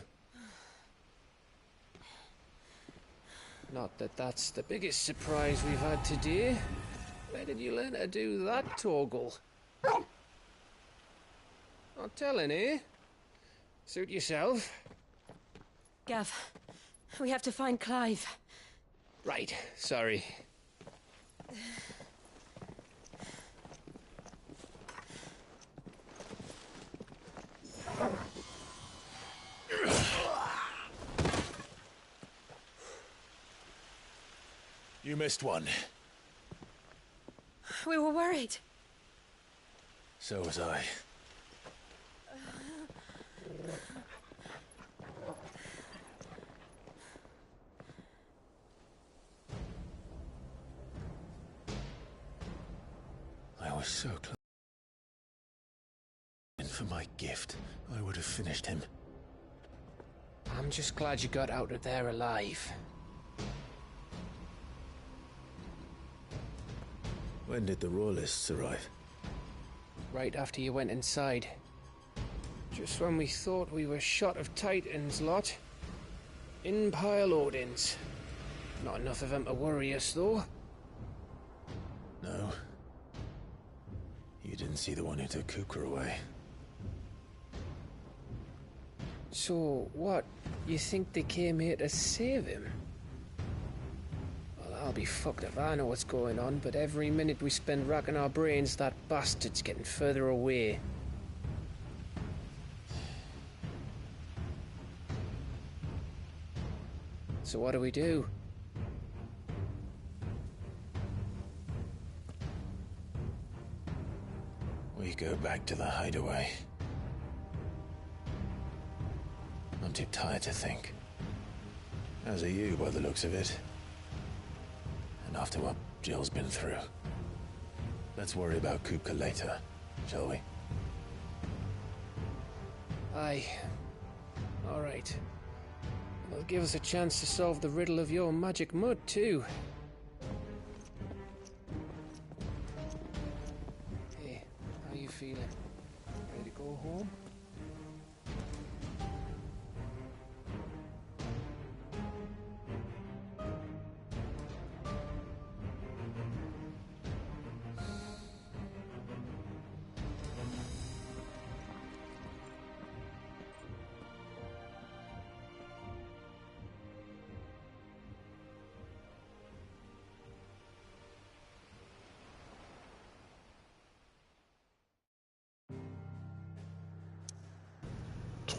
Not that that's the biggest surprise we've had today. Where did you learn to do that, Torgal? Not telling, eh? Suit yourself. Gav, we have to find Clive. Right, sorry. You missed one. We were worried. So was I. I was so close. And for my gift, I would have finished him. I'm just glad you got out of there alive. When did the Royalists arrive? Right after you went inside. Just when we thought we were shot of Titans, lot. In pile Odins. Not enough of them to worry us, though. No. You didn't see the one who took Kupka away. So, what? You think they came here to save him? Well, I'll be fucked if I know what's going on, but every minute we spend racking our brains, that bastard's getting further away. So what do we do? We go back to the hideaway. I'm too tired to think. As are you, by the looks of it. And after what Jill's been through. Let's worry about Kupka later, shall we? Aye. All right. It'll give us a chance to solve the riddle of your magic mud, too. Hey, how you feeling? Ready to go home?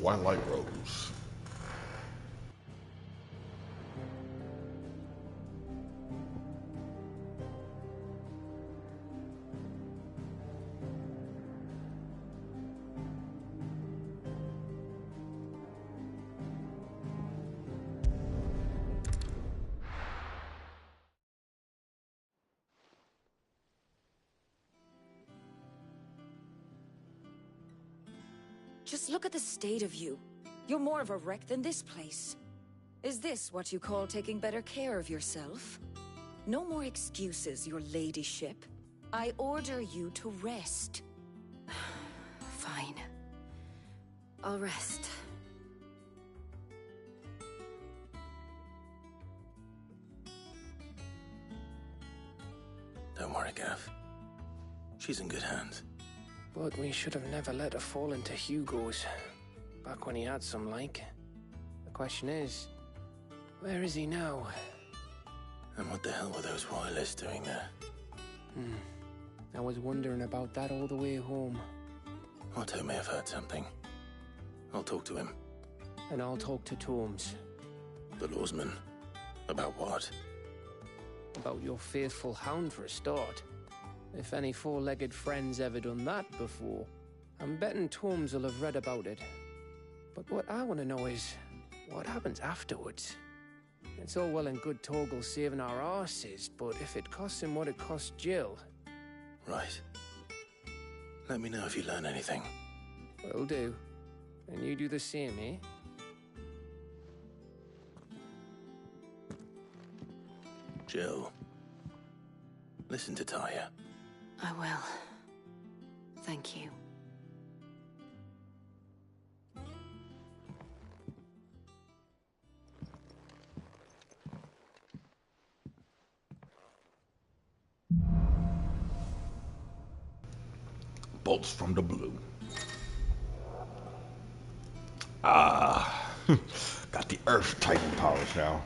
Twilight Rose. Just look at the state of you. You're more of a wreck than this place. Is this what you call taking better care of yourself? No more excuses, your ladyship. I order you to rest. Fine. I'll rest. Don't worry, Gav. She's in good hands. But we should have never let her fall into Hugo's. Back when he had some like. The question is, where is he now? And what the hell were those royalists doing there? I was wondering about that all the way home. Otto may have heard something. I'll talk to him. And I'll talk to Torms. The lawsman. About what? About your faithful hound for a start. If any four-legged friend's ever done that before, I'm betting Torms will have read about it. But what I want to know is, what happens afterwards? It's all well and good Torgal saving our arses, but if it costs him what it cost Jill... Right. Let me know if you learn anything. Will do. And you do the same, eh? Jill. Listen to Taya. I will. Thank you. Bolts from the blue. Ah, got the Earth Titan powers now.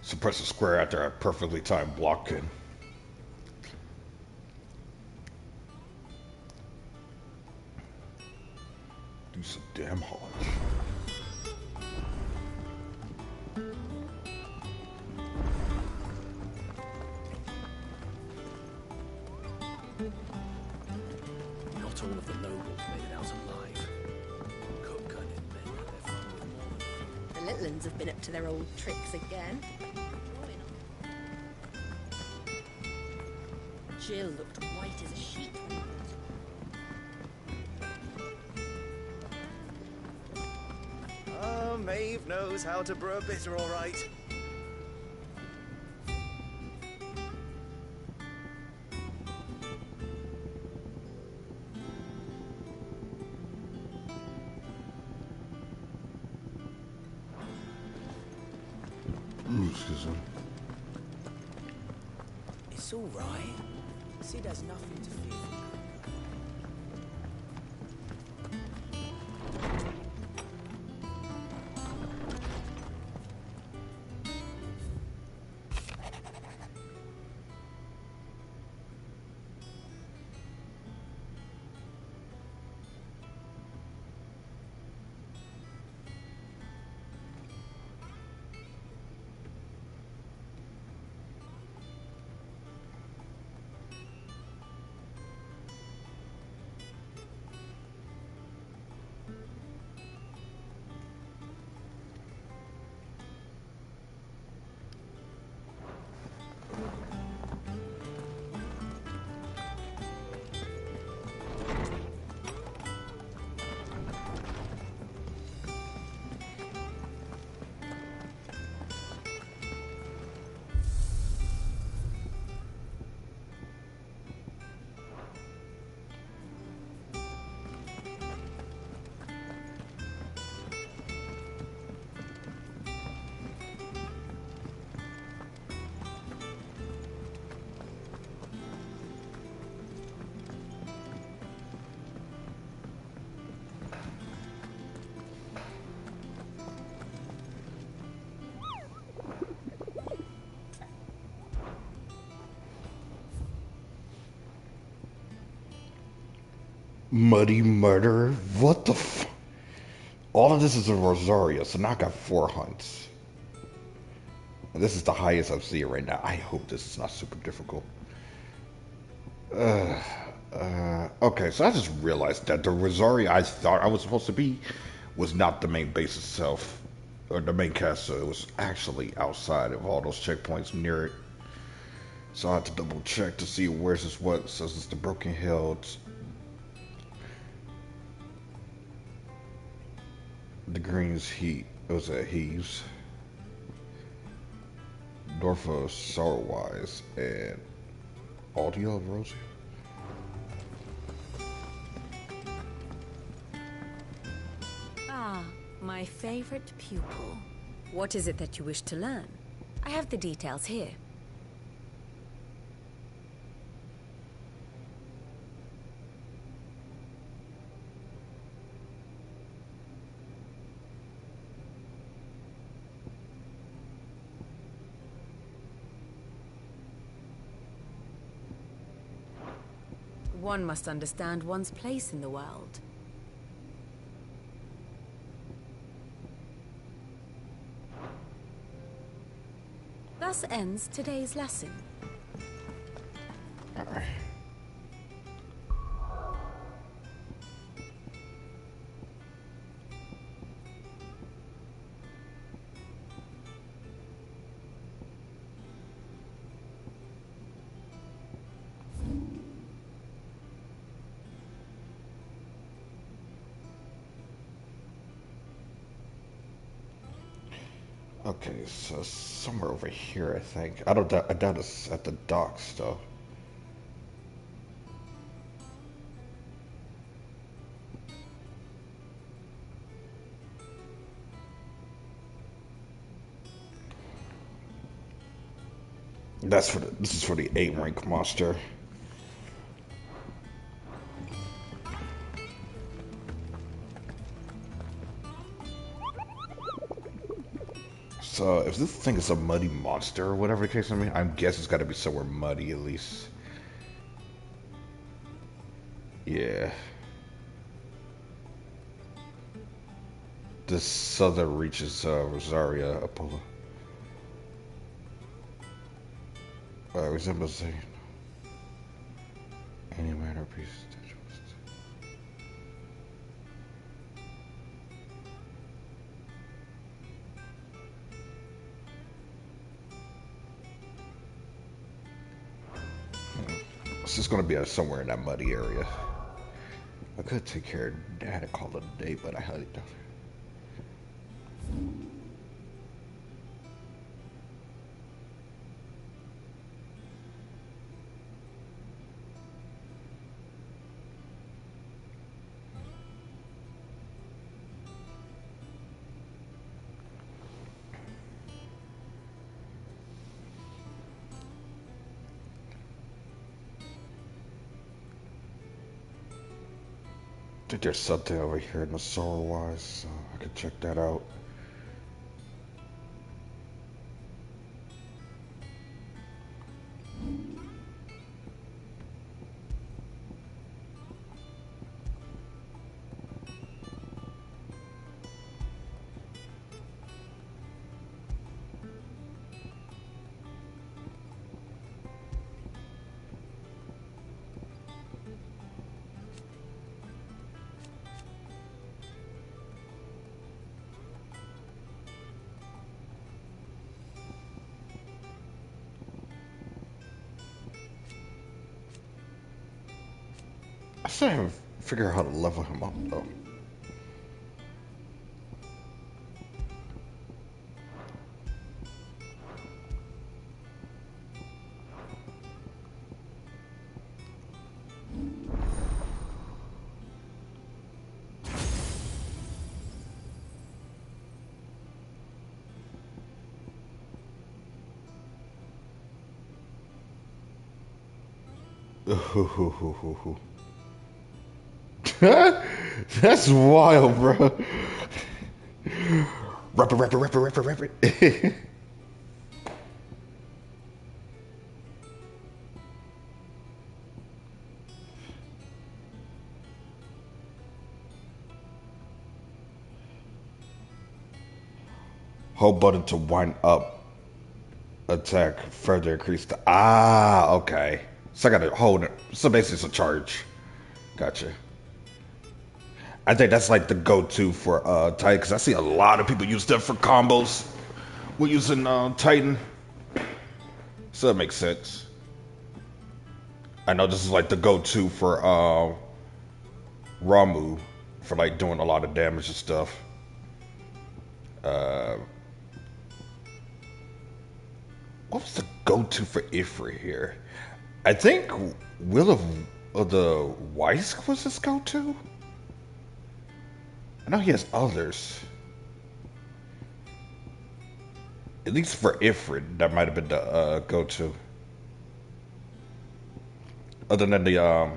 Suppress a square after a perfectly timed block kid. Do some damn haulage. Not all of the nobles made it out alive. Cook gun in men had their fun with more than The little ones have been up to their old tricks again. Jill looked white as a sheet. Ah, Maeve knows how to brew a bitter, all right. Excuse me. It's all right. Sid has nothing to fear. Muddy murderer? What the f... All of this is in Rosaria, so now I got 4 hunts. And this is the highest I'm seeing right now. I hope this is not super difficult. Okay, so I just realized that the Rosaria I thought I was supposed to be was not the main base itself, or the main castle. It was actually outside of all those checkpoints near it. So I had to double check to see where's this what. It says it's the Broken Hill. The Greens Heat. It was at Heaves. North of Sorrowwise and Audio of Rosie. Ah, my favorite pupil. What is it that you wish to learn? I have the details here. One must understand one's place in the world. Thus ends today's lesson. All right. Okay, so somewhere over here, I think. I doubt it's at the docks, though. This is for the 8 rank monster. So, if this thing is a muddy monster or whatever the case may be, I guess it's got to be somewhere muddy at least. Yeah. The southern reaches Rosaria Apollo. Resembles any manner piece. It's just gonna be somewhere in that muddy area. I could take care of that and call it a day, but I highly doubt it. I think there's something over here in the Sorrowwise, so I could check that out. I still haven't figured out how to level him up, though. That's wild, bro. Rap it. Hold button to wind up. Attack further increase the... Ah, okay. So I gotta hold it. So basically it's a charge. Gotcha. I think that's like the go-to for Titan, because I see a lot of people use that for combos. We're using Titan. So that makes sense. I know this is like the go-to for Ramuh, for like doing a lot of damage and stuff. What was the go-to for Ifrit here? I think Will of the Wisp was his go-to? I know he has others. At least for Ifrit, that might have been the go-to. Other than the,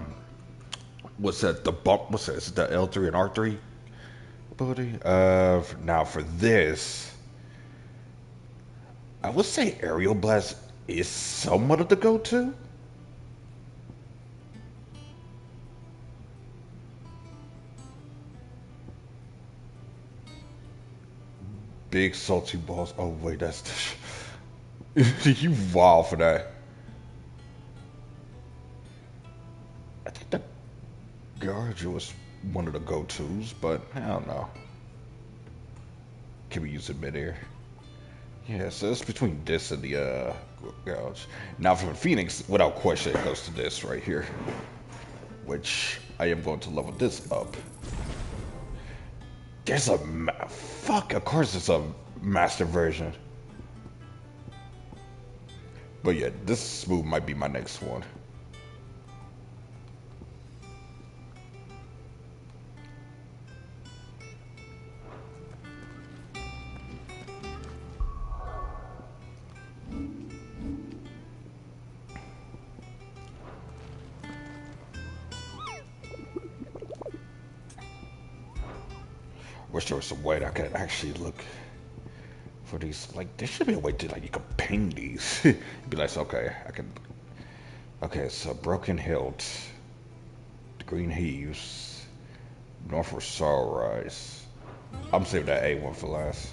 what's that, the bump, what's that, is it the L3 and R3 ability? Now for this, I would say Aerial Blast is somewhat of the go-to. Big salty balls. Oh wait, that's the you wild for that. I think the Garge was one of the go-tos, but I don't know. Can we use it mid-air? Yeah, so it's between this and the Gouge. Now from Phoenix, without question, it goes to this right here, which I am going to level this up. There's a fuck. Of course, it's a master version. But yeah, this move might be my next one. Wish there was some way that I could actually look for these. Like, there should be a way to, like, you can ping these. Be like, okay, I can. Okay, so Broken Hilt, the Green Heaves, Northward Sorrow Rise. I'm saving that A1 for last.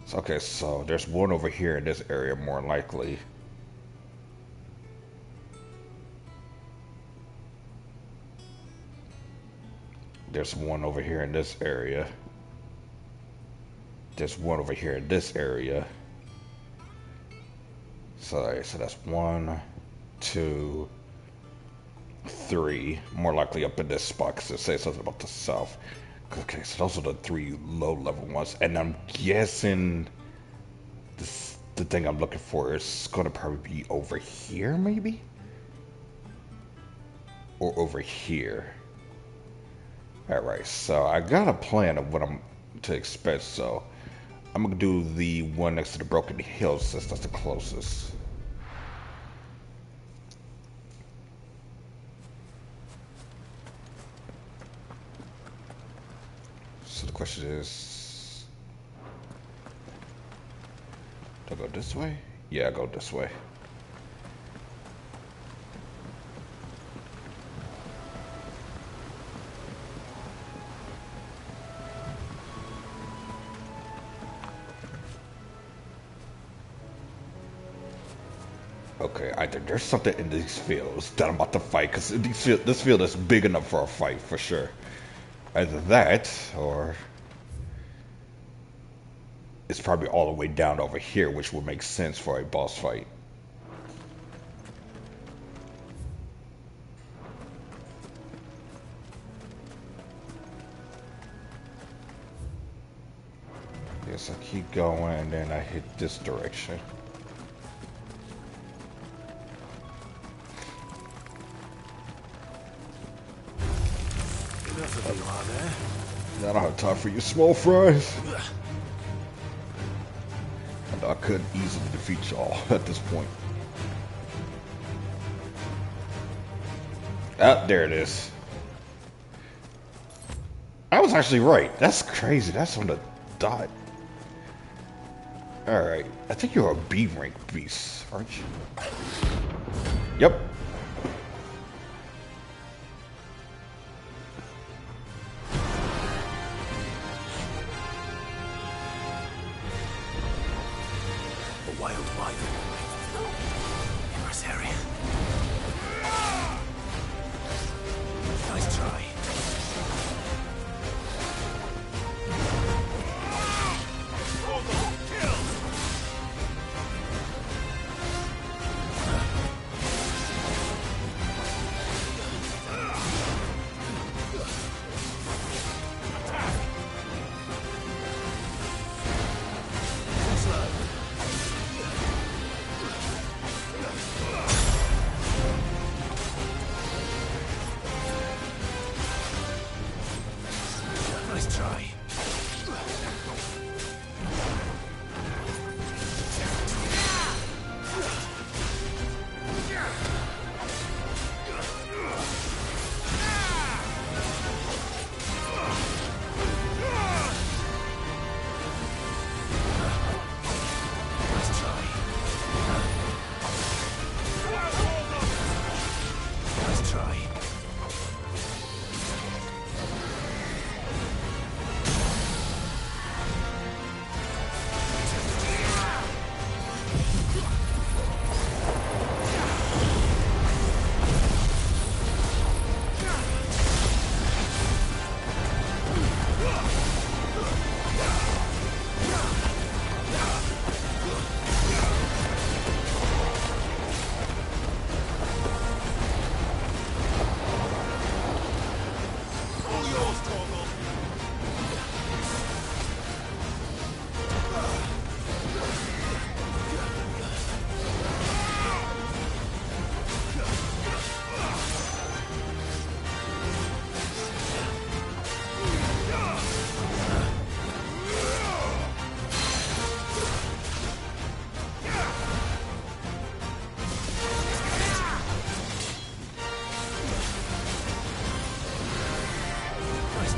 So, okay, so there's one over here in this area, more likely. There's one over here in this area. There's one over here in this area. So that's 1, 2, 3. More likely up in this spot because it says something about the south. Okay, so those are the 3 low-level ones. And I'm guessing the thing I'm looking for is going to probably be over here, maybe? Or over here. Alright, so I got a plan of what I'm to expect, so I'm gonna do the one next to the Broken Hills since that's the closest. So the question is, do I go this way? Yeah, I go this way. Okay, either there's something in these fields that I'm about to fight, because this field is big enough for a fight, for sure. Either that, or it's probably all the way down over here, which would make sense for a boss fight. Yes, I keep going, and then I hit this direction. I don't have time for your small fries. And I could easily defeat y'all at this point. Ah, there it is. I was actually right. That's crazy. That's on the dot. Alright. I think you're a B rank beast, aren't you? Yep.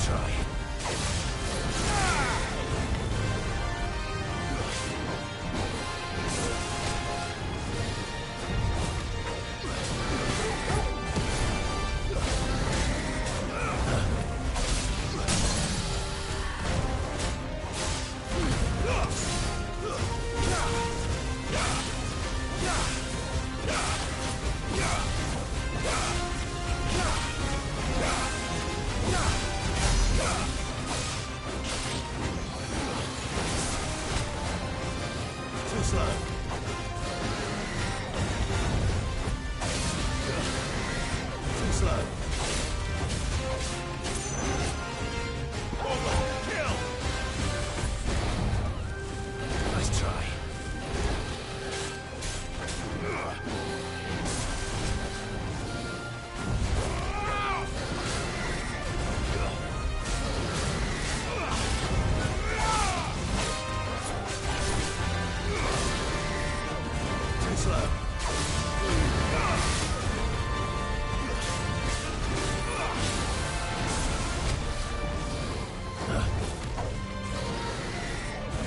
Nice try. Too slow. Too slow. Kill! Nice try. Too slow.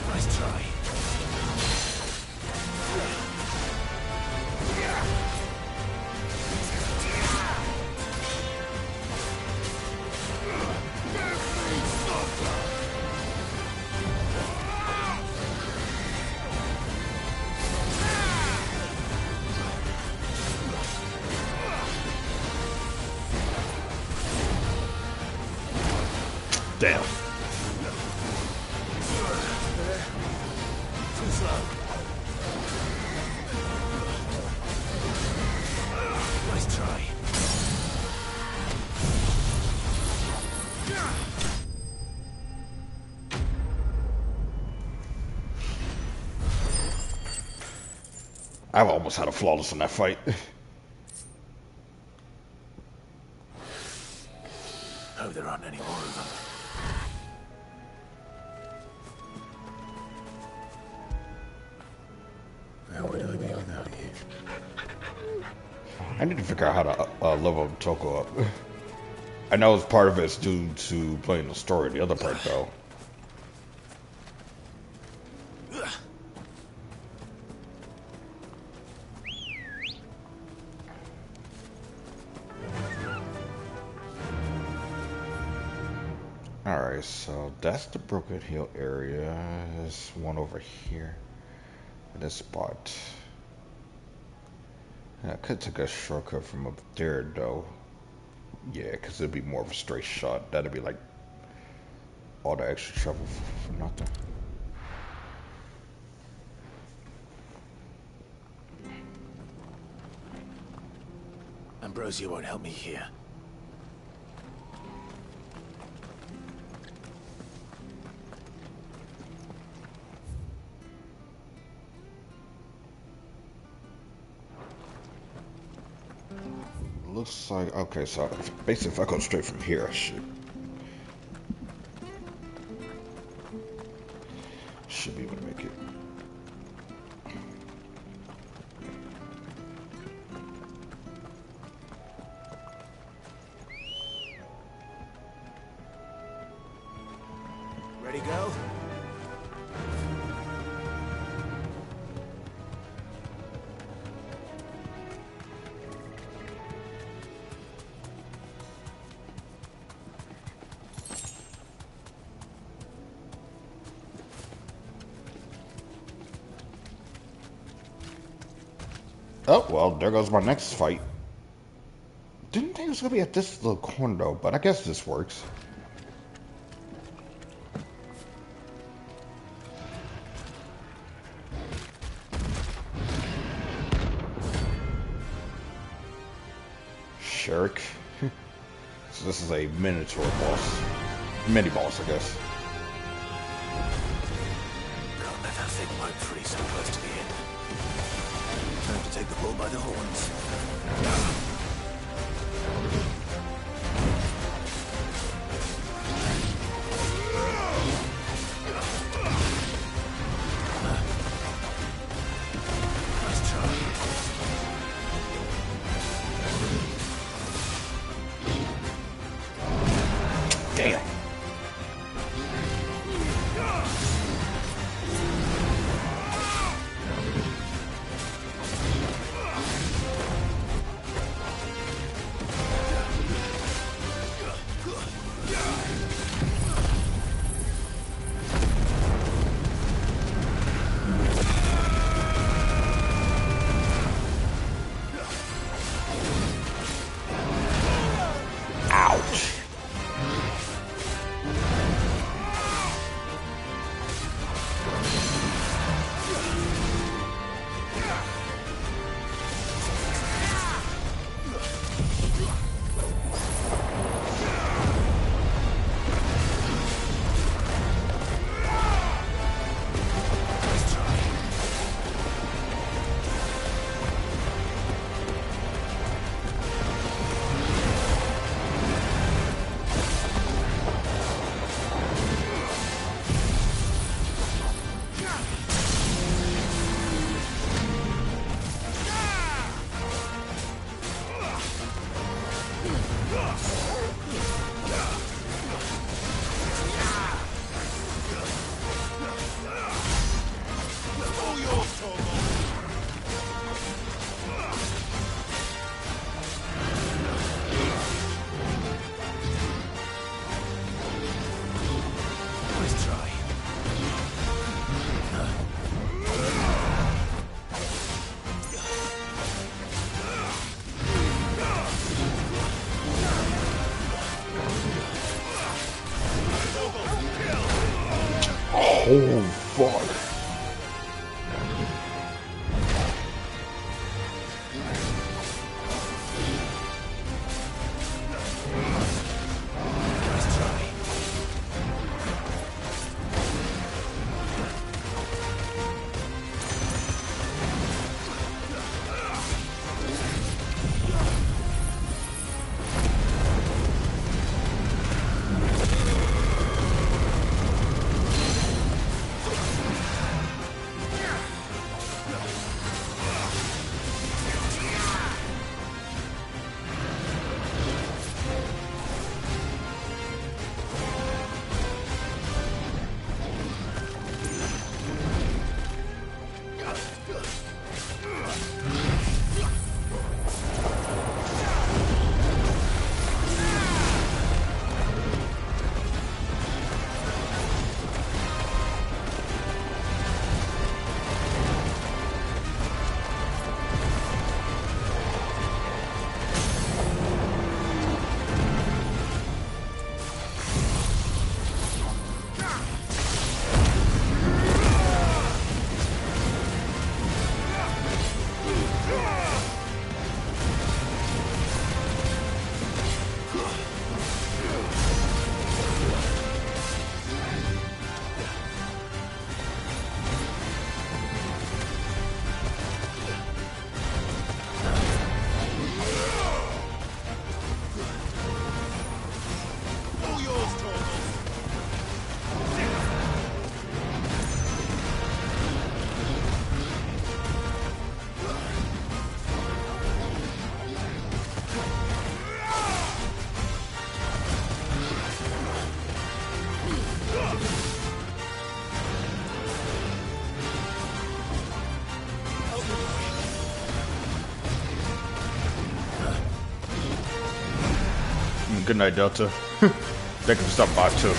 Nice try. Damn. Too slow. Nice try. I've almost had a flawless in that fight. Hope there aren't any more of them. Where would I be without you? I need to figure out how to level Toko up. I know it's part of it's due to playing the story. The other part, though. Alright, so that's the Broken Hill area. There's one over here. In this spot. Yeah, I could take a shortcut from up there, though. Yeah, because it'd be more of a straight shot. That'd be like all the extra trouble for nothing. Ambrosia won't help me here. Looks like, okay, so basically if I go straight from here, I should be able to make it. Ready, go? Oh, well, there goes my next fight. Didn't think it was going to be at this little corner, though, but I guess this works. Shirk. So this is a miniature boss. Mini-boss, I guess. Can't let that thing wipe free so close to the end. Time to take the bull by the horns. Nice try. Damn. Oh, fuck. Good night, Delta. They can stop by too.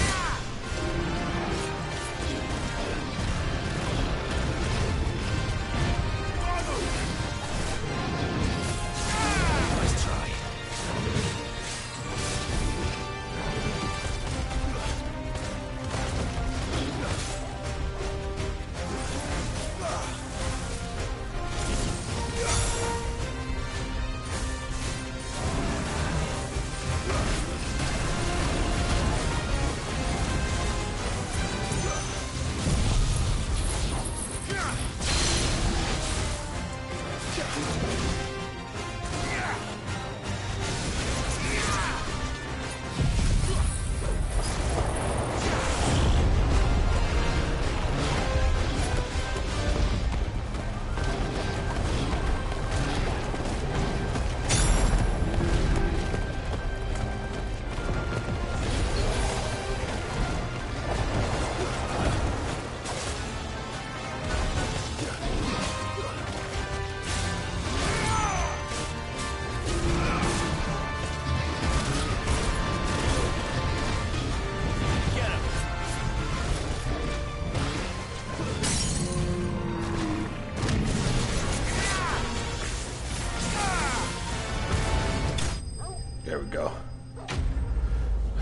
There we go.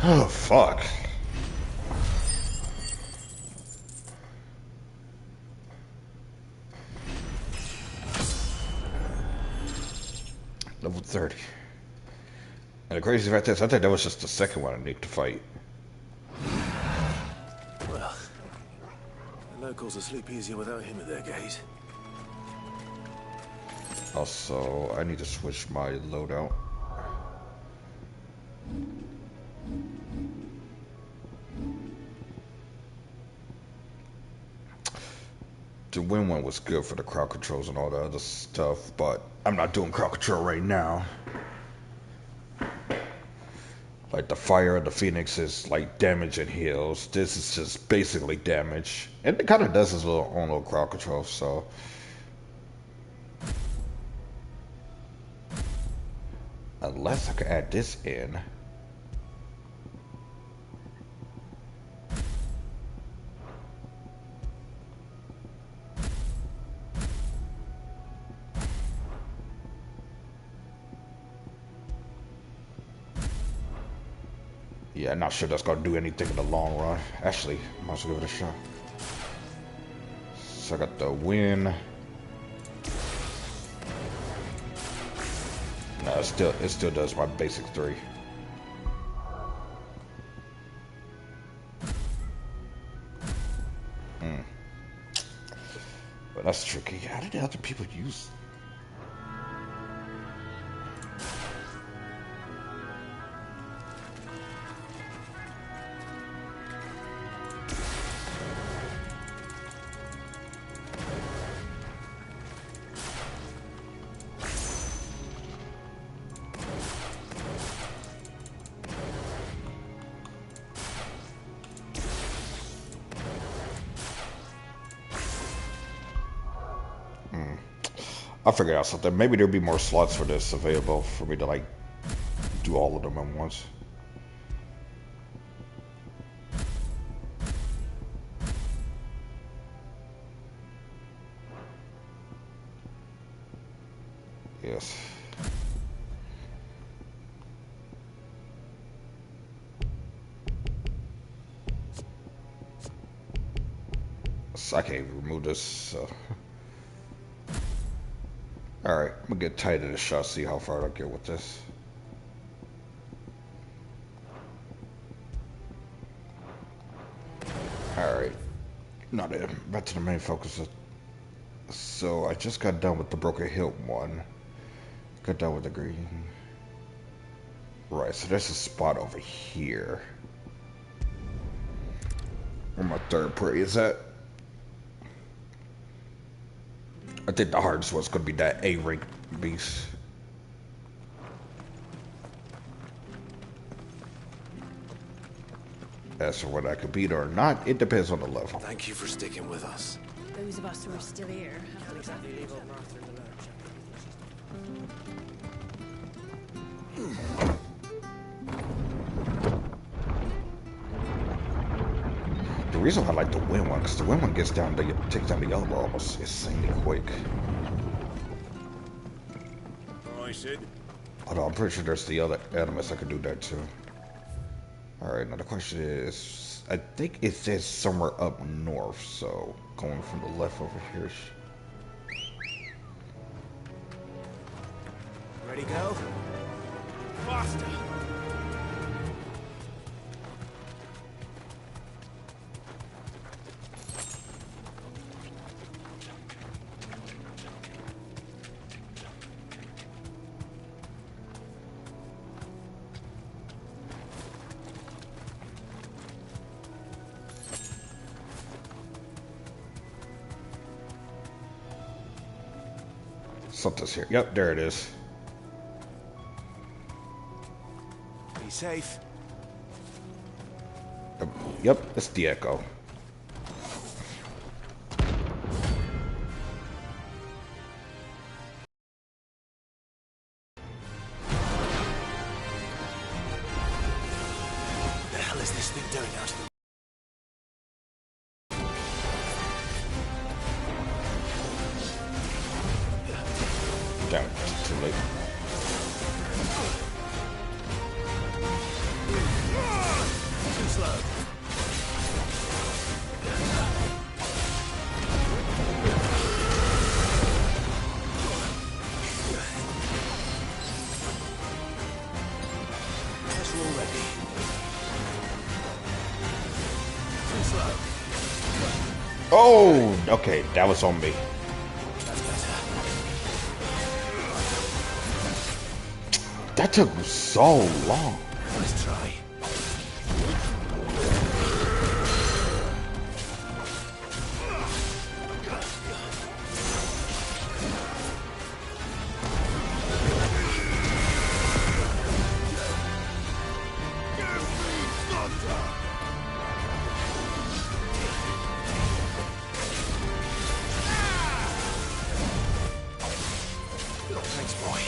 Oh, fuck. Level 30. And the crazy fact is, I think that was just the second one I need to fight. Well, the locals will sleep easier without him at their gate. Also, I need to switch my loadout. The wind one was good for the crowd controls and all the other stuff, but I'm not doing crowd control right now. Like the fire of the Phoenix is like damage and heals. This is just basically damage. And it kind of does its own little crowd control, so. Unless I can add this in. Yeah, I'm not sure that's gonna do anything in the long run. Actually, I might as well give it a shot. So I got the win. No, it still does my basic 3. But that's tricky. How did the other people use? I figured out something. Maybe there'll be more slots for this available for me to like do all of them at once. Yes. So I can't even remove this. So. Alright, I'm gonna get tight in the shot, see how far I get with this. Alright. Not it. Back to the main focus. So I just got done with the Broken Hill one. Got done with the green. Right, so there's a spot over here. Where my third prey is at. I think the hardest one's gonna be that A-rank beast. As for whether I can beat it or not, it depends on the level. Thank you for sticking with us. Those of us who are still here have to exactly leave old Martha in the lurch. The reason why I like the wind one, because the wind one takes down the yellow bar almost insanely quick. Alright, Sid. Although I'm pretty sure there's the other animals that can do that too. Alright, now the question is, I think it says somewhere up north, so going from the left over here. Ready, go? Faster! Something's here. Yep, there it is. Be safe. Yep, it's the Echo. What the hell is this thing doing out of the... Damn it, it's too late. Too slow. Guess we're all ready. Too slow. Oh, okay, that was on me. That took so long. Let's try. Thanks, boy.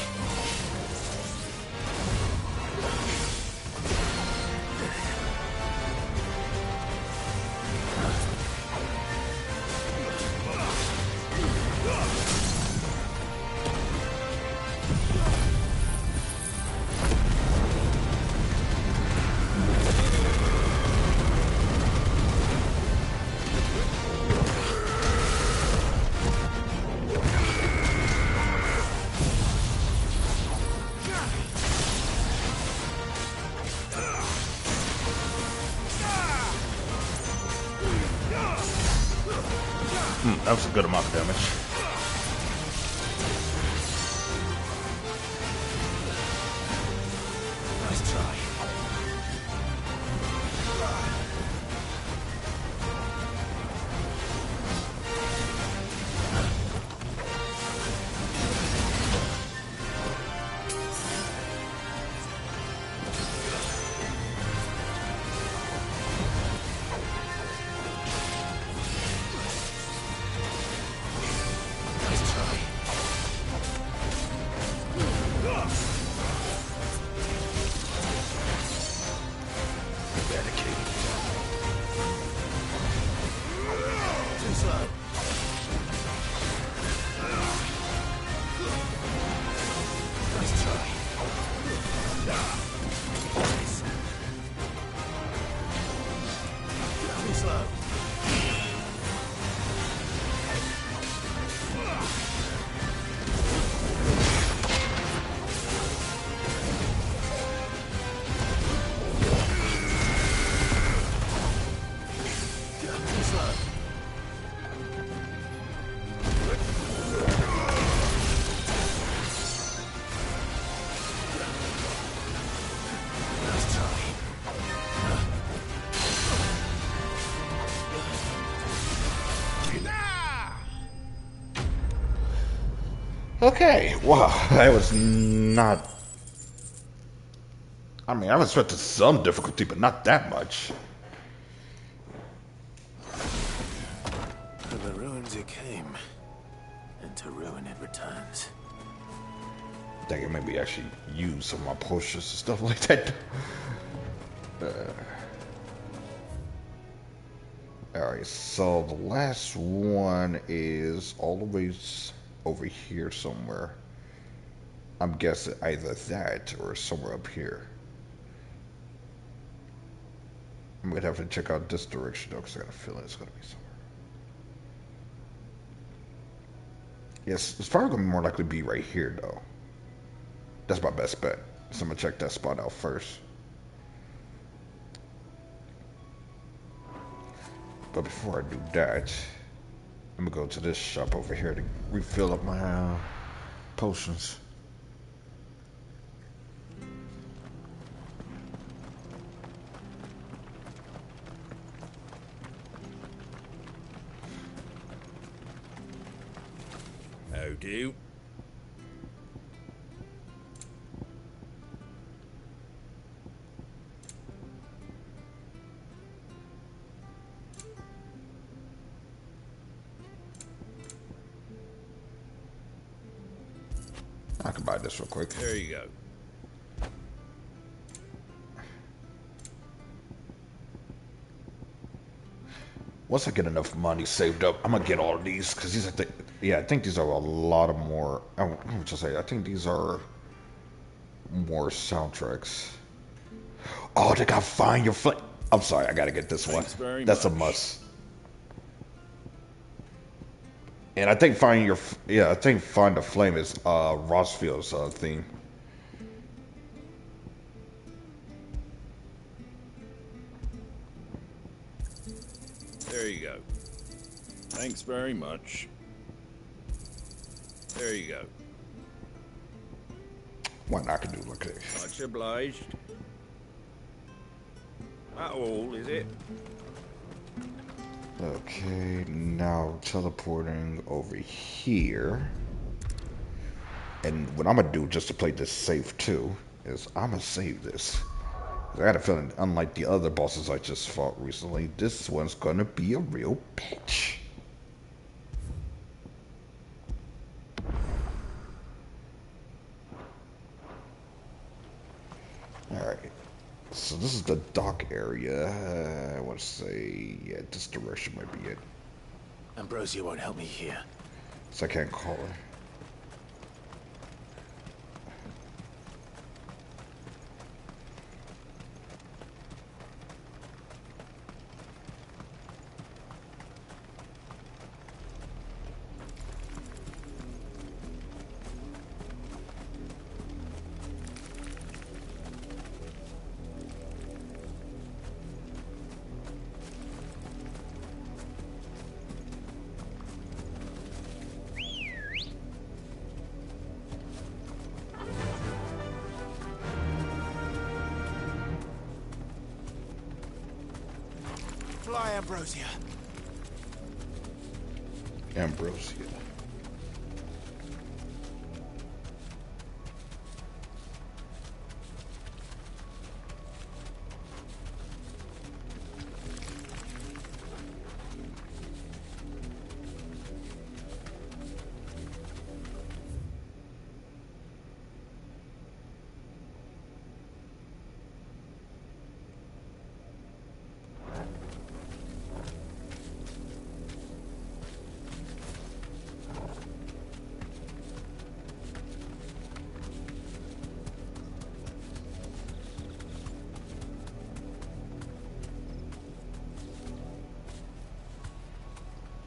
That was a good amount of damage. Nice try. Okay, wow, that was not... I mean, I was expecting some difficulty, but not that much. To the ruins it came, and to ruin it returns. I think it maybe actually use some of my potions and stuff like that. Alright, so the last one is all the way over here somewhere. I'm guessing either that or somewhere up here. I'm gonna have to check out this direction though, because I got a feeling it's gonna be somewhere. Yes, it's probably gonna be more likely to be right here though. That's my best bet. So I'm gonna check that spot out first. But before I do that, I'm gonna go to this shop over here to refill up my potions. How do? I can buy this real quick. There you go. Once I get enough money saved up, I'm gonna get all of these because these are I think these are a lot of more. I think these are more soundtracks. Oh, they got Find Your Flame. I'm sorry, I gotta get this one. That's a must. And I think Find the Flame is Rossfield's theme. There you go. Thanks very much. There you go. Why not? I can do like this. Much obliged. That all, is it? Okay, now teleporting over here. And what I'm gonna do just to play this safe too is I'm gonna save this. I got a feeling, unlike the other bosses I just fought recently, this one's gonna be a real bitch. Alright. So this is the dock area. I want to say, yeah, this direction might be it. Ambrosia won't help me here. So I can't call her. fly, Ambrosia. Ambrosia.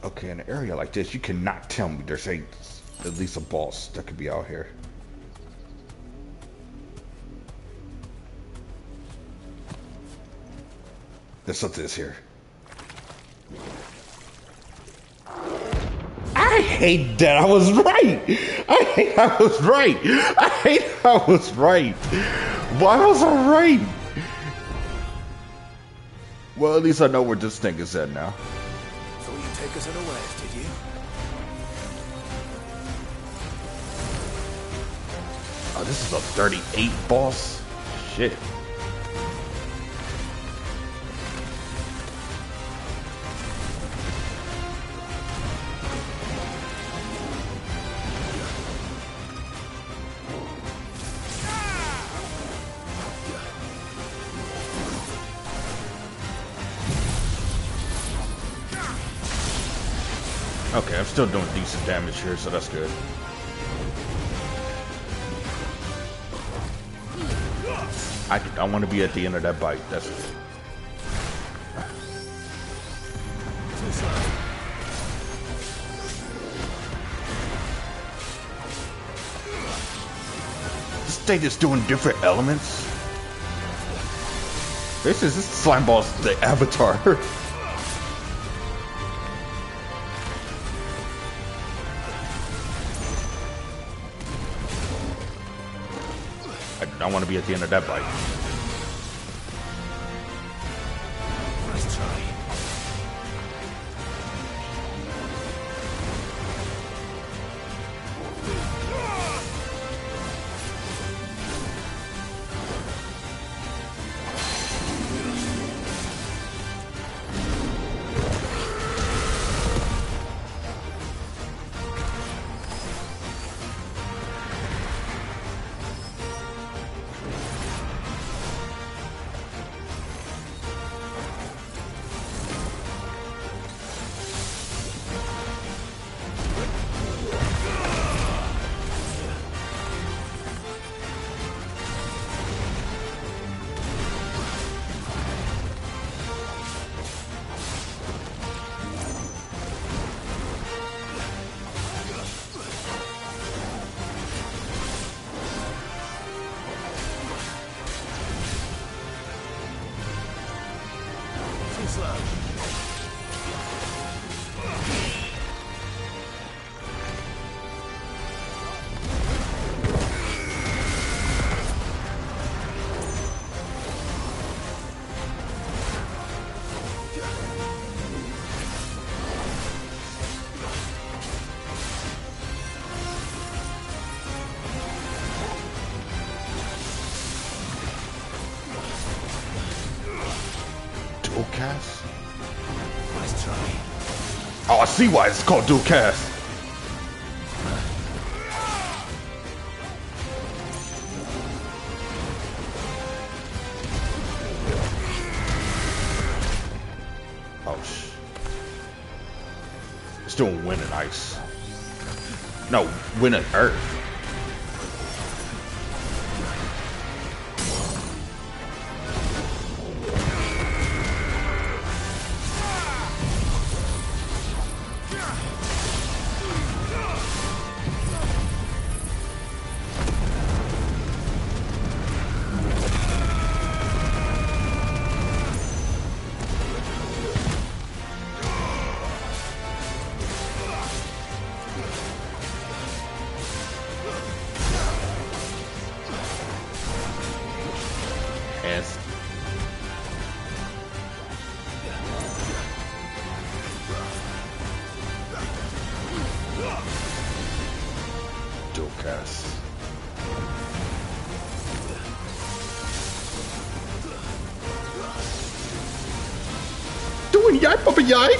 Okay, in an area like this, you cannot tell me there's at least a boss that could be out here. There's something that's here. I hate that I was right. I hate I was right. I hate I was right. Why was I right? Well, at least I know where this thing is at now. Thought you'd take us unawares, did you? Oh, this is a 38 boss? Shit. Okay, I'm still doing decent damage here, so that's good. I want to be at the end of that bite. That's it. This thing is doing different elements. This slime ball's the avatar. I want to be at the end of that bite. Nice try. Cast? Nice try. Oh, I see why it's called dual cast. Oh, it's doing wind and ice. No, wind and earth. doing, yay, Papa Yay?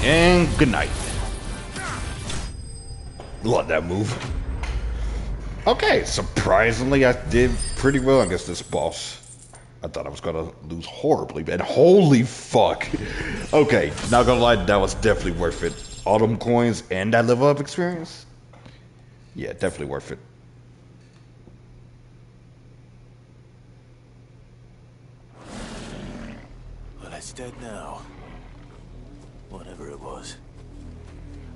And good night. Love that move. Okay, surprisingly, I did pretty well against this boss. I thought I was gonna lose horribly, man. Holy fuck. Okay, not gonna lie, that was definitely worth it. All them coins and that level up experience? Yeah, definitely worth it. Well, it's dead now. Whatever it was.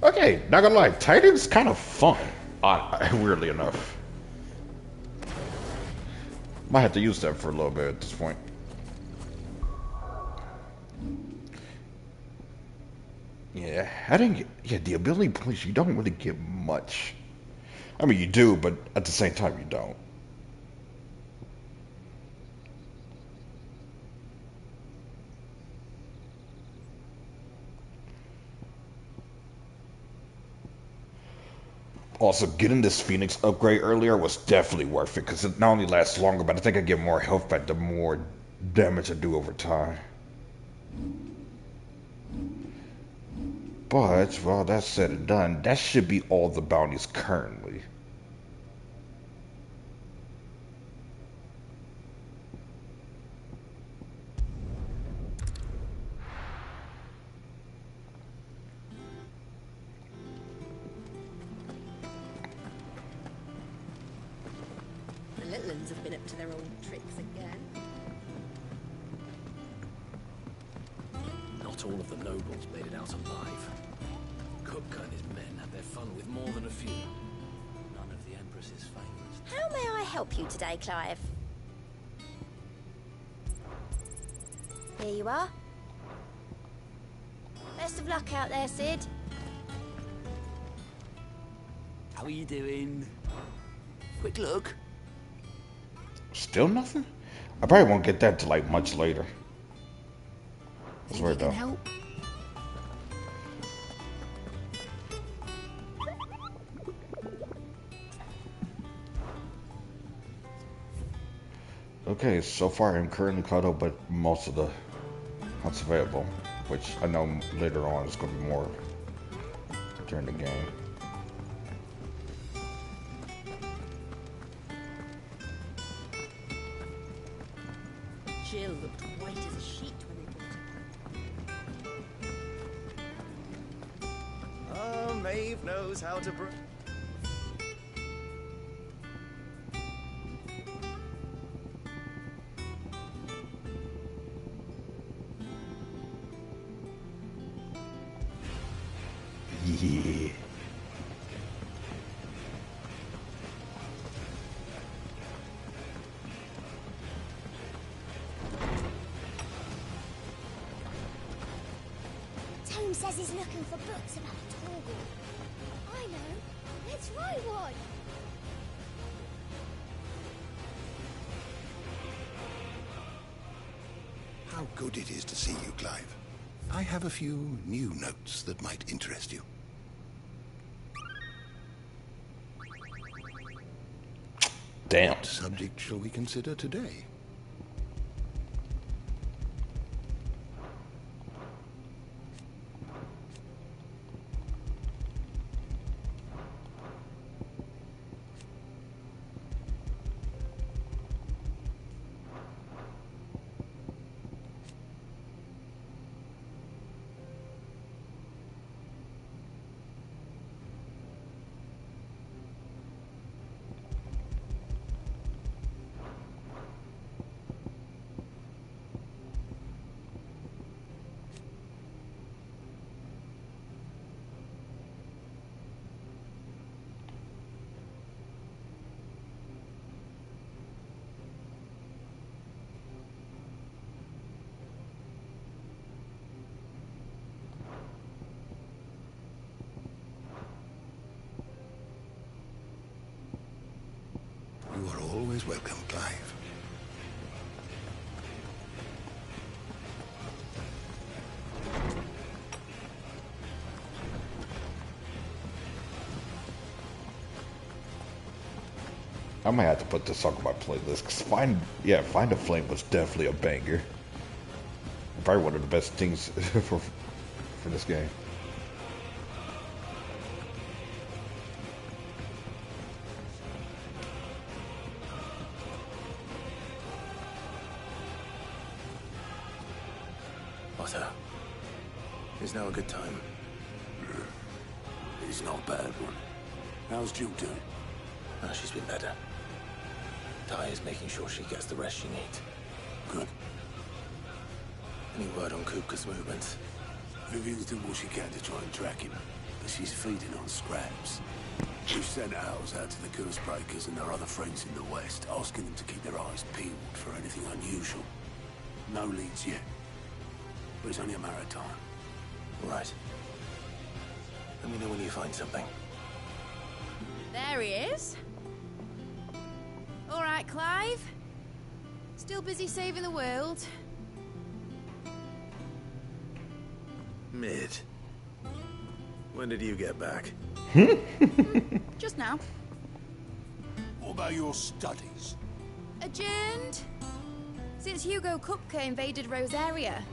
Okay, not gonna lie, Titan's kind of fun. Weirdly enough. Might have to use that for a little bit at this point. Yeah, I didn't get... Yeah, the ability points, you don't really get much. I mean, you do, but at the same time, you don't. Also, getting this Phoenix upgrade earlier was definitely worth it, because it not only lasts longer, but I think I get more health back the more damage I do over time. But, well, that's said and done, that should be all the bounties currently. The Litlins have been up to their old tricks again. Not all of the nobles made it out alive. Kupka and his men had their fun with more than a few. None of the Empress's favorites. How may I help you today, Clive? Here you are. Best of luck out there, Sid. How are you doing? Quick look. Still nothing? I probably won't get that till like much later. I swear though. Help? Okay, so far I'm currently caught up with most of the hunts available, which I know later on is going to be more during the game. Jill looked white as a sheet when they brought her. Oh, Maeve knows how to brew. says he's looking for books about Torgal. I know. Let's write one. How good it is to see you, Clive. I have a few new notes that might interest you. Damn. What subject shall we consider today? You are always welcome, Clive. I might have to put this song on my playlist, because Find a Flame was definitely a banger. Probably one of the best things for this game. Otto, is now a good time? It's not a bad one. How's Jill doing? Oh, she's been better. Ty is making sure she gets the rest she needs. Good. Any word on Kupka's movements? Vivian's doing what she can to try and track him, but she's feeding on scraps. We've sent ours out to the Curse Breakers and their other friends in the West, asking them to keep their eyes peeled for anything unusual. No leads yet, but it's only a matter of time. Right. Let me know when you find something. There he is. All right, Clive. Still busy saving the world. Mid. When did you get back? Just now. What about your studies? Adjourned. Since Hugo Kupka invaded Rosaria.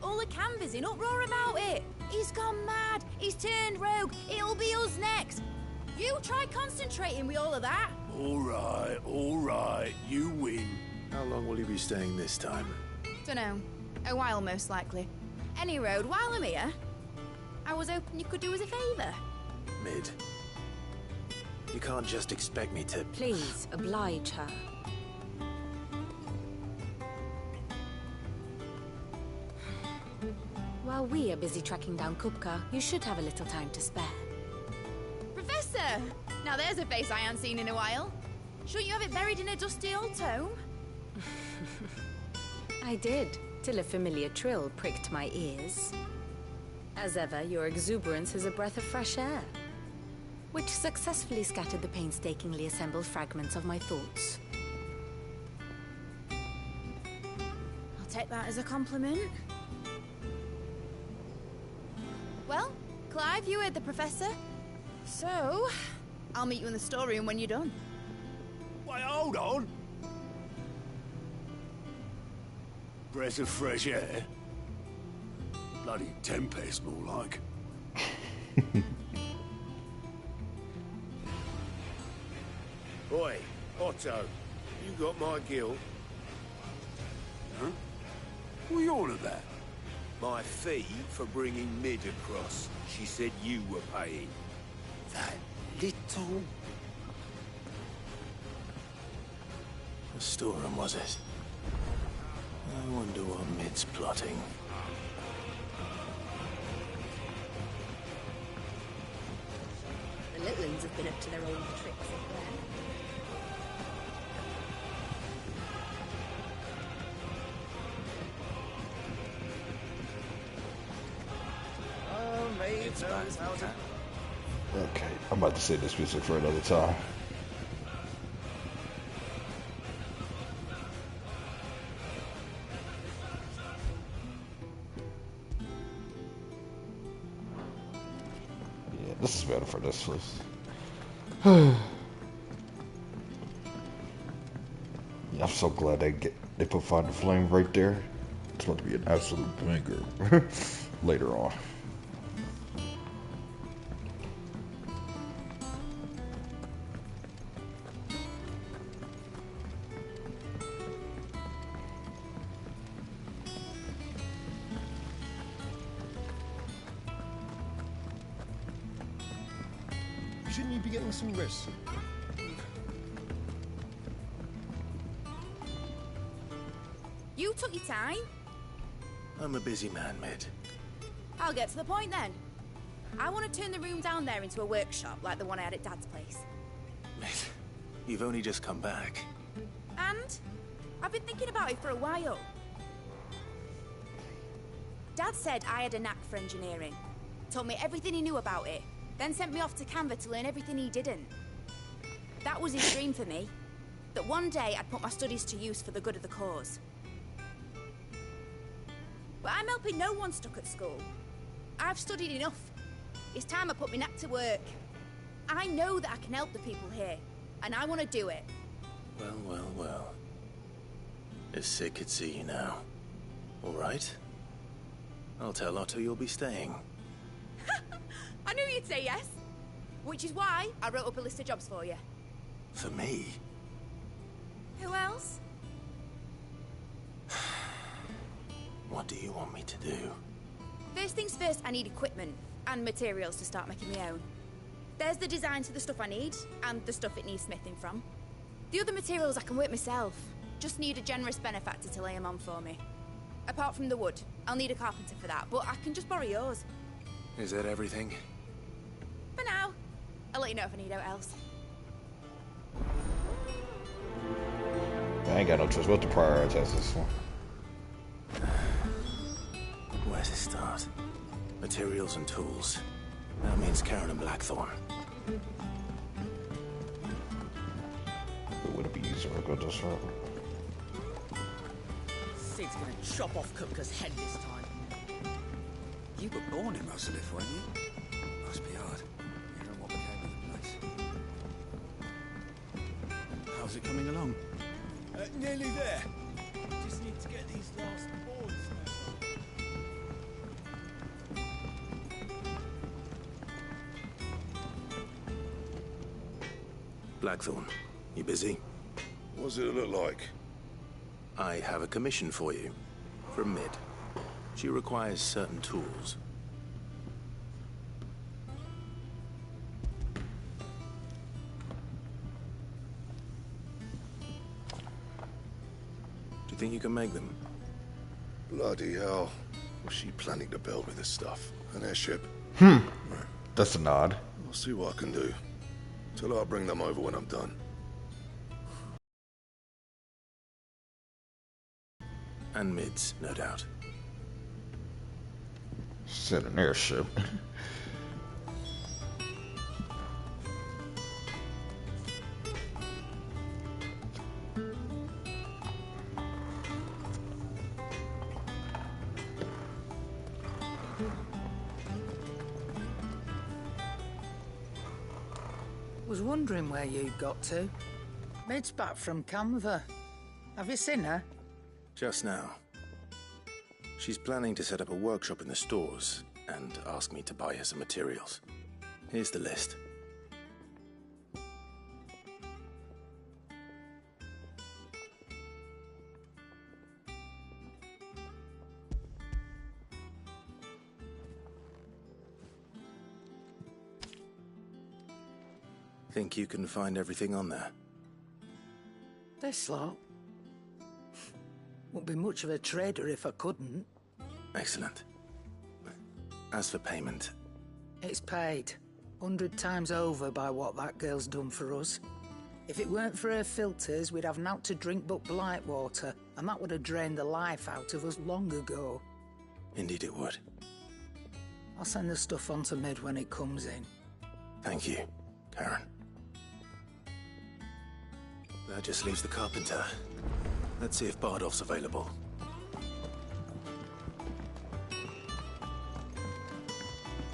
All the canvas in uproar about it. He's gone mad. He's turned rogue. It'll be us next. You try concentrating with all of that. All right, you win. How long will you be staying this time? Dunno. A while, most likely. Any road, while I'm here, I was hoping you could do us a favour. Mid. You can't just expect me to... Please, oblige her. While we are busy tracking down Kupka, you should have a little time to spare. Professor! Now there's a face I haven't seen in a while. Shouldn't you have it buried in a dusty old tome? I did, till a familiar trill pricked my ears. As ever, your exuberance is a breath of fresh air, which successfully scattered the painstakingly assembled fragments of my thoughts. I'll take that as a compliment. Well, Clive, you heard the professor. So, I'll meet you in the storeroom when you're done. Wait, hold on. Breath of fresh air? Bloody tempest, more like. Oi, Otto, you got my guilt? Huh? What are you on about? My fee for bringing Mid across. She said you were paying. That little... The storeroom, was it? I wonder what Mid's plotting. The Litlins have been up to their old tricks up there. It's back. Okay, I'm about to save this music for another time. Yeah, this is better for this list. Yeah, I'm so glad they put Find the Flame right there. It's about to be an absolute banger later on. Shouldn't you be getting some rest? You took your time. I'm a busy man, Mid. I'll get to the point then. I want to turn the room down there into a workshop like the one I had at Dad's place. Mid, you've only just come back. And I've been thinking about it for a while. Dad said I had a knack for engineering. Told me everything he knew about it. Then sent me off to Canva to learn everything he didn't. That was his dream for me. That one day I'd put my studies to use for the good of the cause. But I'm helping no one stuck at school. I've studied enough. It's time I put my knack to work. I know that I can help the people here, and I want to do it. Well, well, well. If Sid could see you now. All right. I'll tell Otto you'll be staying. I knew you'd say yes. Which is why I wrote up a list of jobs for you. For me? Who else? What do you want me to do? First things first, I need equipment and materials to start making my own. There's the designs for the stuff I need and the stuff it needs smithing from. The other materials I can work myself. Just need a generous benefactor to lay them on for me. Apart from the wood, I'll need a carpenter for that, but I can just borrow yours. Is that everything? For now. I'll let you know if I need out else. I ain't got no choice but to prioritize this one. Where to start? Materials and tools. That means Karen and Blackthorn. Would it be easier to go this route? Sid's gonna chop off Kupka's head this time. You were born in Rosalith, weren't you? Must be hard. Hearing what became of the place. How's it coming along? Nearly there. Just need to get these last boards. Blackthorn, you busy? What's it look like? I have a commission for you. From Mid. She requires certain tools. Do you think you can make them? Bloody hell. What's she planning to build with this stuff? An airship? That's a nod. I'll see what I can do. Tell her I'll bring them over when I'm done. And Mid's, no doubt. Said an airship. Was wondering where you'd got to. Mid's back from Canva. Have you seen her? Just now. She's planning to set up a workshop in the stores and ask me to buy her some materials. Here's the list. Think you can find everything on there? This lot. Wouldn't be much of a trader if I couldn't. Excellent. As for payment... It's paid. 100 times over by what that girl's done for us. If it weren't for her filters, we'd have naught to drink but blight water, and that would have drained the life out of us long ago. Indeed it would. I'll send the stuff on to Mid when it comes in. Thank you, Karen. That just leaves the carpenter. Let's see if Bardolph's available.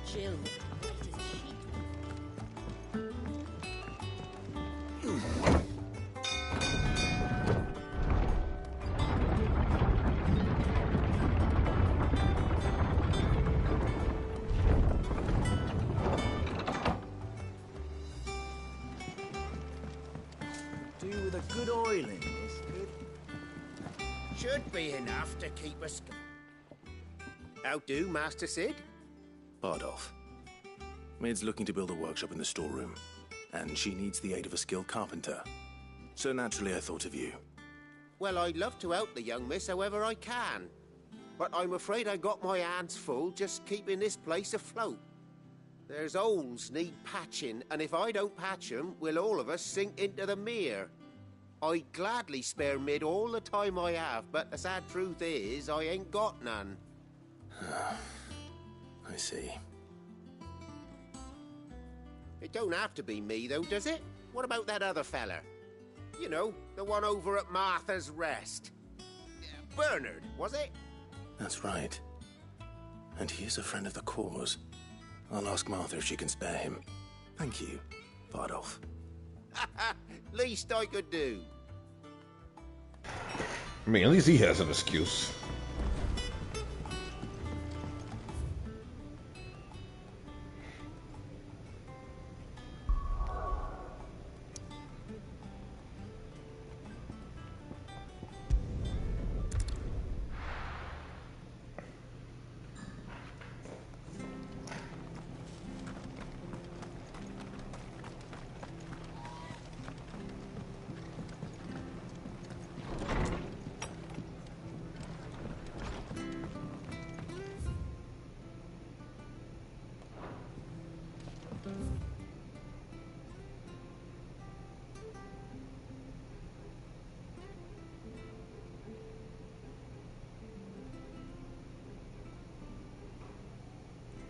Jill. Do with a good oil in this, kid. Should be enough to keep us. How do, Master Sid? Bardolph. Mid's looking to build a workshop in the storeroom, and she needs the aid of a skilled carpenter. So naturally I thought of you. Well, I'd love to help the young miss however I can. But I'm afraid I got my hands full just keeping this place afloat. There's holes need patching, and if I don't patch them, will all of us sink into the mere. I'd gladly spare Mid all the time I have, but the sad truth is, I ain't got none. I see. It don't have to be me, though, does it? What about that other fella? You know, the one over at Martha's Rest. Bernard, was it? That's right. And he is a friend of the cause. I'll ask Martha if she can spare him. Thank you, Bardolph. Least I could do. I mean, at least he has an excuse.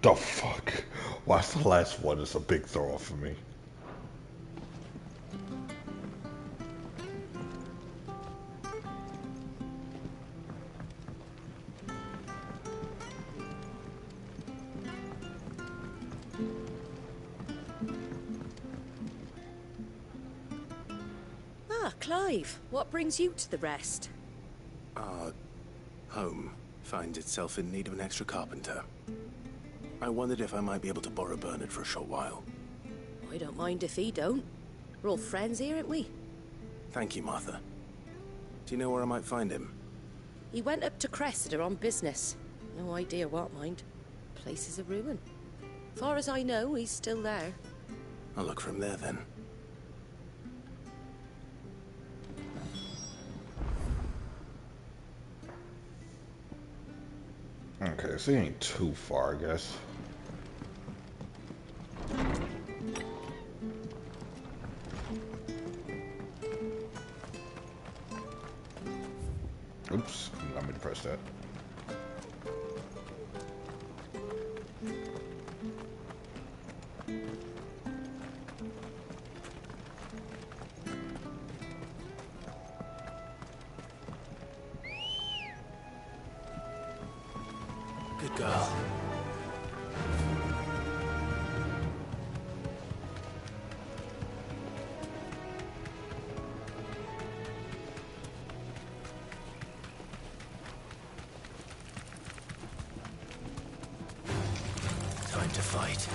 The fuck? Why's the last one is a big throw off for me? Ah, Clive, what brings you to the Rest? Our home finds itself in need of an extra carpenter. I wondered if I might be able to borrow Bernard for a short while. I don't mind if he don't. We're all friends here, aren't we? Thank you, Martha. Do you know where I might find him? He went up to Cressida on business. No idea what, mind. Place is a ruin. Far as I know, he's still there. I'll look for him there, then. Okay, so he ain't too far, I guess. Oops, I'm gonna press that. Good girl. Time to fight.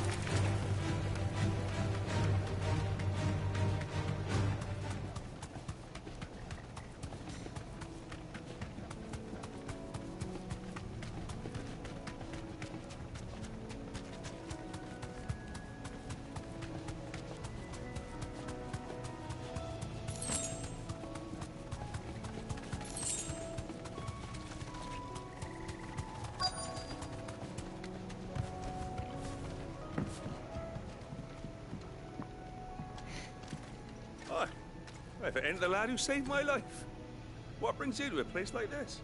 If it ain't the lad who saved my life. What brings you to a place like this?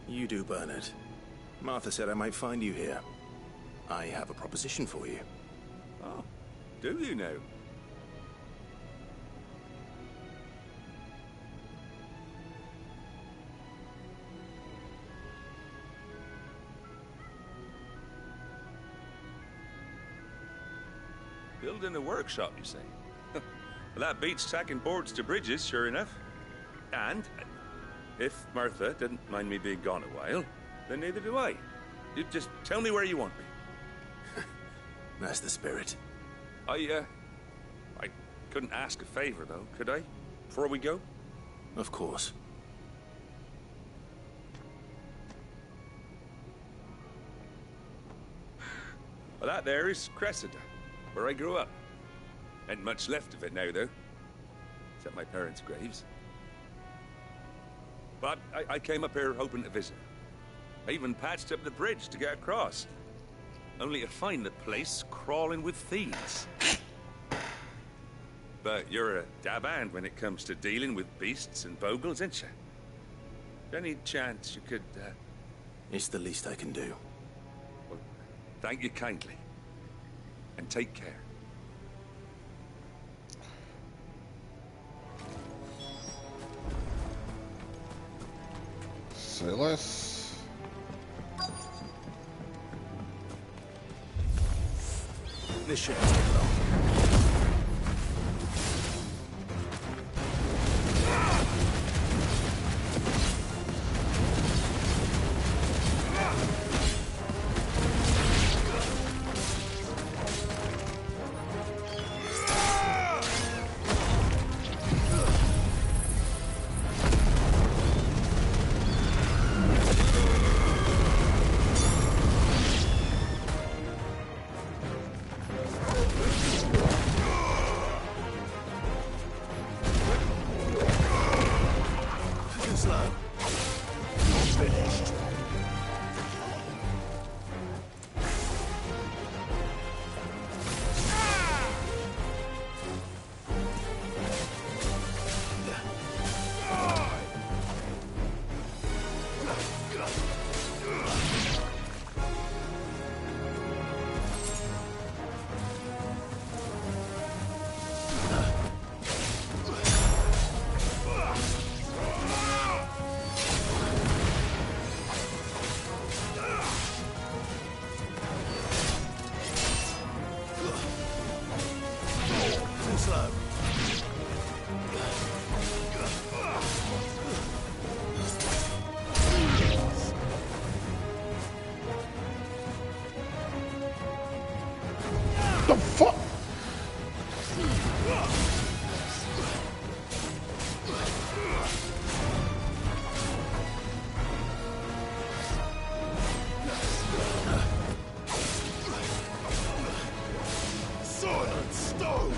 You do, Bernard. Martha said I might find you here. I have a proposition for you. Oh, do you now? Building a workshop, you say? Well, that beats tacking boards to bridges, sure enough. And if Martha didn't mind me being gone a while, then neither do I. You just tell me where you want me. That's the spirit. I couldn't ask a favor, though, could I? Before we go? Of course. Well, that there is Cressida, where I grew up. Ain't much left of it now, though. Except my parents' graves. But I came up here hoping to visit. I even patched up the bridge to get across. Only to find the place crawling with thieves. But you're a dab hand when it comes to dealing with beasts and bogles, ain't you? Any chance you could, It's the least I can do. Well, thank you kindly. And take care. Say less. This shouldn't take long. The fuck? Sword and stone!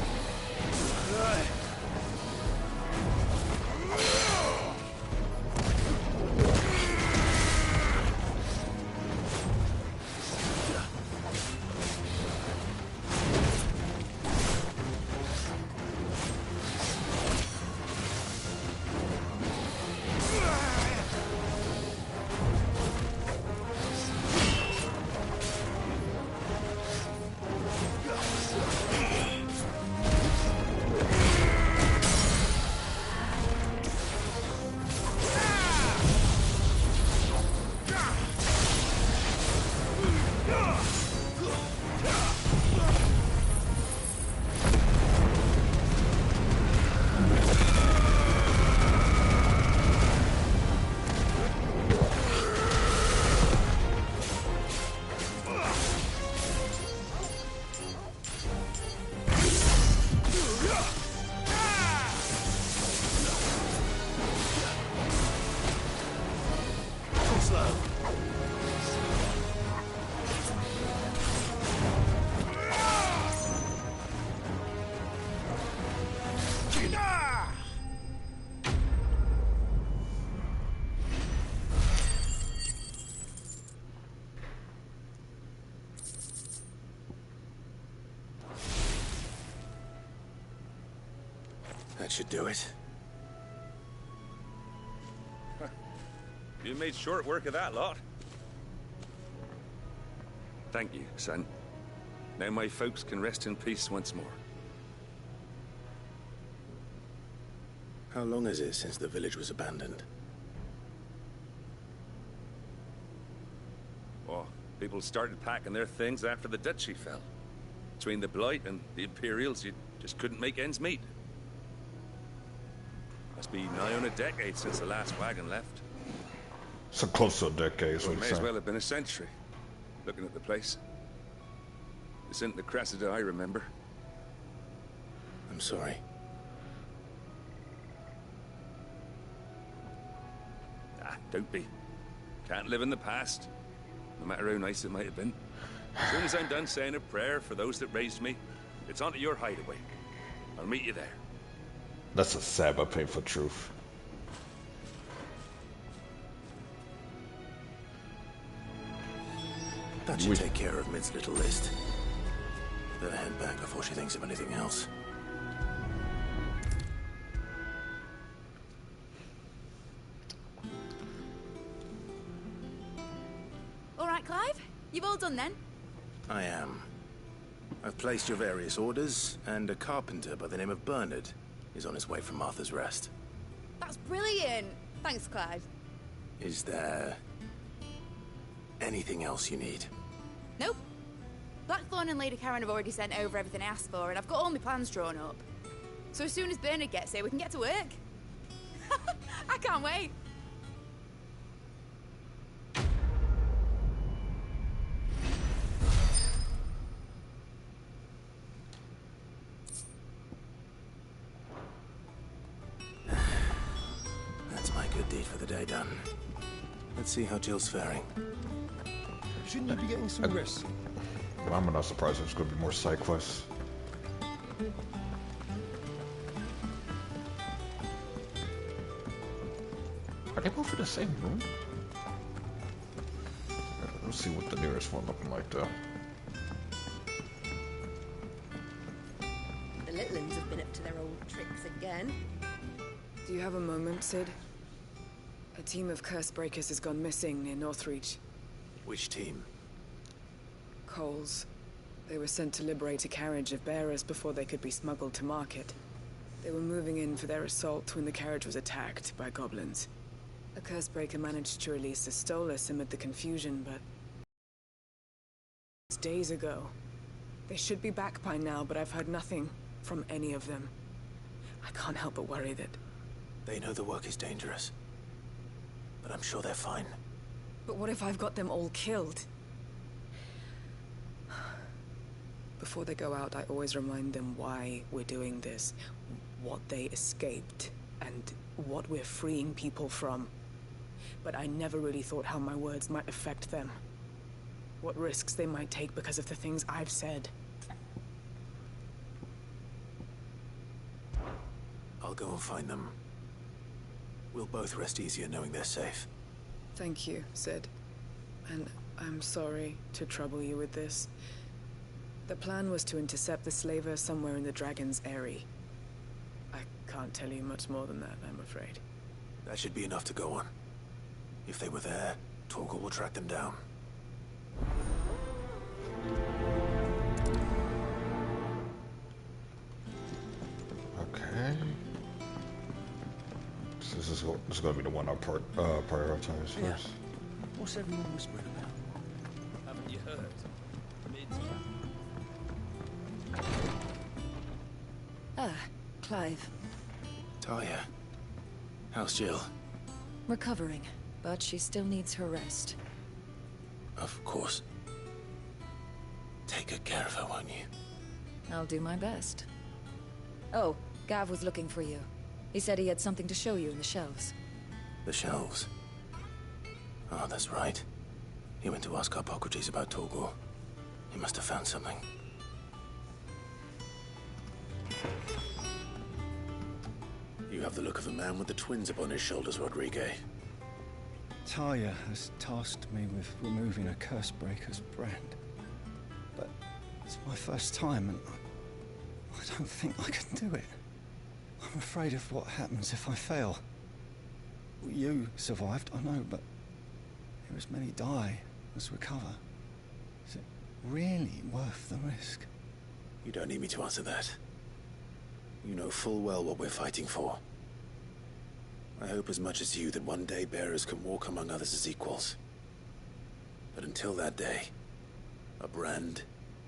That should do it. You made short work of that lot. Thank you, son. Now my folks can rest in peace once more. How long is it since the village was abandoned? Oh, people started packing their things after the duchy fell. Between the Blight and the Imperials, you just couldn't make ends meet. Must be nigh on a decade since the last wagon left. So close to a decade, is Well, what it may you're as saying. well have been a century, looking at the place. This isn't the Cressida I remember. I'm sorry. Ah, don't be. Can't live in the past, no matter how nice it might have been. As soon as I'm done saying a prayer for those that raised me, it's on to your hideaway. I'll meet you there. That's a sad but painful truth. That should take care of Mid's little list. Better head back before she thinks of anything else. All right, Clive? You've all done then? I am. I've placed your various orders, and a carpenter by the name of Bernard is on his way from Martha's Rest. That's brilliant. Thanks, Clive. Is there anything else you need? Nope. Blackthorn and Lady Karen have already sent over everything I asked for, and I've got all my plans drawn up. So as soon as Bernard gets here, we can get to work. I can't wait. That's my good deed for the day done. Let's see how Jill's faring. Shouldn't you be getting some rest? Well, I'm not surprised there's going to be more side quests. Are they both in the same room? Let's see what the nearest one looking like, though. The Litlins have been up to their old tricks again. Do you have a moment, Sid? A team of curse breakers has gone missing near Northreach. Which team? Coles. They were sent to liberate a carriage of bearers before they could be smuggled to market. They were moving in for their assault when the carriage was attacked by goblins. A curse breaker managed to release a Stolas amid the confusion, but it's days ago. They should be back by now, but I've heard nothing from any of them. I can't help but worry that... They know the work is dangerous, but I'm sure they're fine. But what if I've got them all killed? Before they go out, I always remind them why we're doing this, what they escaped, and what we're freeing people from. But I never really thought how my words might affect them. What risks they might take because of the things I've said. I'll go and find them. We'll both rest easier knowing they're safe. Thank you, Sid. And I'm sorry to trouble you with this. The plan was to intercept the slaver somewhere in the Dragon's Eyrie. I can't tell you much more than that, I'm afraid. That should be enough to go on. If they were there, Torgal will track them down. Okay. So this is going to be the one I prioritize first. Yeah. What's everyone whispering about? Haven't you heard? Ah, Clive. Talia. How's Jill? Recovering, but she still needs her rest. Of course. Take good care of her, won't you? I'll do my best. Oh, Gav was looking for you. He said he had something to show you in the shelves. The shelves. Oh, that's right. He went to ask Harpocrates about Torgal. He must have found something. You have the look of a man with the twins upon his shoulders, Rodrigue. Talia has tasked me with removing a Cursebreaker's brand. But it's my first time, and I don't think I can do it. I'm afraid of what happens if I fail. You survived, I know, but there as many die as recover. Is it really worth the risk? You don't need me to answer that. You know full well what we're fighting for. I hope as much as you that one day bearers can walk among others as equals. But until that day, a brand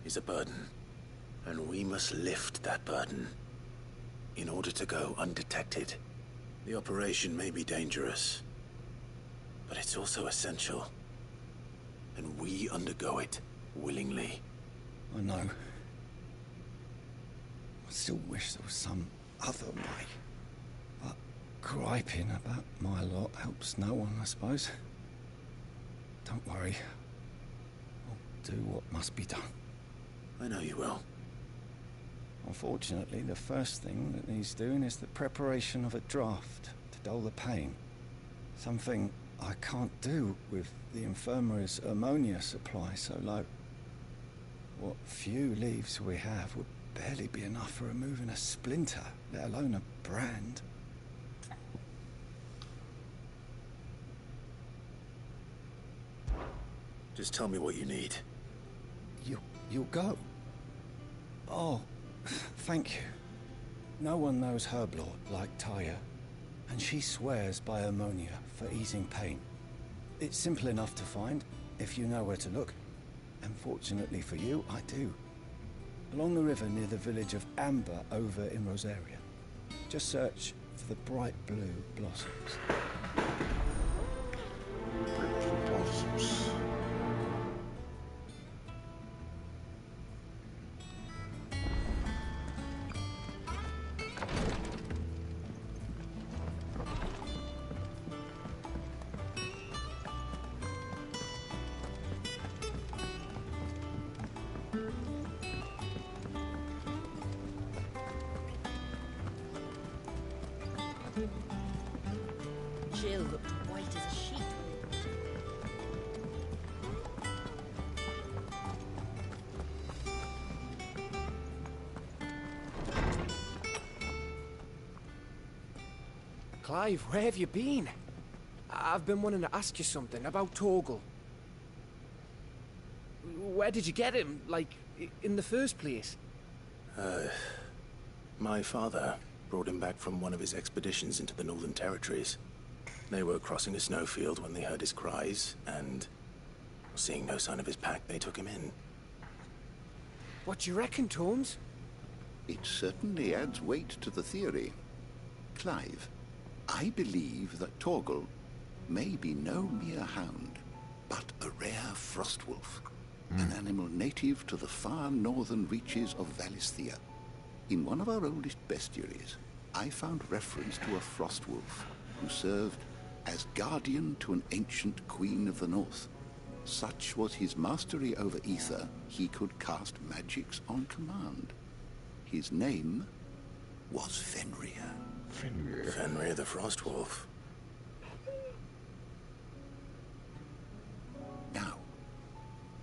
is a burden, and we must lift that burden in order to go undetected. The operation may be dangerous, but it's also essential, and we undergo it willingly. I know. I still wish there was some other way. But griping about my lot helps no one, I suppose. Don't worry. I'll do what must be done. I know you will. Unfortunately, the first thing that needs doing is the preparation of a draft to dull the pain. Something I can't do with the infirmary's ammonia supply so low. What few leaves we have would barely be enough for removing a splinter, let alone a brand. Just tell me what you need. You'll go? Oh, thank you. No one knows Herblord like Taya, and she swears by ammonia for easing pain. It's simple enough to find, if you know where to look. And fortunately for you, I do. Along the river near the village of Amber over in Rosaria. Just search for the bright blue blossoms. Blossoms. Jill looked white as a sheet. Clive, where have you been? I've been wanting to ask you something about Torgal. Where did you get him, like, in the first place? My father brought him back from one of his expeditions into the Northern Territories. They were crossing a snowfield when they heard his cries, and seeing no sign of his pack, they took him in. What do you reckon, Tomes? It certainly adds weight to the theory. Clive, I believe that Torgal may be no mere hound, but a rare frostwolf, an animal native to the far northern reaches of Valisthea. In one of our oldest bestiaries, I found reference to a frostwolf who served as guardian to an ancient queen of the north. Such was his mastery over ether, he could cast magics on command. His name was Fenrir. Fenrir the Frostwolf. Now,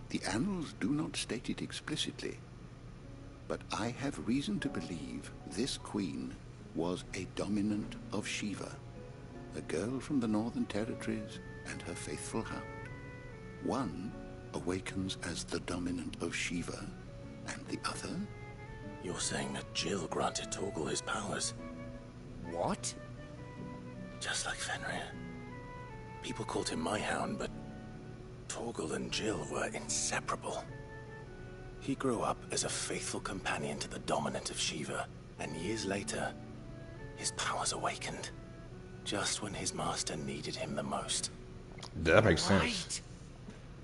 the annals do not state it explicitly, but I have reason to believe this queen was a dominant of Shiva, a girl from the Northern Territories and her faithful hound. One awakens as the dominant of Shiva, and the other... You're saying that Jill granted Torgal his powers? What? Just like Fenrir. People called him my hound, but Torgal and Jill were inseparable. He grew up as a faithful companion to the dominant of Shiva, and years later, his powers awakened. Just when his master needed him the most. That makes sense. Right.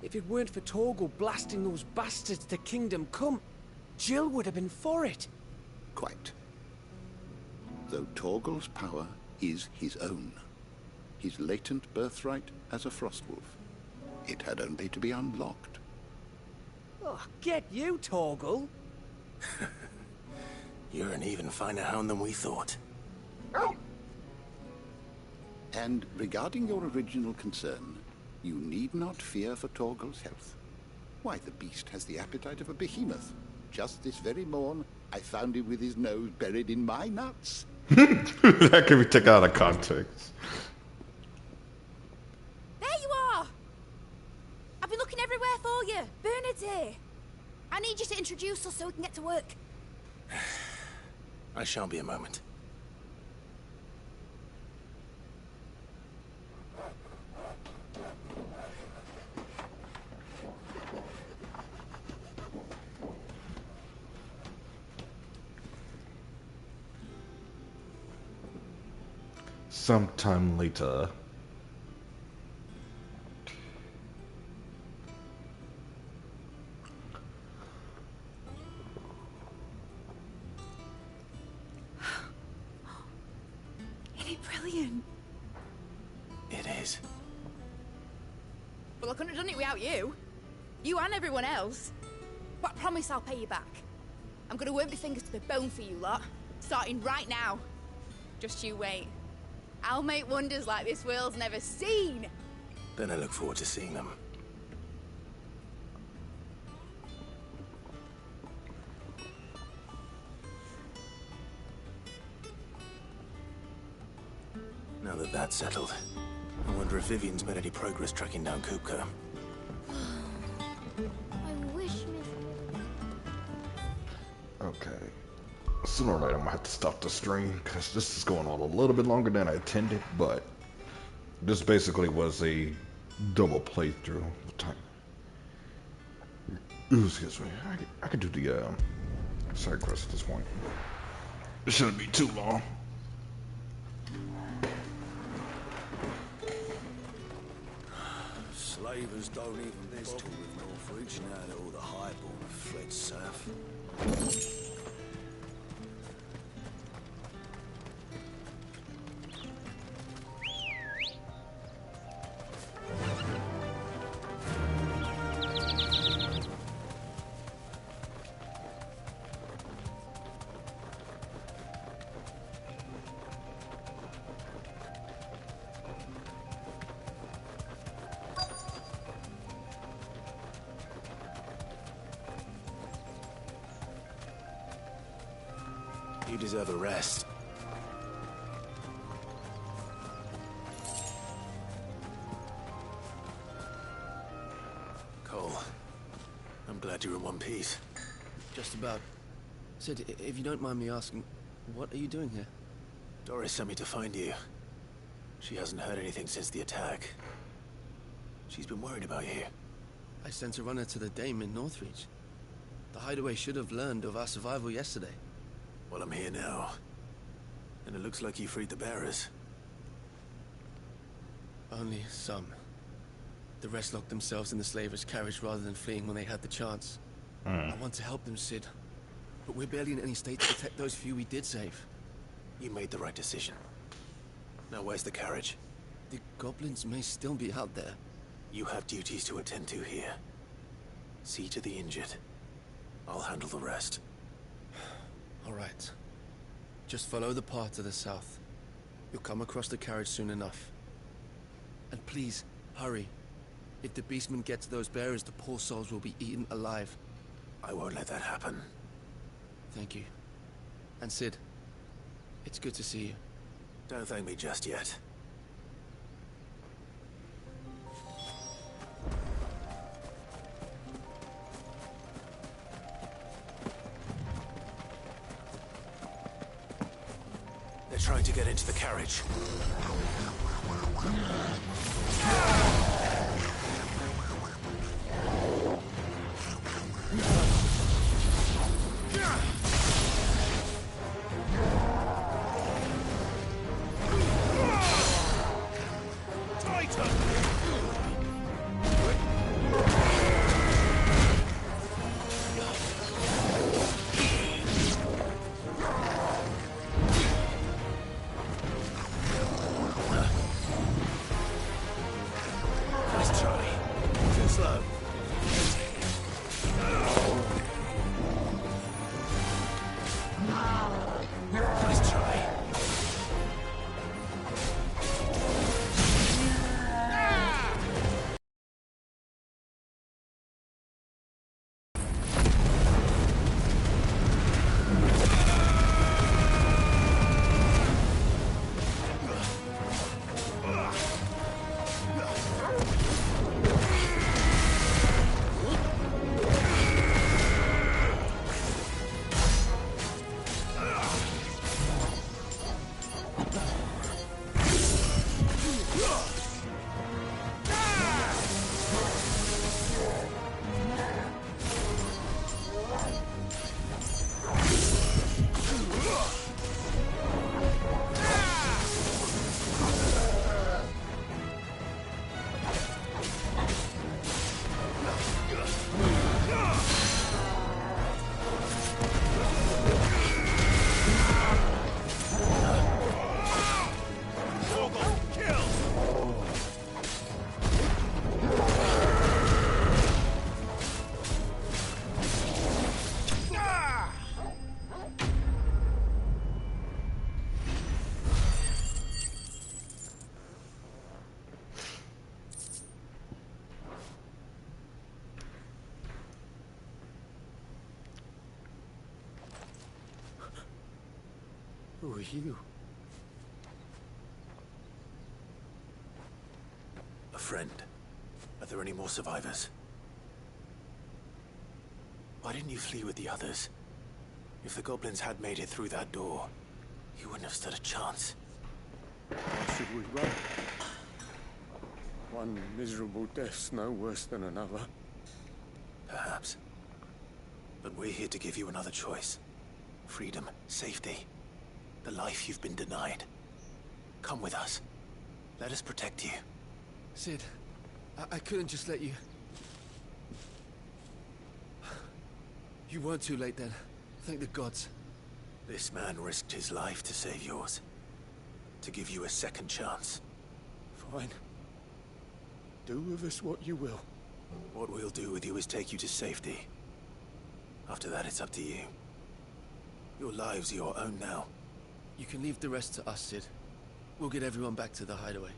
If it weren't for Torgal blasting those bastards to Kingdom Come, Jill would have been for it. Quite. Though Torgal's power is his own, his latent birthright as a frostwolf. It had only to be unlocked. Oh, get you, Torgal. You're an even finer hound than we thought. And regarding your original concern, you need not fear for Torgal's health. Why, the beast has the appetite of a behemoth. Just this very morn, I found him with his nose buried in my nuts. That can be taken out of context. There you are! I've been looking everywhere for you. Bernard's here. I need you to introduce us so we can get to work. I shan't be a moment. Sometime later. Isn't it brilliant? It is. Well, I couldn't have done it without you. You and everyone else. But I promise I'll pay you back. I'm gonna work my fingers to the bone for you lot. Starting right now. Just you wait. I'll make wonders like this world's never seen. Then I look forward to seeing them. Now that that's settled, I wonder if Vivian's made any progress tracking down Kupka. I wish, Miss... Okay. Sooner or later, I'm gonna have to stop the stream because this is going on a little bit longer than I intended, but this basically was a double playthrough. Ooh, excuse me. I could do the side quest at this point. It shouldn't be too long. Slavers don't even bother with Northreach now that all the highborn have fled south. You deserve a rest. Cole, I'm glad you're in one piece. Just about. Sid, if you don't mind me asking, what are you doing here? Doris sent me to find you. She hasn't heard anything since the attack. She's been worried about you. I sent a runner to the Dame in Northreach. The Hideaway should have learned of our survival yesterday. Well, I'm here now. And it looks like you freed the bearers. Only some. The rest locked themselves in the slavers' carriage rather than fleeing when they had the chance. I want to help them, Sid. But we're barely in any state to protect those few we did save. You made the right decision. Now where's the carriage? The goblins may still be out there. You have duties to attend to here. See to the injured. I'll handle the rest. All right. Just follow the path to the south. You'll come across the carriage soon enough. And please, hurry. If the beastmen get to those bearers, the poor souls will be eaten alive. I won't let that happen. Thank you. And Sid, it's good to see you. Don't thank me just yet. They're trying to get into the carriage. Who are you? A friend. Are there any more survivors? Why didn't you flee with the others? If the goblins had made it through that door, you wouldn't have stood a chance. Why should we run? One miserable death's no worse than another. Perhaps. But we're here to give you another choice. Freedom, safety, the life you've been denied. Come with us. Let us protect you. Cid, I couldn't just let you... You weren't too late then. Thank the gods. This man risked his life to save yours. To give you a second chance. Fine. Do with us what you will. What we'll do with you is take you to safety. After that, it's up to you. Your lives are your own now. You can leave the rest to us, Cid. We'll get everyone back to the hideaway.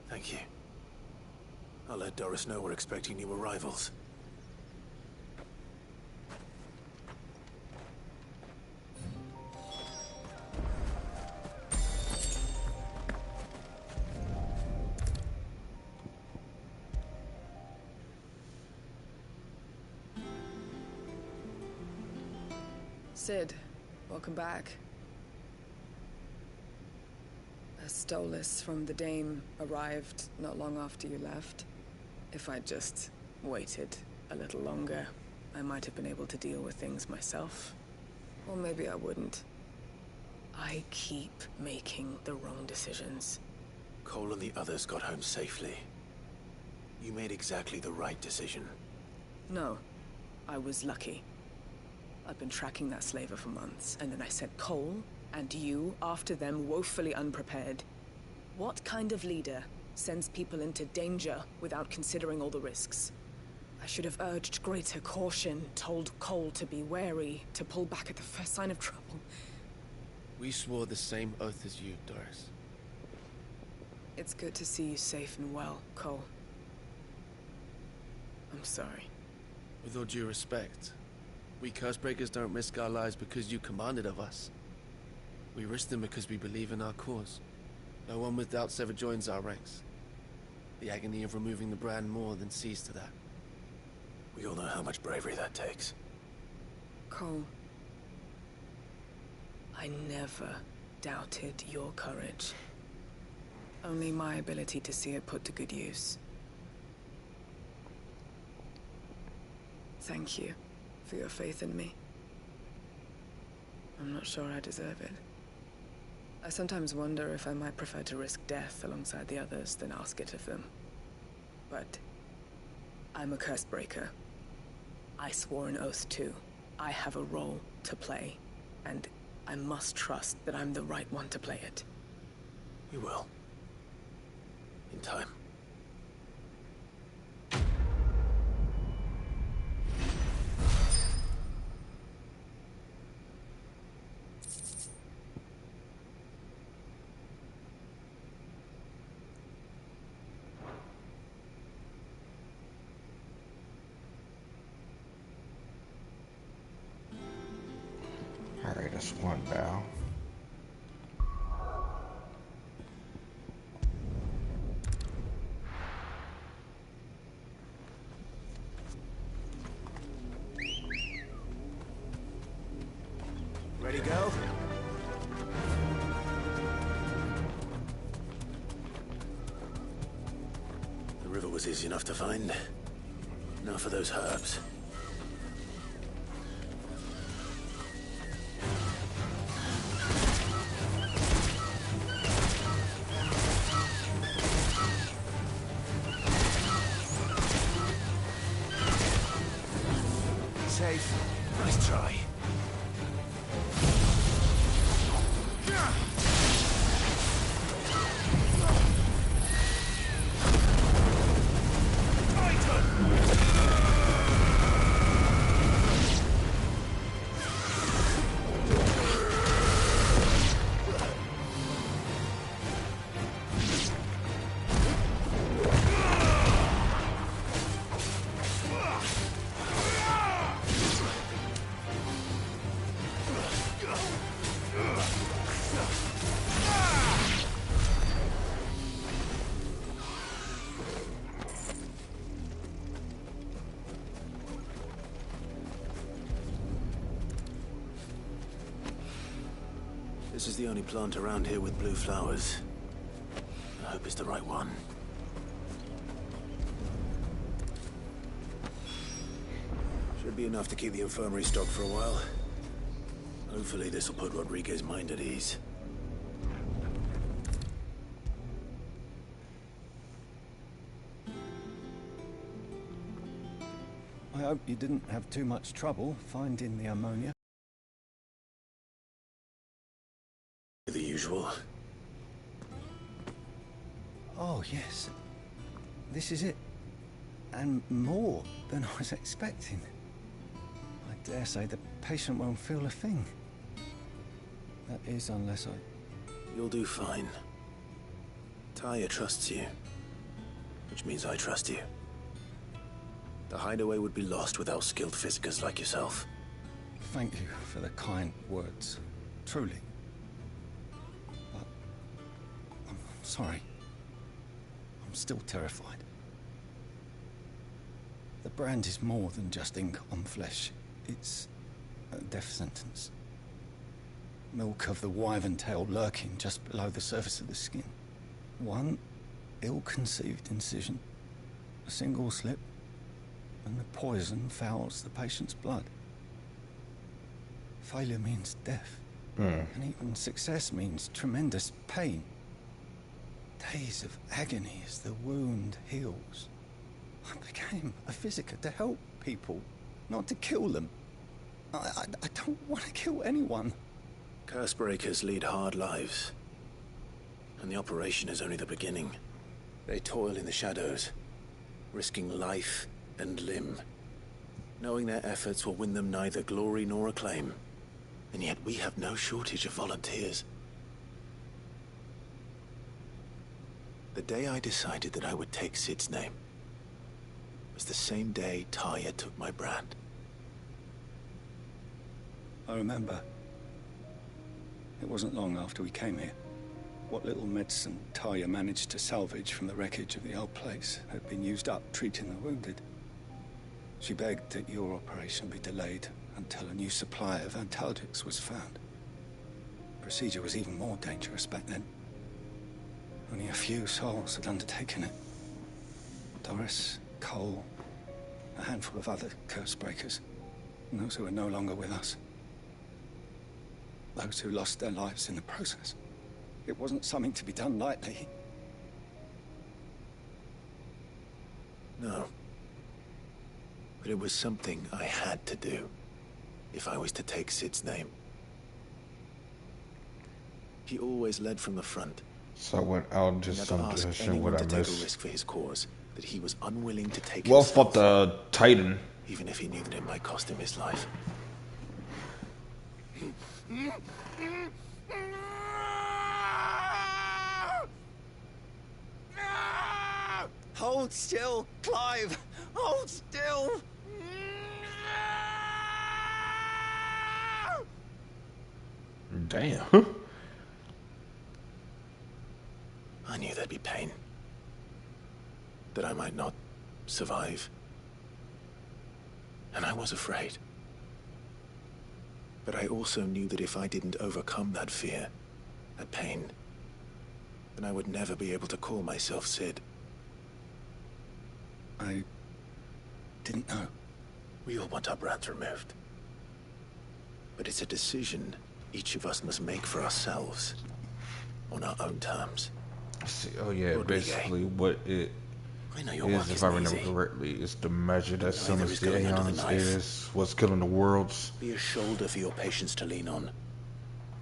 Thank you. I'll let Doris know we're expecting new arrivals. Cid, welcome back. A Stolas from the Dame arrived not long after you left. If I'd just waited a little longer, I might have been able to deal with things myself. Or maybe I wouldn't. I keep making the wrong decisions. Cole and the others got home safely. You made exactly the right decision. No, I was lucky. I've been tracking that slaver for months, and then I sent Cole and you after them, woefully unprepared. What kind of leader sends people into danger without considering all the risks? I should have urged greater caution, told Cole to be wary, to pull back at the first sign of trouble. We swore the same oath as you, Doris. It's good to see you safe and well, Cole. I'm sorry. With all due respect, we Cursebreakers don't risk our lives because you commanded of us. We risk them because we believe in our cause. No one with doubts ever joins our ranks. The agony of removing the brand more than sees to that. We all know how much bravery that takes. Cole, I never doubted your courage. Only my ability to see it put to good use. Thank you for your faith in me. I'm not sure I deserve it. I sometimes wonder if I might prefer to risk death alongside the others than ask it of them. But I'm a Cursebreaker. I swore an oath too. I have a role to play, and I must trust that I'm the right one to play it. You will. In time. Alright, that's one down. Ready, go? The river was easy enough to find. Now for those herbs. Safe. Nice try. This is the only plant around here with blue flowers. I hope it's the right one. Should be enough to keep the infirmary stocked for a while. Hopefully this will put Rodriguez's mind at ease. I hope you didn't have too much trouble finding the ammonia. The usual. Oh, yes. This is it. And more than I was expecting. I dare say the patient won't feel a thing. That is, unless I... You'll do fine. Taya trusts you. Which means I trust you. The hideaway would be lost without skilled physicers like yourself. Thank you for the kind words. Truly. But... I'm sorry. I'm still terrified. The brand is more than just ink on flesh. It's a death sentence. Milk of the wyvern tail lurking just below the surface of the skin. One ill-conceived incision, a single slip, and the poison fouls the patient's blood. Failure means death. And even success means tremendous pain. Days of agony as the wound heals. I became a physiker to help people, not to kill them. I don't want to kill anyone. Cursebreakers lead hard lives. And the operation is only the beginning. They toil in the shadows, risking life and limb, knowing their efforts will win them neither glory nor acclaim. And yet we have no shortage of volunteers. The day I decided that I would take Sid's name was the same day Taya took my brand. I remember. It wasn't long after we came here. What little medicine Taya managed to salvage from the wreckage of the old place had been used up treating the wounded. She begged that your operation be delayed until a new supply of antalgics was found. Procedure was even more dangerous back then. Only a few souls had undertaken it. Doris, Cole, a handful of other Cursebreakers, and those who were no longer with us. Those who lost their lives in the process. It wasn't something to be done lightly. No. But it was something I had to do, if I was to take Sid's name. He always led from the front. So I went out just some decision what I take a missed. risk for his cause that he was unwilling to take. Well, himself, fought the Titan. even if he knew that it might cost him his life. Hold still, Clive! Hold still! Damn. I knew there'd be pain. That I might not survive. And I was afraid. But I also knew that if I didn't overcome that fear, that pain, then I would never be able to call myself Sid. I didn't know. We all want our brands removed. But it's a decision each of us must make for ourselves, on our own terms. See, oh yeah, Rodriguez. basically what it I know your is, work if isn't I remember easy. correctly, is the measure that some Neither of is the going under the aeons knife. is what's killing the worlds. Be a shoulder for your patients to lean on.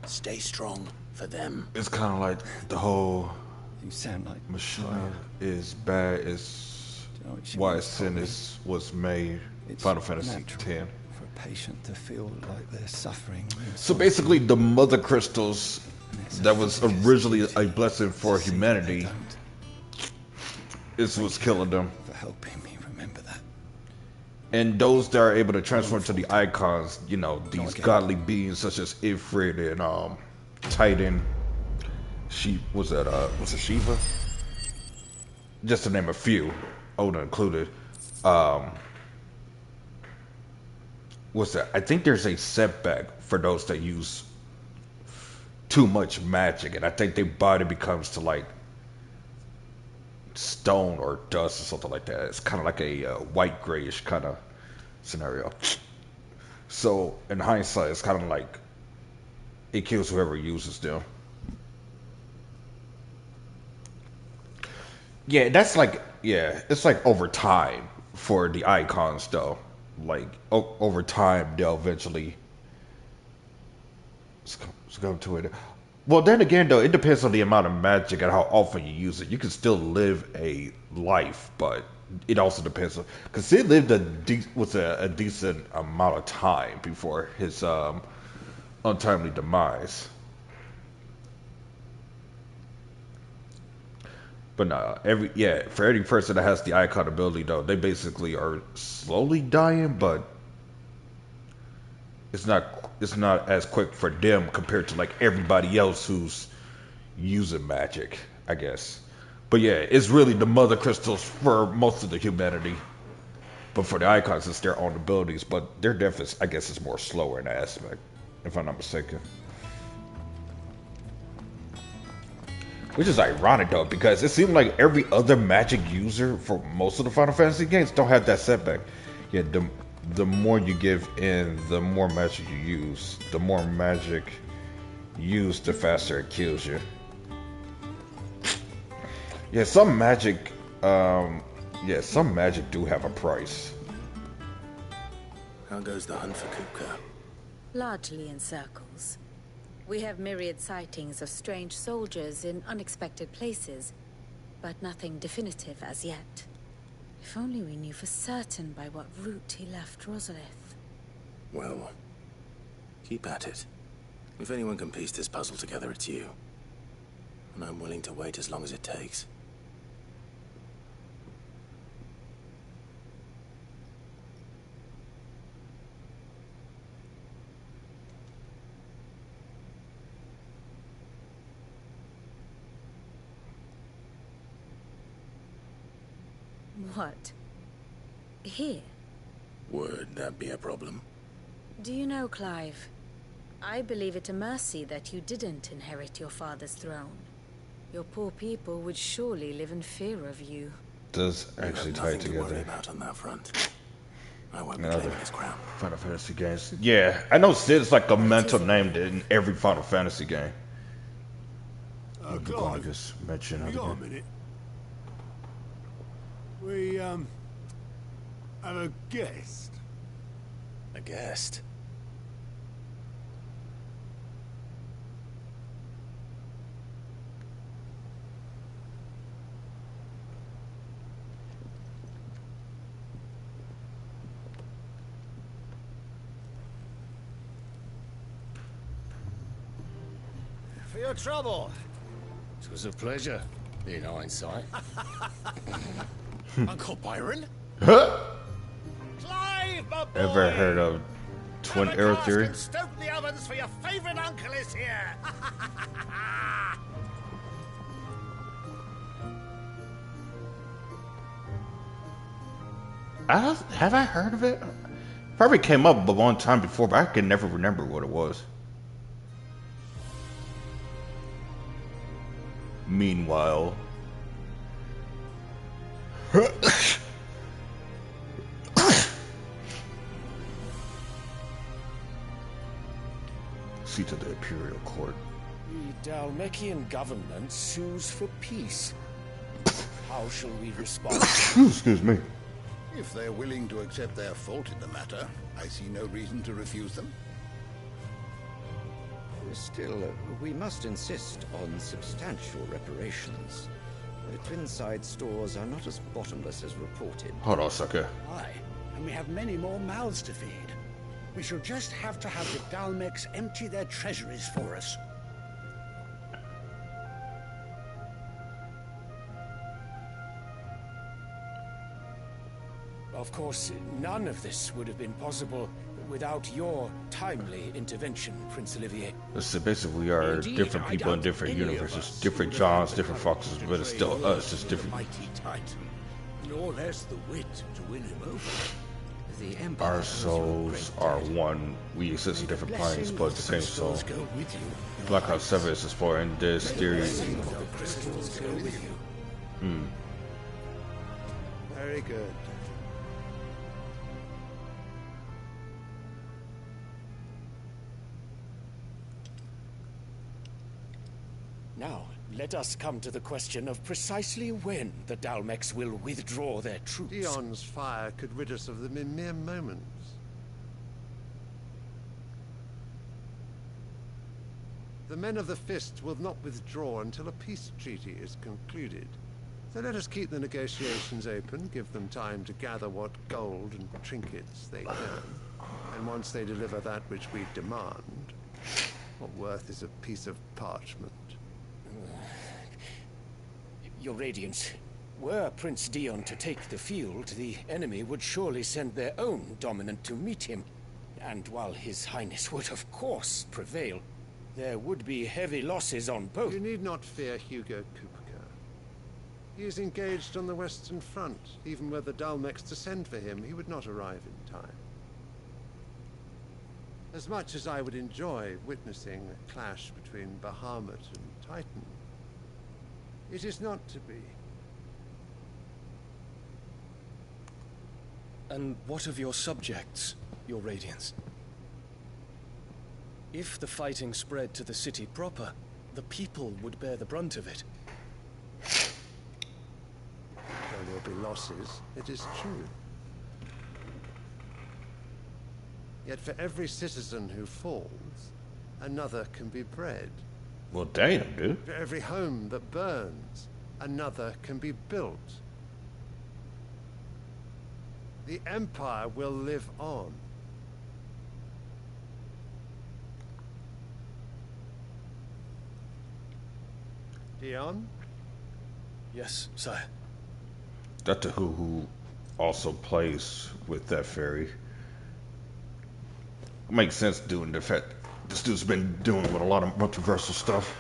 Stay strong for them. It's kind of like the whole You sound like Messiah is bad. Is you know what she why once sin told me? was made. It's Final Fantasy natural X. for a patient to feel like they're suffering. So basically, the mother crystals that was originally a blessing for humanity is what's killing them. For helping me remember that. And those that are able to transform to the icons, you know, these godly beings such as Ifrit and Titan. Was it Shiva? Just to name a few, Oda included. What's that? I think there's a setback for those that use too much magic, and I think their body becomes to like stone or dust or something like that. It's kind of like a white grayish kind of scenario. So in hindsight, it's kind of like it kills whoever uses them. Yeah, that's like, yeah, it's like over time for the icons though. Like over time, they'll eventually succumb to it. Well, then again, though, it depends on the amount of magic and how often you use it. You can still live a life, but it also depends on, because he lived a decent amount of time before his untimely demise. But no, for every person that has the icon ability though, they basically are slowly dying, but it's not as quick for them compared to like everybody else who's using magic, I guess. But yeah, it's really the mother crystals for most of the humanity. But for the icons, it's their own abilities. But their death is, I guess, is more slower in that aspect, if I'm not mistaken. Which is ironic though, because it seemed like every other magic user for most of the Final Fantasy games don't have that setback. Yeah, the more you give in, the more magic you use. The more magic used, the faster it kills you. Yeah, some magic do have a price. How goes the hunt for Kupka? Largely in circles. We have myriad sightings of strange soldiers in unexpected places, but nothing definitive as yet. If only we knew for certain by what route he left Rosalith. Well, keep at it. If anyone can piece this puzzle together, it's you. And I'm willing to wait as long as it takes. What? Here? Would that be a problem? Do you know, Clive? I believe it a mercy that you didn't inherit your father's throne. Your poor people would surely live in fear of you. Does actually tie together. To worry about on that front. I won't be claiming his crown. Final Fantasy games. Yeah, I know Cid's like a mental name in every Final Fantasy game. I'm gonna just mention it again. We, have a guest. A guest? For your trouble. It was a pleasure, in hindsight. Uncle Byron? Huh? Clive, my boy! Ever heard of Twin Arrow Theory? Stoke the ovens for your favorite uncle is here. Have I heard of it? Probably came up a long time before, but I can never remember what it was. Meanwhile, seat of the Imperial Court. The Dhalmekian government sues for peace. How shall we respond? Excuse me. If they're willing to accept their fault in the matter, I see no reason to refuse them. Still, we must insist on substantial reparations. Twinside stores are not as bottomless as reported. Hold on, sucker. Aye, and we have many more mouths to feed. We shall just have to have the Dhalmekians empty their treasuries for us. Of course, none of this would have been possible without your timely intervention, Prince Olivier. So basically, we are different people in different universes, different Johns, different Foxes, but it's still us, just different. Mighty Titan, no less the wit to win him over. The Empire Our souls are one. We exist in different planes, but the same soul. Black Ops 7 is exploring this theory. Very good. Now, let us come to the question of precisely when the Dalmex will withdraw their troops. Dion's fire could rid us of them in mere moments. The men of the Fist will not withdraw until a peace treaty is concluded. So let us keep the negotiations open, give them time to gather what gold and trinkets they can. And once they deliver that which we demand, what worth is a piece of parchment? Your Radiance, were Prince Dion to take the field, the enemy would surely send their own dominant to meet him. And while His Highness would of course prevail, there would be heavy losses on both. You need not fear Hugo Kupka. He is engaged on the Western Front. Even were the Dalmex to send for him, he would not arrive in time. As much as I would enjoy witnessing a clash between Bahamut and Titan, it is not to be. And what of your subjects, your Radiance? If the fighting spread to the city proper, the people would bear the brunt of it. There will be losses, it is true. Yet for every citizen who falls, another can be bred. Well, damn, dude. For every home that burns, another can be built. The Empire will live on. Dion? Yes, sire. Doctor Who also plays with that fairy. Makes sense doing the fact this dude's been doing with a lot of multiversal stuff.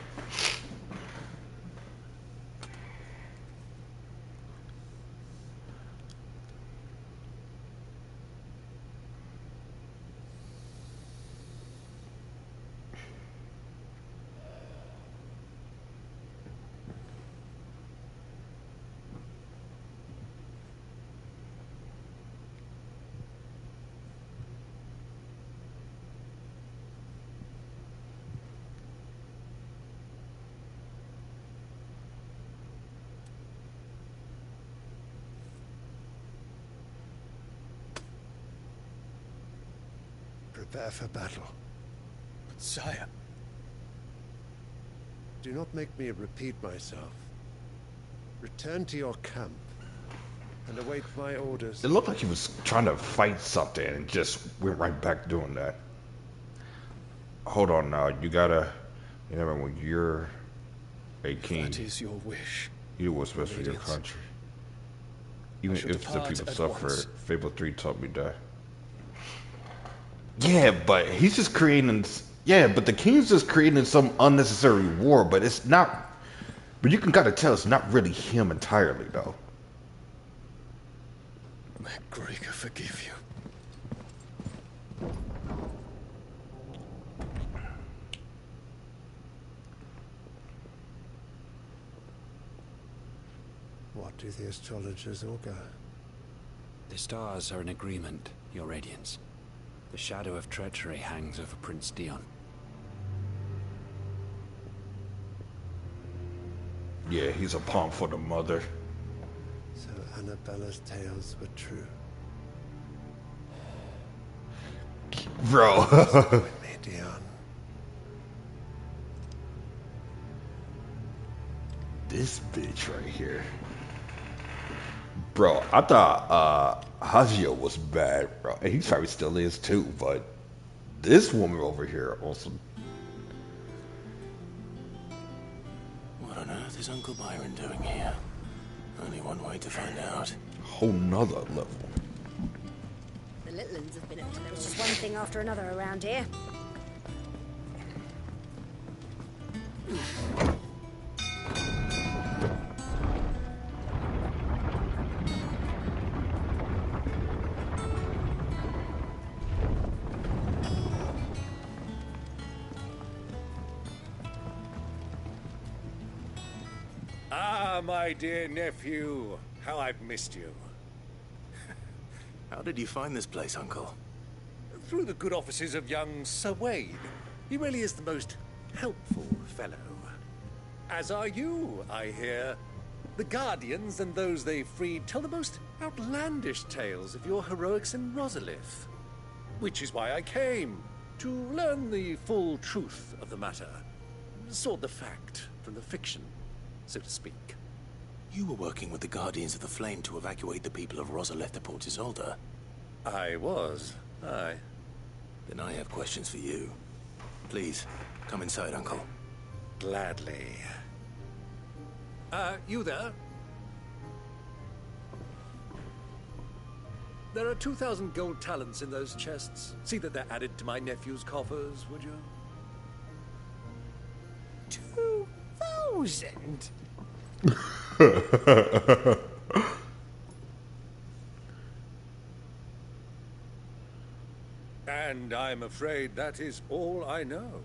Prepare for battle. But sire... Do not make me repeat myself. Return to your camp and await my orders. It looked like he was trying to fight something and just went right back doing that. Hold on now, you gotta... Remember, when you're a king... That is your wish. You do what's best for your country. Even if the people suffer, Fable 3 taught me that. Yeah, but he's just creating... Yeah, but the king's just creating some unnecessary war, but it's not... But you can gotta tell it's not really him entirely, though. May Greika forgive you. What do the astrologers augur? The stars are in agreement, Your Radiance. The shadow of treachery hangs over Prince Dion. Yeah, he's a pawn for the mother. So Annabella's tales were true. Bro. With me, Dion. This bitch right here. Bro, I thought Hagio was bad, bro. And he probably still is too, but this woman over here also... What on earth is Uncle Byron doing here? Only one way to find out. Whole nother level. The Litlins have been up to their... It's just one thing after another around here. Ah, my dear nephew. How I've missed you. How did you find this place, Uncle? Through the good offices of young Sir Wade. He really is the most helpful fellow. As are you, I hear. The Guardians and those they freed tell the most outlandish tales of your heroics in Rosalith. Which is why I came, to learn the full truth of the matter. Sort the fact from the fiction, so to speak. You were working with the Guardians of the Flame to evacuate the people of Rosalith to Port Isolde. I was, aye. Then I have questions for you. Please, come inside, Uncle. Gladly. You there? There are 2,000 gold talents in those chests. See that they're added to my nephew's coffers, would you? 2,000? And I'm afraid that is all I know.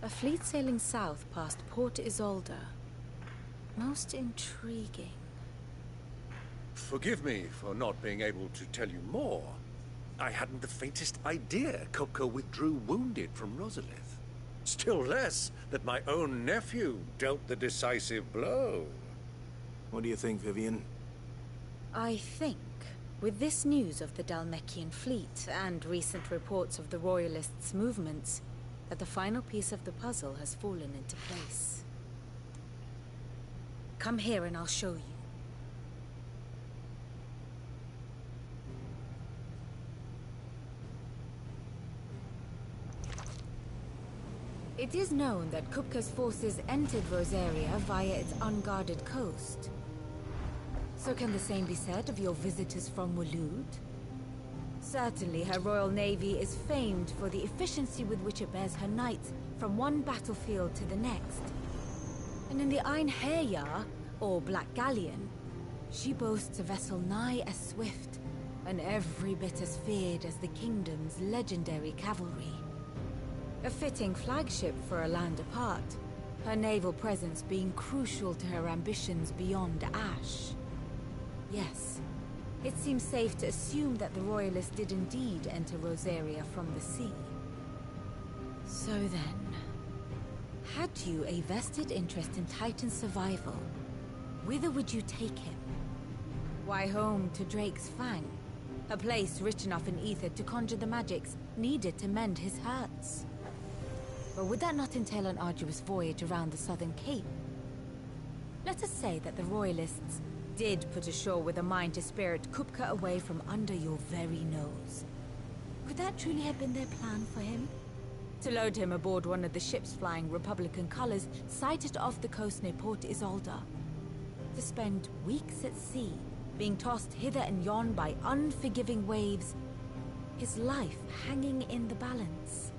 A fleet sailing south past Port Isolde. Most intriguing. Forgive me for not being able to tell you more. I hadn't the faintest idea Kupka withdrew wounded from Rosalith. Still less that my own nephew dealt the decisive blow. What do you think, Vivian? I think, with this news of the Dhalmekian fleet and recent reports of the Royalists' movements, that the final piece of the puzzle has fallen into place. Come here and I'll show you. It is known that Kupka's forces entered Rosaria via its unguarded coast. So can the same be said of your visitors from Waloed? Certainly her Royal Navy is famed for the efficiency with which it bears her knights from one battlefield to the next. And in the Einherjar, or Black Galleon, she boasts a vessel nigh as swift and every bit as feared as the kingdom's legendary cavalry. A fitting flagship for a land apart, her naval presence being crucial to her ambitions beyond Ash. Yes, it seems safe to assume that the Royalists did indeed enter Rosaria from the sea. So then, had you a vested interest in Titan's survival, whither would you take him? Why, home to Drake's Fang, a place rich enough in ether to conjure the magics needed to mend his hurts. But would that not entail an arduous voyage around the southern cape? Let us say that the Royalists did put ashore with a mind to spirit Kupka away from under your very nose. Could that truly have been their plan for him? To load him aboard one of the ships flying Republican colors sighted off the coast near Port Isolde. To spend weeks at sea, being tossed hither and yon by unforgiving waves, his life hanging in the balance.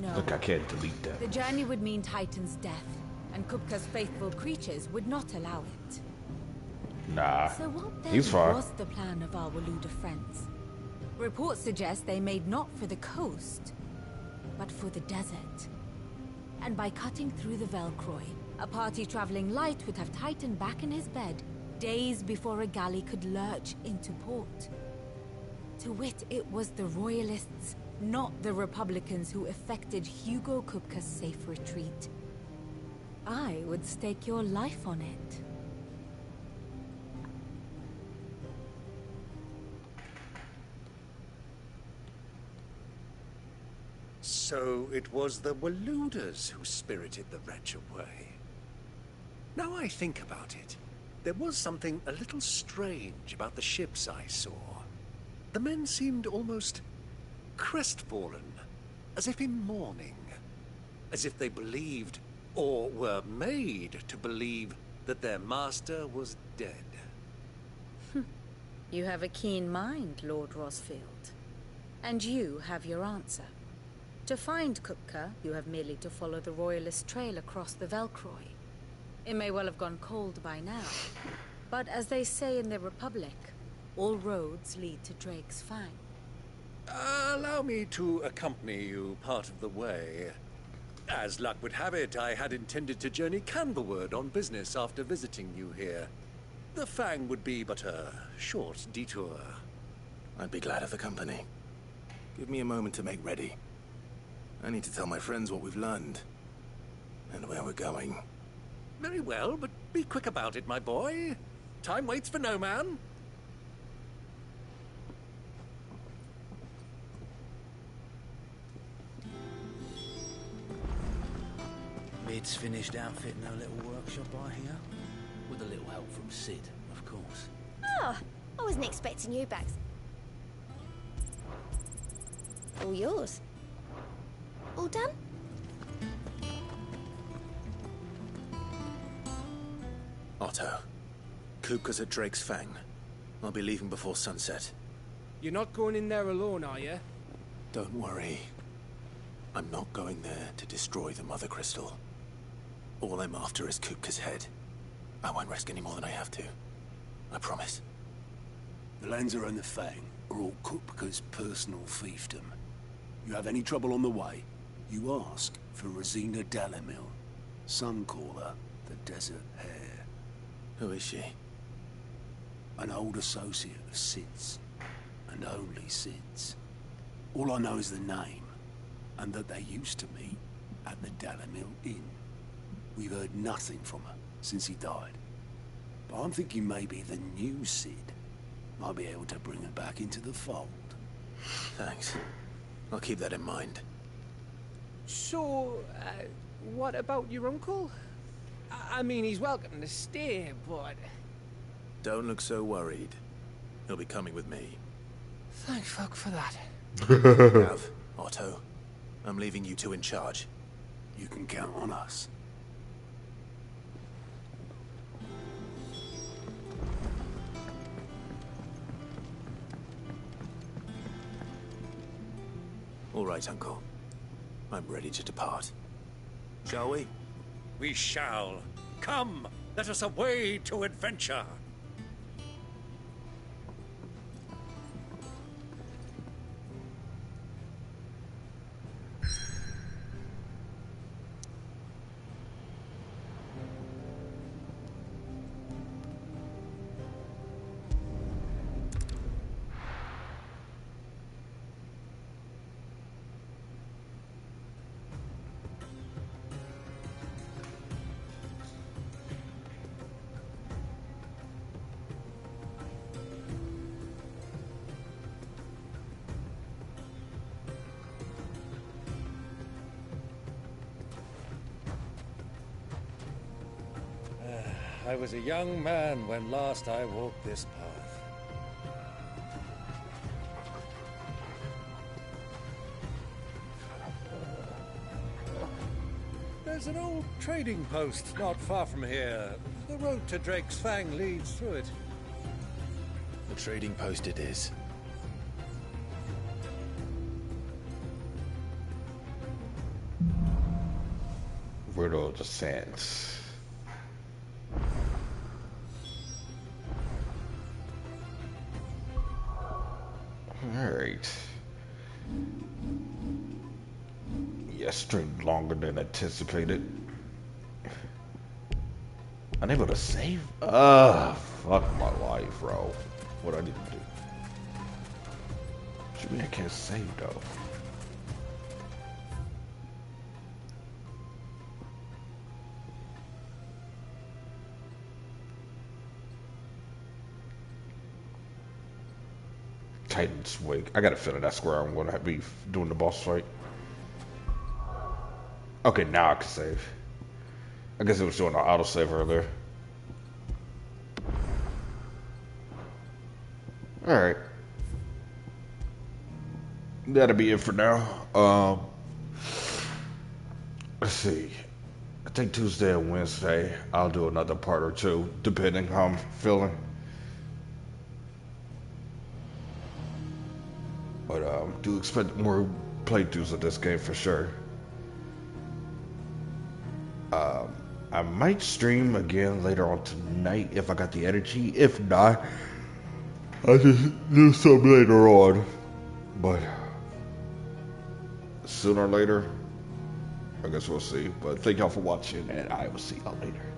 No. Look, I can't delete that. The journey would mean Titan's death, and Kupka's faithful creatures would not allow it. Nah, So what then he's fine. was the plan of our Waluda friends? Reports suggest they made not for the coast, but for the desert. And by cutting through the Velcroy, a party traveling light would have Titan back in his bed days before a galley could lurch into port. To wit, it was the Royalists, not the Republicans, who effected Hugo Kupka's safe retreat. I would stake your life on it. So it was the Waludas who spirited the wretch away. Now I think about it, there was something a little strange about the ships I saw. The men seemed almost crestfallen, as if in mourning, as if they believed, or were made to believe, that their master was dead. You have a keen mind, Lord Rosfield. And you have your answer. To find Kupka, you have merely to follow the Royalist trail across the Velcroy. It may well have gone cold by now, but as they say in the Republic, all roads lead to Drake's Fang. Allow me to accompany you part of the way. As luck would have it, I had intended to journey Candlewood on business after visiting you here. The Fang would be but a short detour. I'd be glad of the company. Give me a moment to make ready. I need to tell my friends what we've learned. And where we're going. Very well, but be quick about it, my boy. Time waits for no man. Mid's finished outfitting our little workshop, I hear. With a little help from Cid, of course. Oh, I wasn't expecting you back. All yours. All done? Otto. Kupka's at Drake's Fang. I'll be leaving before sunset. You're not going in there alone, are you? Don't worry. I'm not going there to destroy the Mother Crystal. All I'm after is Kupka's head. I won't risk any more than I have to. I promise. The Lancer and the Fang are all Kupka's personal fiefdom. You have any trouble on the way, you ask for Rosina Dalimil. Some call her the Desert Hare. Who is she? An old associate of Sid's, and only Sid's. All I know is the name, and that they used to meet at the Dalimil Inn. We've heard nothing from her since he died. But I'm thinking maybe the new Cid might be able to bring her back into the fold. Thanks. I'll keep that in mind. So, what about your uncle? I mean, he's welcome to stay, but... Don't look so worried. He'll be coming with me. Thank fuck for that. Gav, Otto, I'm leaving you two in charge. You can count on us. All right, Uncle. I'm ready to depart. Shall we? We shall. Come, let us away to adventure. I was a young man when last I walked this path. There's an old trading post not far from here. The road to Drake's Fang leads through it. The trading post it is. Riddle of the Sands. Alright. Yes, stream longer than anticipated. Unable to save? Fuck my life, bro. What I need to do. What you mean I can't save though? Titan's Wake. I got a feeling that's where I'm gonna be doing the boss fight. Okay, now I can save. I guess it was doing the autosave earlier. Alright. That'll be it for now. Let's see. I think Tuesday or Wednesday I'll do another part or two, depending how I'm feeling. But do expect more playthroughs of this game for sure. I might stream again later on tonight if I got the energy. If not, I'll just do some later on. But sooner or later, I guess we'll see. But thank y'all for watching, and I will see y'all later.